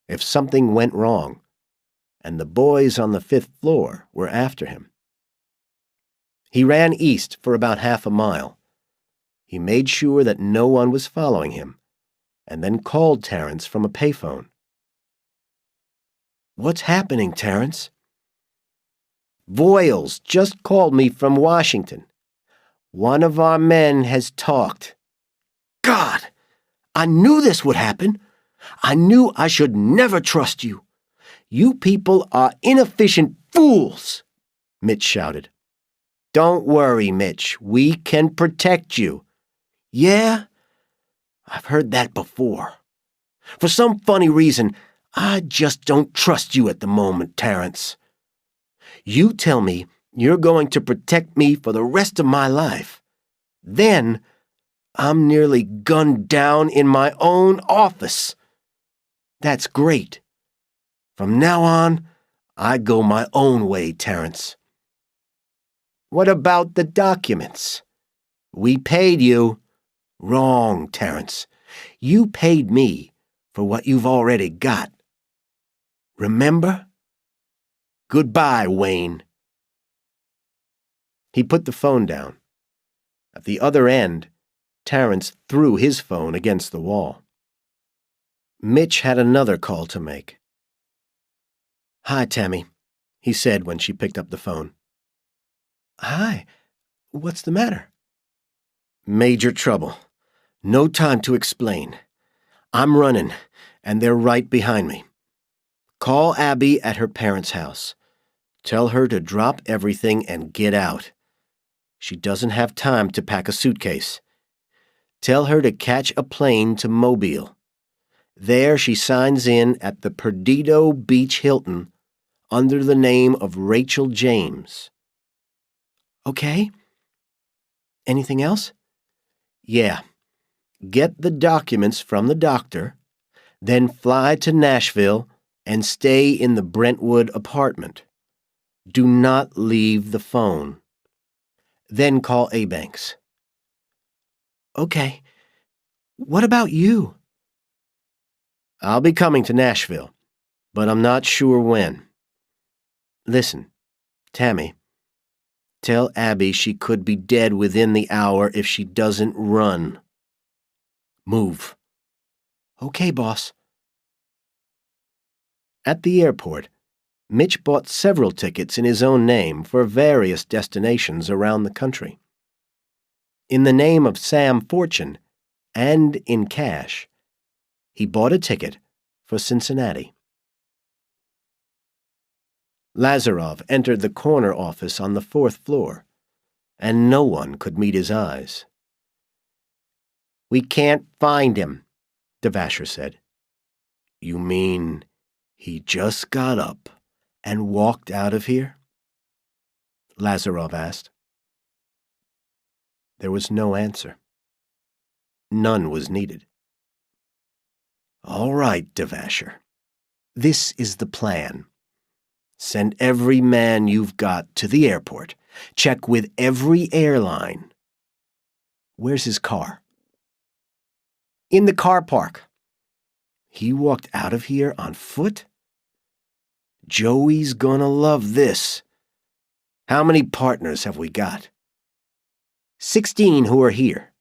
if something went wrong, and the boys on the 5th floor were after him. He ran east for about half a mile. He made sure that no one was following him, and then called Terrence from a payphone. What's happening, Terrence? Voiles just called me from Washington. One of our men has talked. God! I knew this would happen. I knew I should never trust you. You people are inefficient fools, Mitch shouted. Don't worry, Mitch. We can protect you. Yeah? I've heard that before. For some funny reason, I just don't trust you at the moment, Terrence. You tell me you're going to protect me for the rest of my life. Then, I'm nearly gunned down in my own office. That's great. From now on, I go my own way, Terrence. What about the documents? We paid you. Wrong, Terrence. You paid me for what you've already got. Remember? Goodbye, Wayne. He put the phone down. At the other end, Terrence threw his phone against the wall. Mitch had another call to make. Hi, Tammy, he said when she picked up the phone. Hi. What's the matter? Major trouble. No time to explain. I'm running, and they're right behind me. Call Abby at her parents' house. Tell her to drop everything and get out. She doesn't have time to pack a suitcase. Tell her to catch a plane to Mobile. There she signs in at the Perdido Beach Hilton under the name of Rachel James. Okay? Anything else? Yeah. Get the documents from the doctor, then fly to Nashville and stay in the Brentwood apartment. Do not leave the phone. Then call Abanks. Okay. What about you? I'll be coming to Nashville, but I'm not sure when. Listen, Tammy, tell Abby she could be dead within the hour if she doesn't run. Move. Okay, boss. At the airport, Mitch bought several tickets in his own name for various destinations around the country. In the name of Sam Fortune, and in cash, he bought a ticket for Cincinnati. Lazarov entered the corner office on the 4th floor, and no one could meet his eyes. We can't find him, Devasher said. You mean he just got up and walked out of here? Lazarov asked. There was no answer. None was needed. All right, Devasher. This is the plan. Send every man you've got to the airport. Check with every airline. Where's his car? In the car park. He walked out of here on foot? Joey's gonna love this. How many partners have we got? 16 who are here.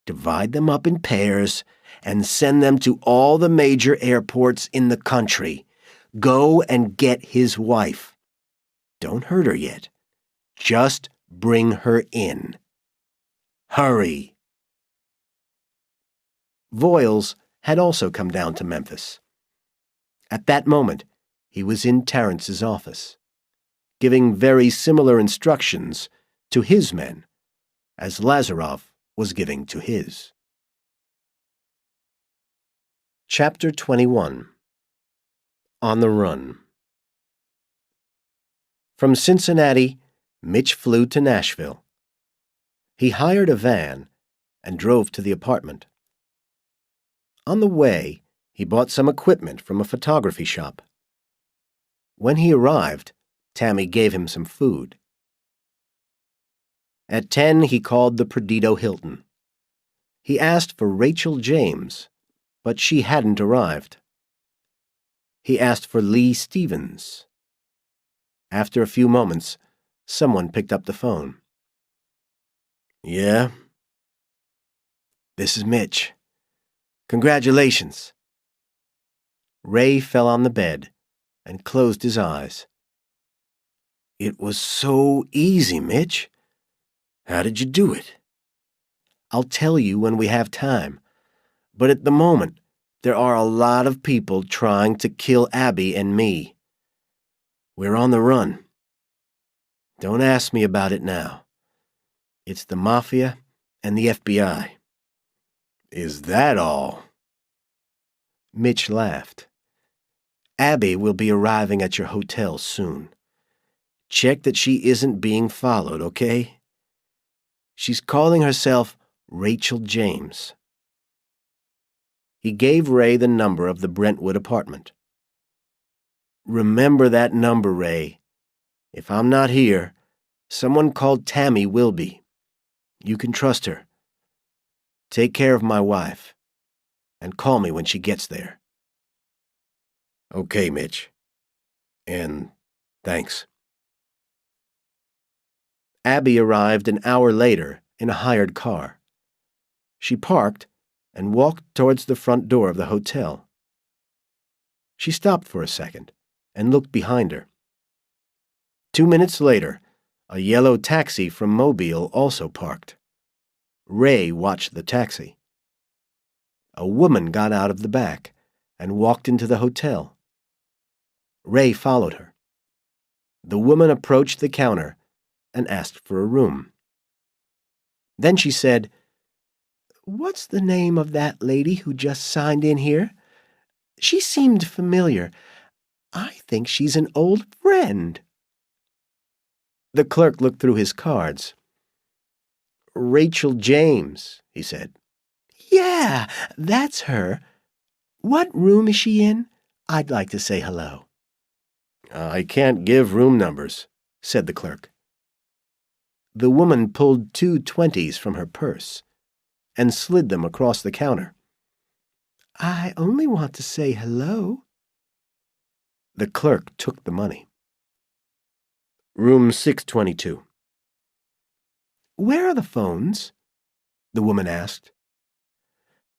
Divide them up in pairs and send them to all the major airports in the country. Go and get his wife. Don't hurt her yet. Just bring her in. Hurry. Voiles had also come down to Memphis. At that moment, he was in Terrence's office, giving very similar instructions to his men as Lazarov was giving to his. Chapter 21. On the Run. From Cincinnati, Mitch flew to Nashville. He hired a van and drove to the apartment. On the way, he bought some equipment from a photography shop. When he arrived, Tammy gave him some food. At 10, he called the Perdido Hilton. He asked for Rachel James, but she hadn't arrived. He asked for Lee Stevens. After a few moments, someone picked up the phone. Yeah? This is Mitch. Congratulations. Ray fell on the bed and closed his eyes. It was so easy, Mitch. How did you do it? I'll tell you when we have time, but at the moment, there are a lot of people trying to kill Abby and me. We're on the run. Don't ask me about it now. It's the Mafia and the FBI. Is that all? Mitch laughed. Abby will be arriving at your hotel soon. Check that she isn't being followed, okay? She's calling herself Rachel James. He gave Ray the number of the Brentwood apartment. Remember that number, Ray. If I'm not here, someone called Tammy will be. You can trust her. Take care of my wife, and call me when she gets there. Okay, Mitch. And thanks. Abby arrived an hour later in a hired car. She parked and walked towards the front door of the hotel. She stopped for a second and looked behind her. 2 minutes later, a yellow taxi from Mobile also parked. Ray watched the taxi. A woman got out of the back and walked into the hotel, Ray followed her. The woman approached the counter and asked for a room. Then she said, "What's the name of that lady who just signed in here? She seemed familiar. I think she's an old friend." The clerk looked through his cards. "Rachel James," he said. "Yeah, that's her. What room is she in? I'd like to say hello." "I can't give room numbers," said the clerk. The woman pulled 2 20s from her purse and slid them across the counter. "I only want to say hello." The clerk took the money. "Room 622. "Where are the phones?" the woman asked.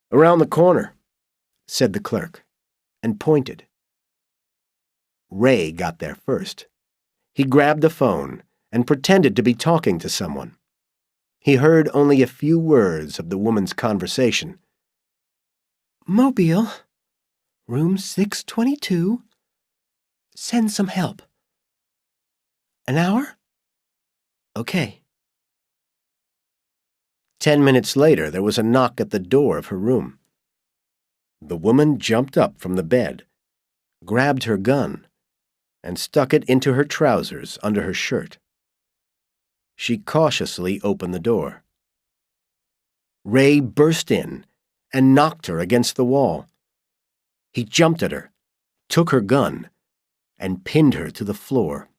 "Around the corner," said the clerk, and pointed. Ray got there first. He grabbed a phone and pretended to be talking to someone. He heard only a few words of the woman's conversation. "Mobile, room 622. Send some help. An hour? Okay." 10 minutes later, there was a knock at the door of her room. The woman jumped up from the bed, grabbed her gun, and stuck it into her trousers under her shirt. She cautiously opened the door. Ray burst in and knocked her against the wall. He jumped at her, took her gun, and pinned her to the floor.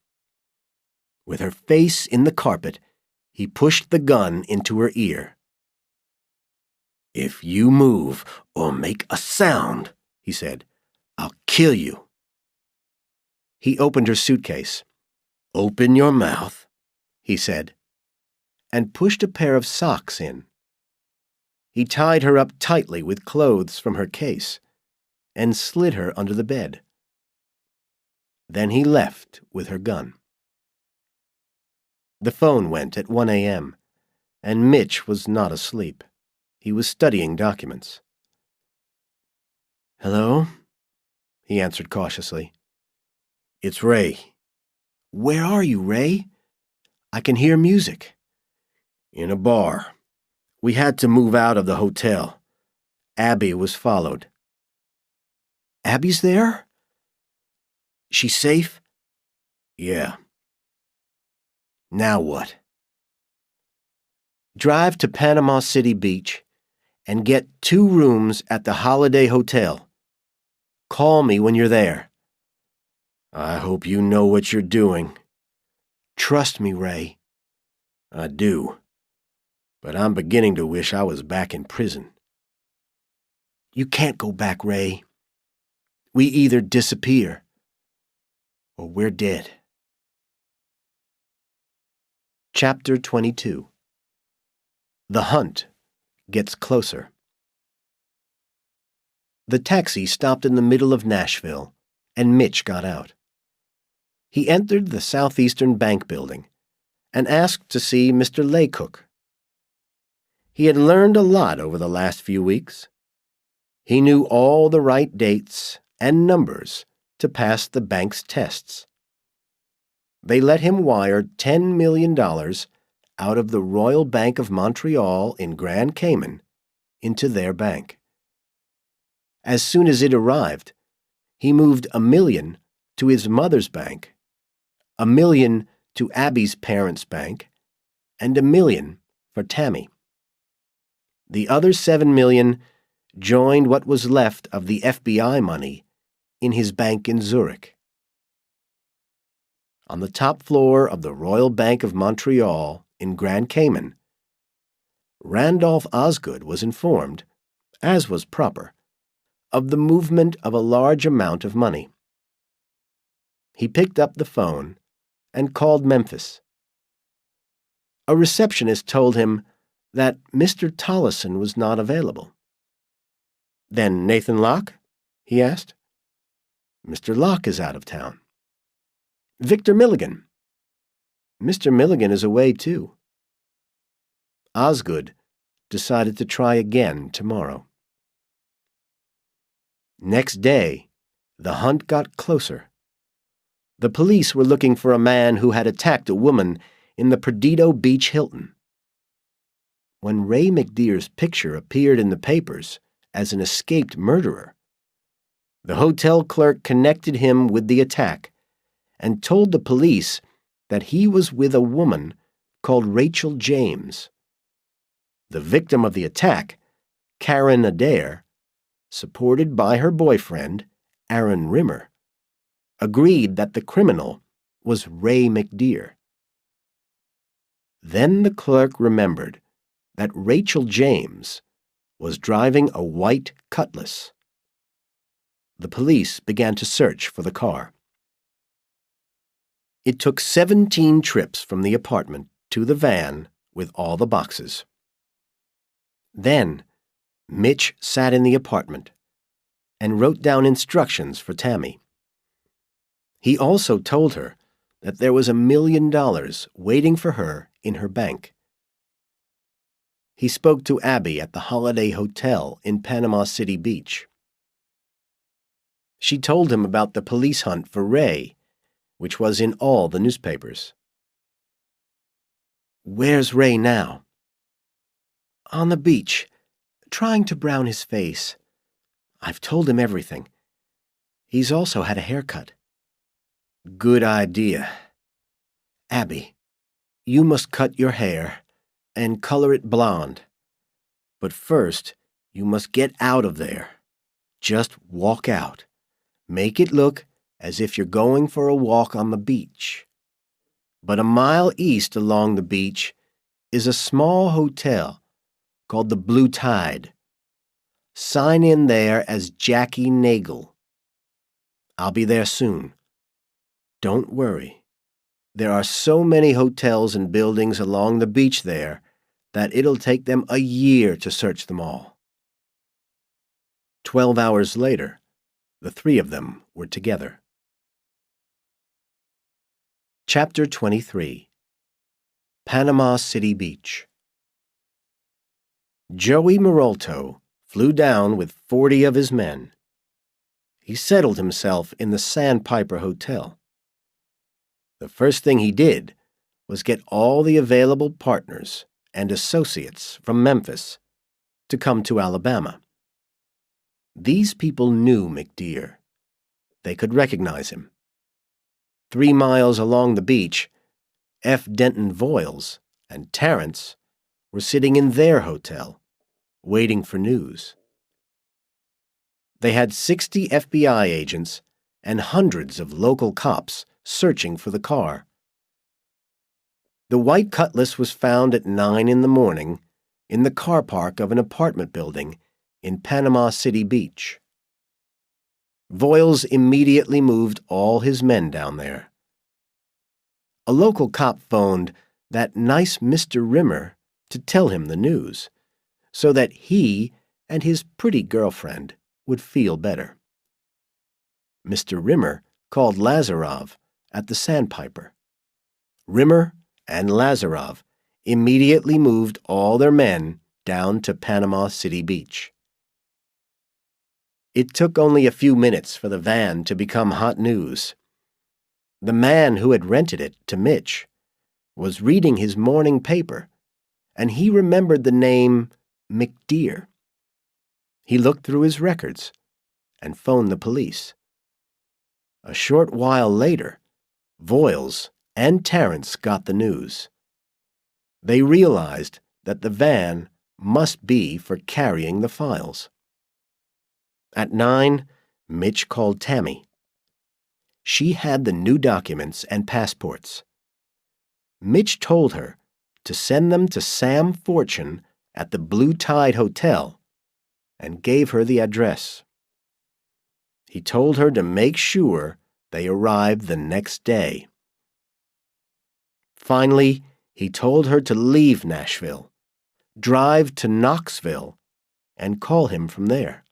With her face in the carpet, he pushed the gun into her ear. "If you move or make a sound," he said, "I'll kill you." He opened her suitcase. "Open your mouth," he said, and pushed a pair of socks in. He tied her up tightly with clothes from her case and slid her under the bed. Then he left with her gun. The phone went at 1 a.m., and Mitch was not asleep. He was studying documents. "Hello?" he answered cautiously. "It's Ray." "Where are you, Ray? I can hear music." "In a bar. We had to move out of the hotel. Abby was followed." "Abby's there? She's safe?" "Yeah." "Now what?" "Drive to Panama City Beach and get 2 rooms at the Holiday Hotel. Call me when you're there." "I hope you know what you're doing." "Trust me, Ray." "I do. But I'm beginning to wish I was back in prison." "You can't go back, Ray. We either disappear or we're dead." Chapter 22. The hunt gets closer. The taxi stopped in the middle of Nashville, and Mitch got out. He entered the Southeastern Bank building and asked to see Mr. Laycook. He had learned a lot over the last few weeks. He knew all the right dates and numbers to pass the bank's tests. They let him wire $10 million out of the Royal Bank of Montreal in Grand Cayman into their bank. As soon as it arrived, he moved $1 million to his mother's bank, $1 million to Abby's parents' bank, and $1 million for Tammy. The other $7 million joined what was left of the FBI money in his bank in Zurich. On the top floor of the Royal Bank of Montreal in Grand Cayman, Randolph Osgood was informed, as was proper, of the movement of a large amount of money. He picked up the phone and called Memphis. A receptionist told him that Mr. Tollison was not available. "Then Nathan Locke?" he asked. "Mr. Locke is out of town." "Victor Milligan?" "Mr. Milligan is away too." Osgood decided to try again tomorrow. Next day, the hunt got closer. The police were looking for a man who had attacked a woman in the Perdido Beach Hilton. When Ray McDear's picture appeared in the papers as an escaped murderer, the hotel clerk connected him with the attack and told the police that he was with a woman called Rachel James. The victim of the attack, Karen Adair, supported by her boyfriend, Aaron Rimmer, agreed that the criminal was Ray McDear. Then the clerk remembered that Rachel James was driving a white Cutlass. The police began to search for the car. It took 17 trips from the apartment to the van with all the boxes. Then, Mitch sat in the apartment and wrote down instructions for Tammy. He also told her that there was $1 million waiting for her in her bank. He spoke to Abby at the Holiday Hotel in Panama City Beach. She told him about the police hunt for Ray, which was in all the newspapers. "Where's Ray now?" "On the beach, trying to brown his face. I've told him everything. He's also had a haircut." "Good idea. Abby, you must cut your hair and color it blonde. But first, you must get out of there. Just walk out. Make it look as if you're going for a walk on the beach. But a mile east along the beach is a small hotel called the Blue Tide. Sign in there as Jackie Nagel. I'll be there soon. Don't worry. There are so many hotels and buildings along the beach there that it'll take them a year to search them all." 12 hours later, the three of them were together. Chapter 23. Panama City Beach. Joey Marolto flew down with 40 of his men. He settled himself in the Sandpiper Hotel. The first thing he did was get all the available partners and associates from Memphis to come to Alabama. These people knew McDear. They could recognize him. 3 miles along the beach, F. Denton Voiles and Terrence were sitting in their hotel, waiting for news. They had 60 FBI agents and hundreds of local cops searching for the car. The white Cutlass was found at 9 in the morning in the car park of an apartment building in Panama City Beach. Voiles immediately moved all his men down there. A local cop phoned that nice Mr. Rimmer to tell him the news, so that he and his pretty girlfriend would feel better. Mr. Rimmer called Lazarov at the Sandpiper. Rimmer and Lazarov immediately moved all their men down to Panama City Beach. It took only a few minutes for the van to become hot news. The man who had rented it to Mitch was reading his morning paper, and he remembered the name McDear. He looked through his records and phoned the police. A short while later, Voiles and Terrence got the news. They realized that the van must be for carrying the files. At 9, Mitch called Tammy. She had the new documents and passports. Mitch told her to send them to Sam Fortune at the Blue Tide Hotel and gave her the address. He told her to make sure they arrived the next day. Finally, he told her to leave Nashville, drive to Knoxville, and call him from there.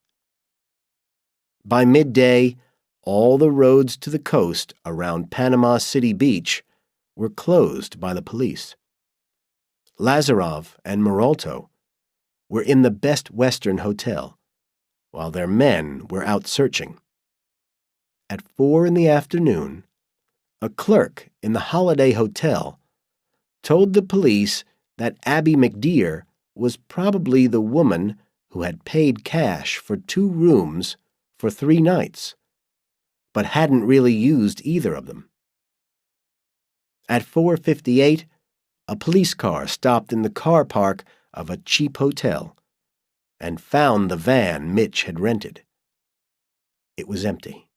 By midday, all the roads to the coast around Panama City Beach were closed by the police. Lazarov and Marolto were in the Best Western Hotel, while their men were out searching. At 4 in the afternoon, a clerk in the Holiday Hotel, told the police that Abby McDear was probably the woman who had paid cash for 2 rooms for 3 nights, but hadn't really used either of them. At 4:58, a police car stopped in the car park of a cheap hotel and found the van Mitch had rented. It was empty.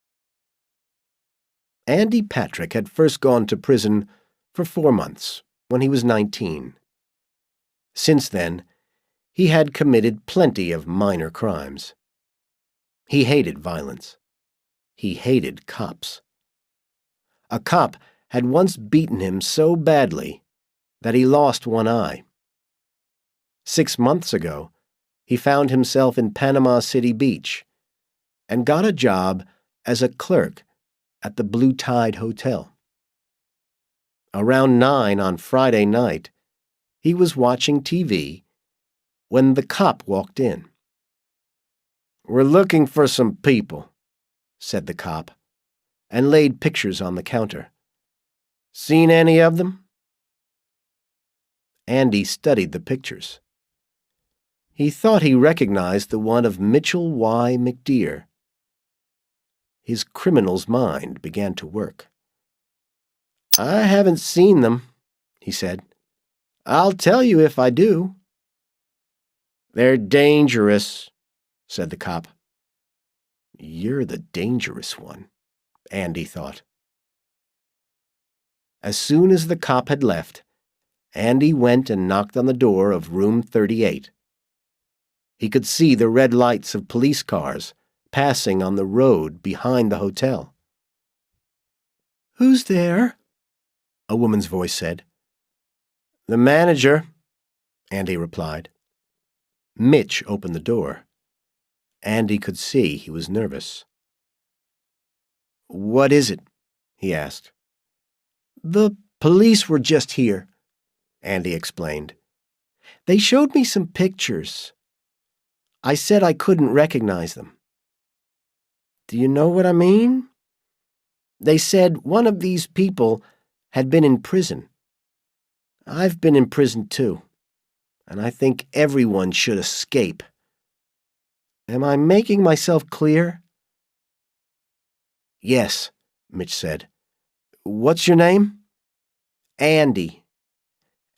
Andy Patrick had first gone to prison for 4 months when he was 19. Since then, he had committed plenty of minor crimes. He hated violence. He hated cops. A cop had once beaten him so badly that he lost one eye. 6 months ago, he found himself in Panama City Beach and got a job as a clerk at the Blue Tide Hotel. Around 9 on Friday night, he was watching TV when the cop walked in. "We're looking for some people," said the cop, and laid pictures on the counter. "Seen any of them?" Andy studied the pictures. He thought he recognized the one of Mitchell Y. McDear. His criminal's mind began to work. "I haven't seen them," he said. "I'll tell you if I do." "They're dangerous," said the cop. "You're the dangerous one," Andy thought. As soon as the cop had left, Andy went and knocked on the door of room 38. He could see the red lights of police cars passing on the road behind the hotel. "Who's there?" a woman's voice said. "The manager," Andy replied. Mitch opened the door. Andy could see he was nervous. "What is it?" he asked. "The police were just here," Andy explained. "They showed me some pictures. I said I couldn't recognize them." "Do you know what I mean?" "They said one of these people had been in prison. I've been in prison too, and I think everyone should escape. Am I making myself clear?" "Yes," Mitch said. "What's your name?" "Andy."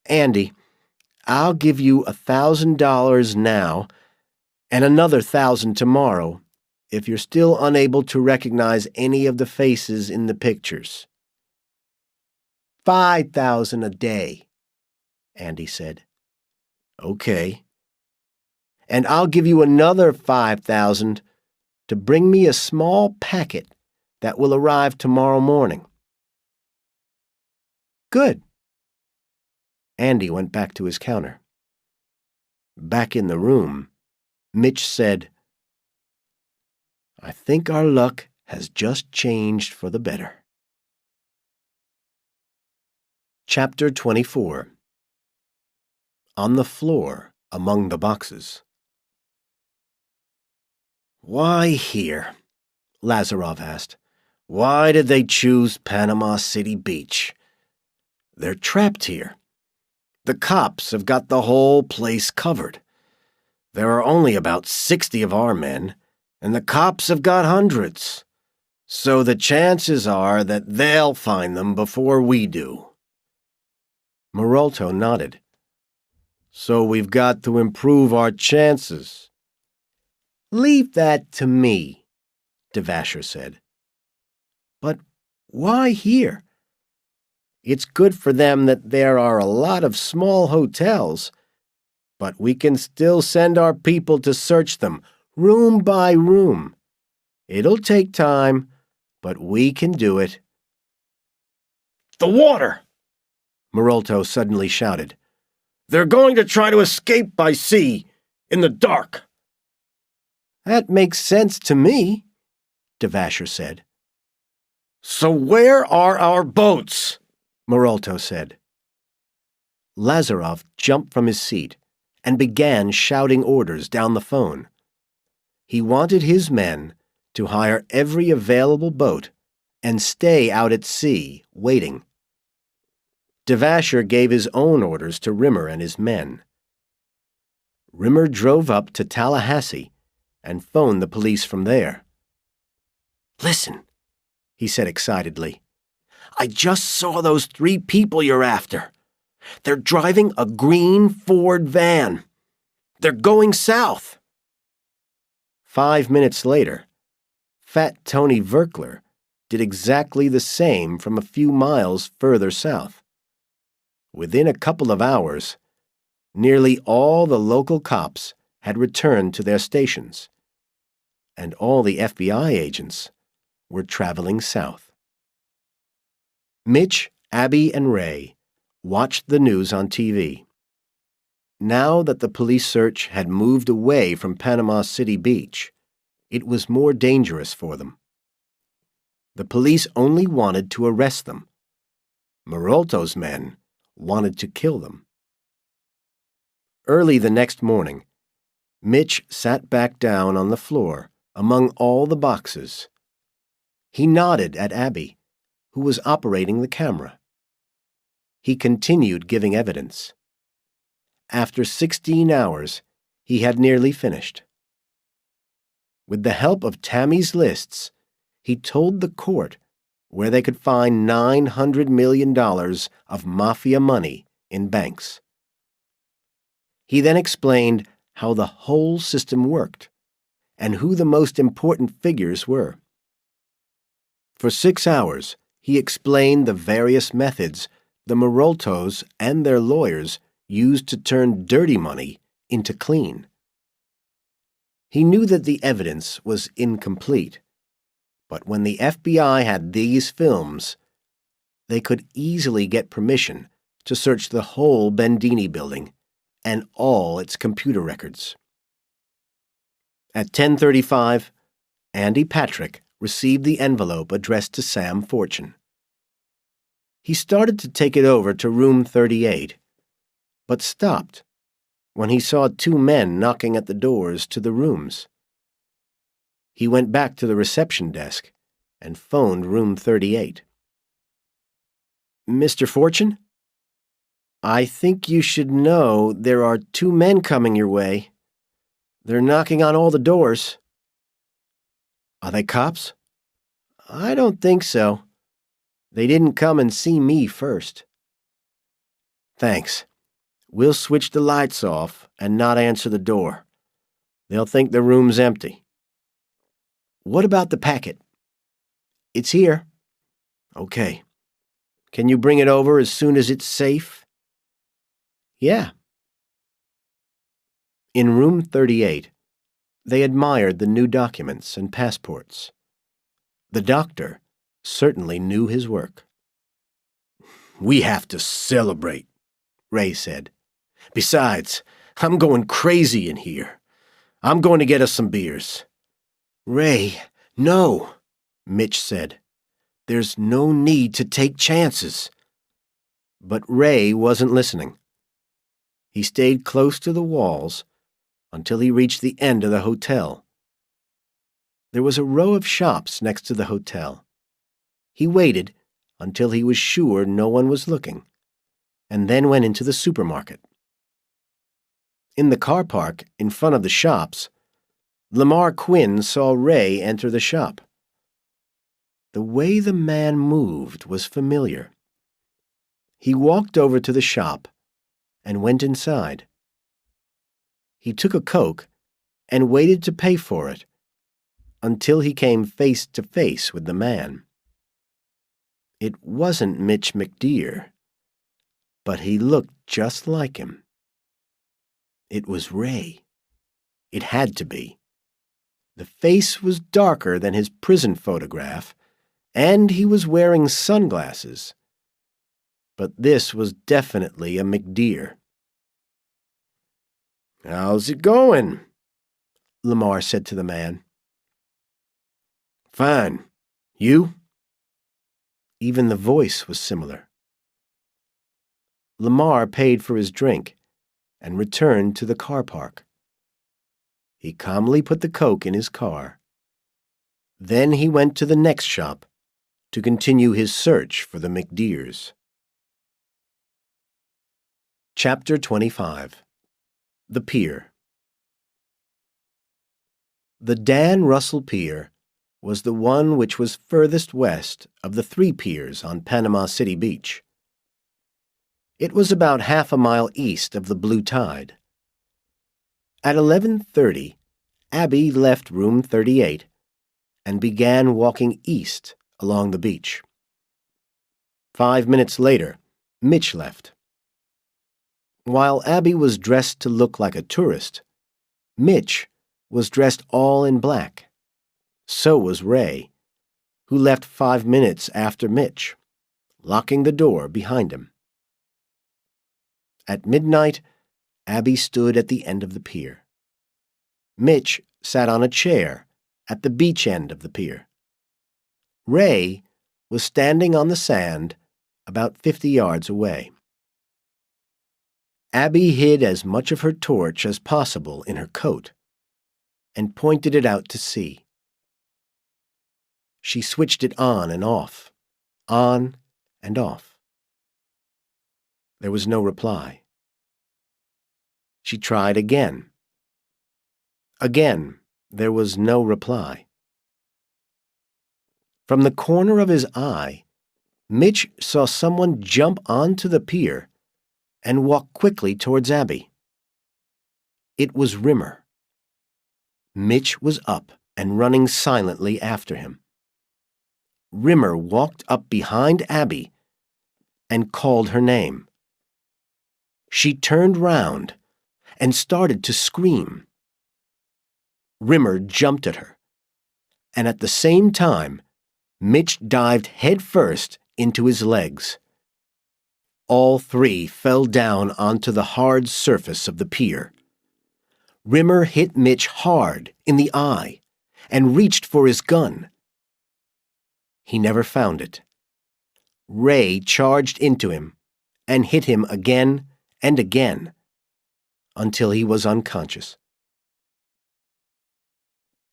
"Andy, I'll give you $1,000 now and another 1,000 tomorrow if you're still unable to recognize any of the faces in the pictures." $5,000 a day, Andy said. "Okay. And I'll give you another 5,000 to bring me a small packet that will arrive tomorrow morning." "Good." Andy went back to his counter. Back in the room, Mitch said, "I think our luck has just changed for the better." Chapter 24. On the floor among the boxes. "Why here?" Lazarov asked. "Why did they choose Panama City Beach? They're trapped here. The cops have got the whole place covered. There are only about 60 of our men, and the cops have got hundreds. So the chances are that they'll find them before we do." Marolto nodded. "So we've got to improve our chances." "Leave that to me," Devasher said. "But why here? It's good for them that there are a lot of small hotels, but we can still send our people to search them, room by room. It'll take time, but we can do it." "The water!" Marolto suddenly shouted. "They're going to try to escape by sea, in the dark." "That makes sense to me," Devasher said. "So where are our boats?" Marolto said. Lazarov jumped from his seat and began shouting orders down the phone. He wanted his men to hire every available boat and stay out at sea, waiting. Devasher gave his own orders to Rimmer and his men. Rimmer drove up to Tallahassee and phoned the police from there. "Listen," he said excitedly. "I just saw those 3 people you're after. They're driving a green Ford van. They're going south." 5 minutes later, Fat Tony Verkler did exactly the same from a few miles further south. Within a couple of hours, nearly all the local cops had returned to their stations, and all the FBI agents were traveling south. Mitch, Abby, and Ray watched the news on TV. Now that the police search had moved away from Panama City Beach, it was more dangerous for them. The police only wanted to arrest them. Marolto's men wanted to kill them. Early the next morning, Mitch sat back down on the floor among all the boxes. He nodded at Abby, who was operating the camera. He continued giving evidence. After 16 hours, he had nearly finished. With the help of Tammy's lists, he told the court where they could find $900 million of mafia money in banks. He then explained how the whole system worked and who the most important figures were. For 6 hours, he explained the various methods the Maroltos and their lawyers used to turn dirty money into clean. He knew that the evidence was incomplete, but when the FBI had these films, they could easily get permission to search the whole Bendini building and all its computer records. At 10:35, Andy Patrick received the envelope addressed to Sam Fortune. He started to take it over to room 38, but stopped when he saw 2 men knocking at the doors to the rooms. He went back to the reception desk and phoned room 38. "Mr. Fortune? I think you should know there are 2 men coming your way. They're knocking on all the doors." "Are they cops?" "I don't think so. They didn't come and see me first." "Thanks. We'll switch the lights off and not answer the door. They'll think the room's empty." "What about the packet?" "It's here." "Okay. Can you bring it over as soon as it's safe?" "Yeah." In room 38, they admired the new documents and passports. The doctor certainly knew his work. "We have to celebrate," Ray said. "Besides, I'm going crazy in here. I'm going to get us some beers." "Ray, no," Mitch said. "There's no need to take chances." But Ray wasn't listening. He stayed close to the walls until he reached the end of the hotel. There was a row of shops next to the hotel. He waited until he was sure no one was looking, and then went into the supermarket. In the car park in front of the shops, Lamar Quinn saw Ray enter the shop. The way the man moved was familiar. He walked over to the shop and went inside. He took a Coke and waited to pay for it until he came face to face with the man. It wasn't Mitch McDear, but he looked just like him. It was Ray. It had to be. The face was darker than his prison photograph, and he was wearing sunglasses. But this was definitely a McDear. "How's it going?" Lamar said to the man. "Fine. You?" Even the voice was similar. Lamar paid for his drink and returned to the car park. He calmly put the Coke in his car. Then he went to the next shop to continue his search for the McDeers. Chapter 25. The Pier. The Dan Russell Pier was the one which was furthest west of the 3 piers on Panama City Beach. It was about half a mile east of the Blue Tide. At 11:30, Abby left room 38 and began walking east along the beach. 5 minutes later, Mitch left. While Abby was dressed to look like a tourist, Mitch was dressed all in black. So was Ray, who left 5 minutes after Mitch, locking the door behind him. At midnight, Abby stood at the end of the pier. Mitch sat on a chair at the beach end of the pier. Ray was standing on the sand about 50 yards away. Abby hid as much of her torch as possible in her coat and pointed it out to sea. She switched it on and off, on and off. There was no reply. She tried again. Again, there was no reply. From the corner of his eye, Mitch saw someone jump onto the pier and walk quickly towards Abby. It was Rimmer. Mitch was up and running silently after him. Rimmer walked up behind Abby and called her name. She turned round and started to scream. Rimmer jumped at her, and at the same time, Mitch dived headfirst into his legs. All 3 fell down onto the hard surface of the pier. Rimmer hit Mitch hard in the eye and reached for his gun. He never found it. Ray charged into him and hit him again and again until he was unconscious.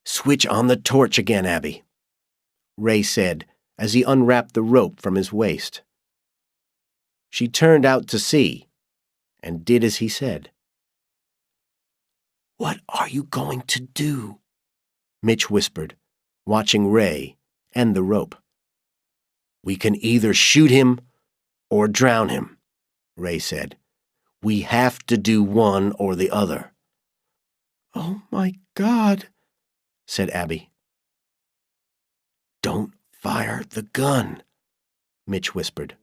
"Switch on the torch again, Abby," Ray said as he unwrapped the rope from his waist. She turned out to sea and did as he said. "What are you going to do?" Mitch whispered, watching Ray and the rope. "We can either shoot him or drown him," Ray said. "We have to do one or the other." "Oh, my God," said Abby. "Don't fire the gun," Mitch whispered.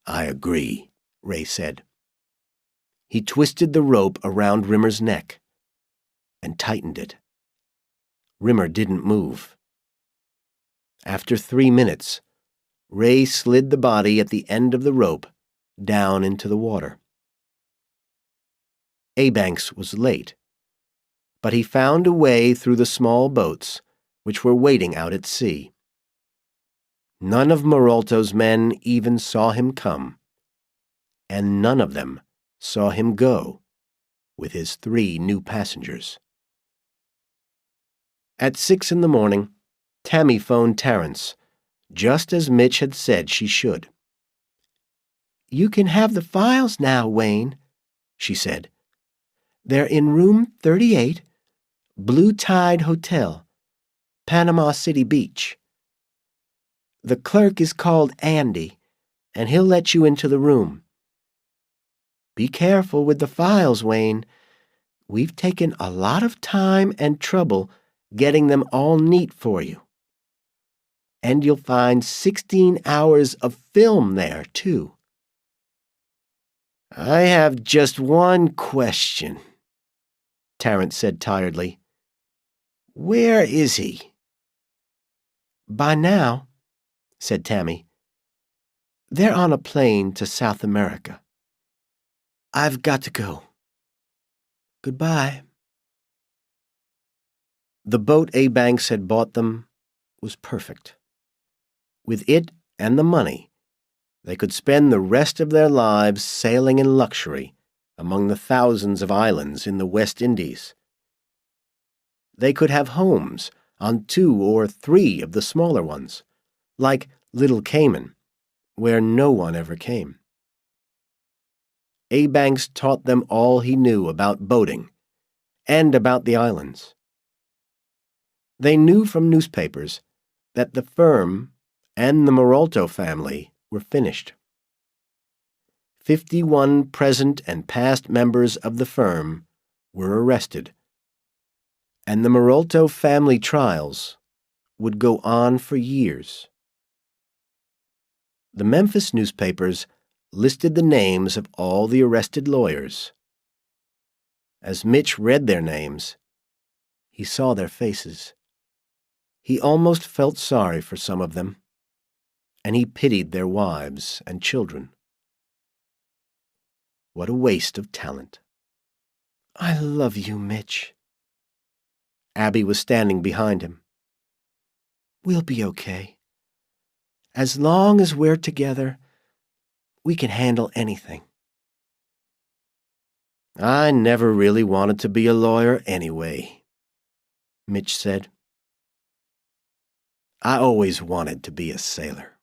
"I agree," Ray said. He twisted the rope around Rimmer's neck and tightened it. Rimmer didn't move. After 3 minutes, Ray slid the body at the end of the rope down into the water. Abanks was late, but he found a way through the small boats which were waiting out at sea. None of Maralto's men even saw him come, and none of them saw him go with his 3 new passengers. At 6 in the morning, Tammy phoned Terrence, just as Mitch had said she should. "You can have the files now, Wayne," she said. "They're in room 38, Blue Tide Hotel, Panama City Beach. The clerk is called Andy, and he'll let you into the room. Be careful with the files, Wayne. We've taken a lot of time and trouble getting them all neat for you. And you'll find 16 hours of film there, too." "I have just one question," Terrence said tiredly. "Where is he?" "By now," said Tammy, "they're on a plane to South America. I've got to go. Goodbye." The boat Abanks had bought them was perfect. With it and the money, they could spend the rest of their lives sailing in luxury among the thousands of islands in the West Indies. They could have homes on 2 or 3 of the smaller ones, like Little Cayman, where no one ever came. A. Banks taught them all he knew about boating and about the islands. They knew from newspapers that the firm and the Maralto family were finished. 51 present and past members of the firm were arrested, and the Maralto family trials would go on for years. The Memphis newspapers listed the names of all the arrested lawyers. As Mitch read their names, he saw their faces. He almost felt sorry for some of them, and he pitied their wives and children. What a waste of talent. "I love you, Mitch." Abby was standing behind him. "We'll be okay. As long as we're together, we can handle anything." "I never really wanted to be a lawyer anyway," Mitch said. "I always wanted to be a sailor."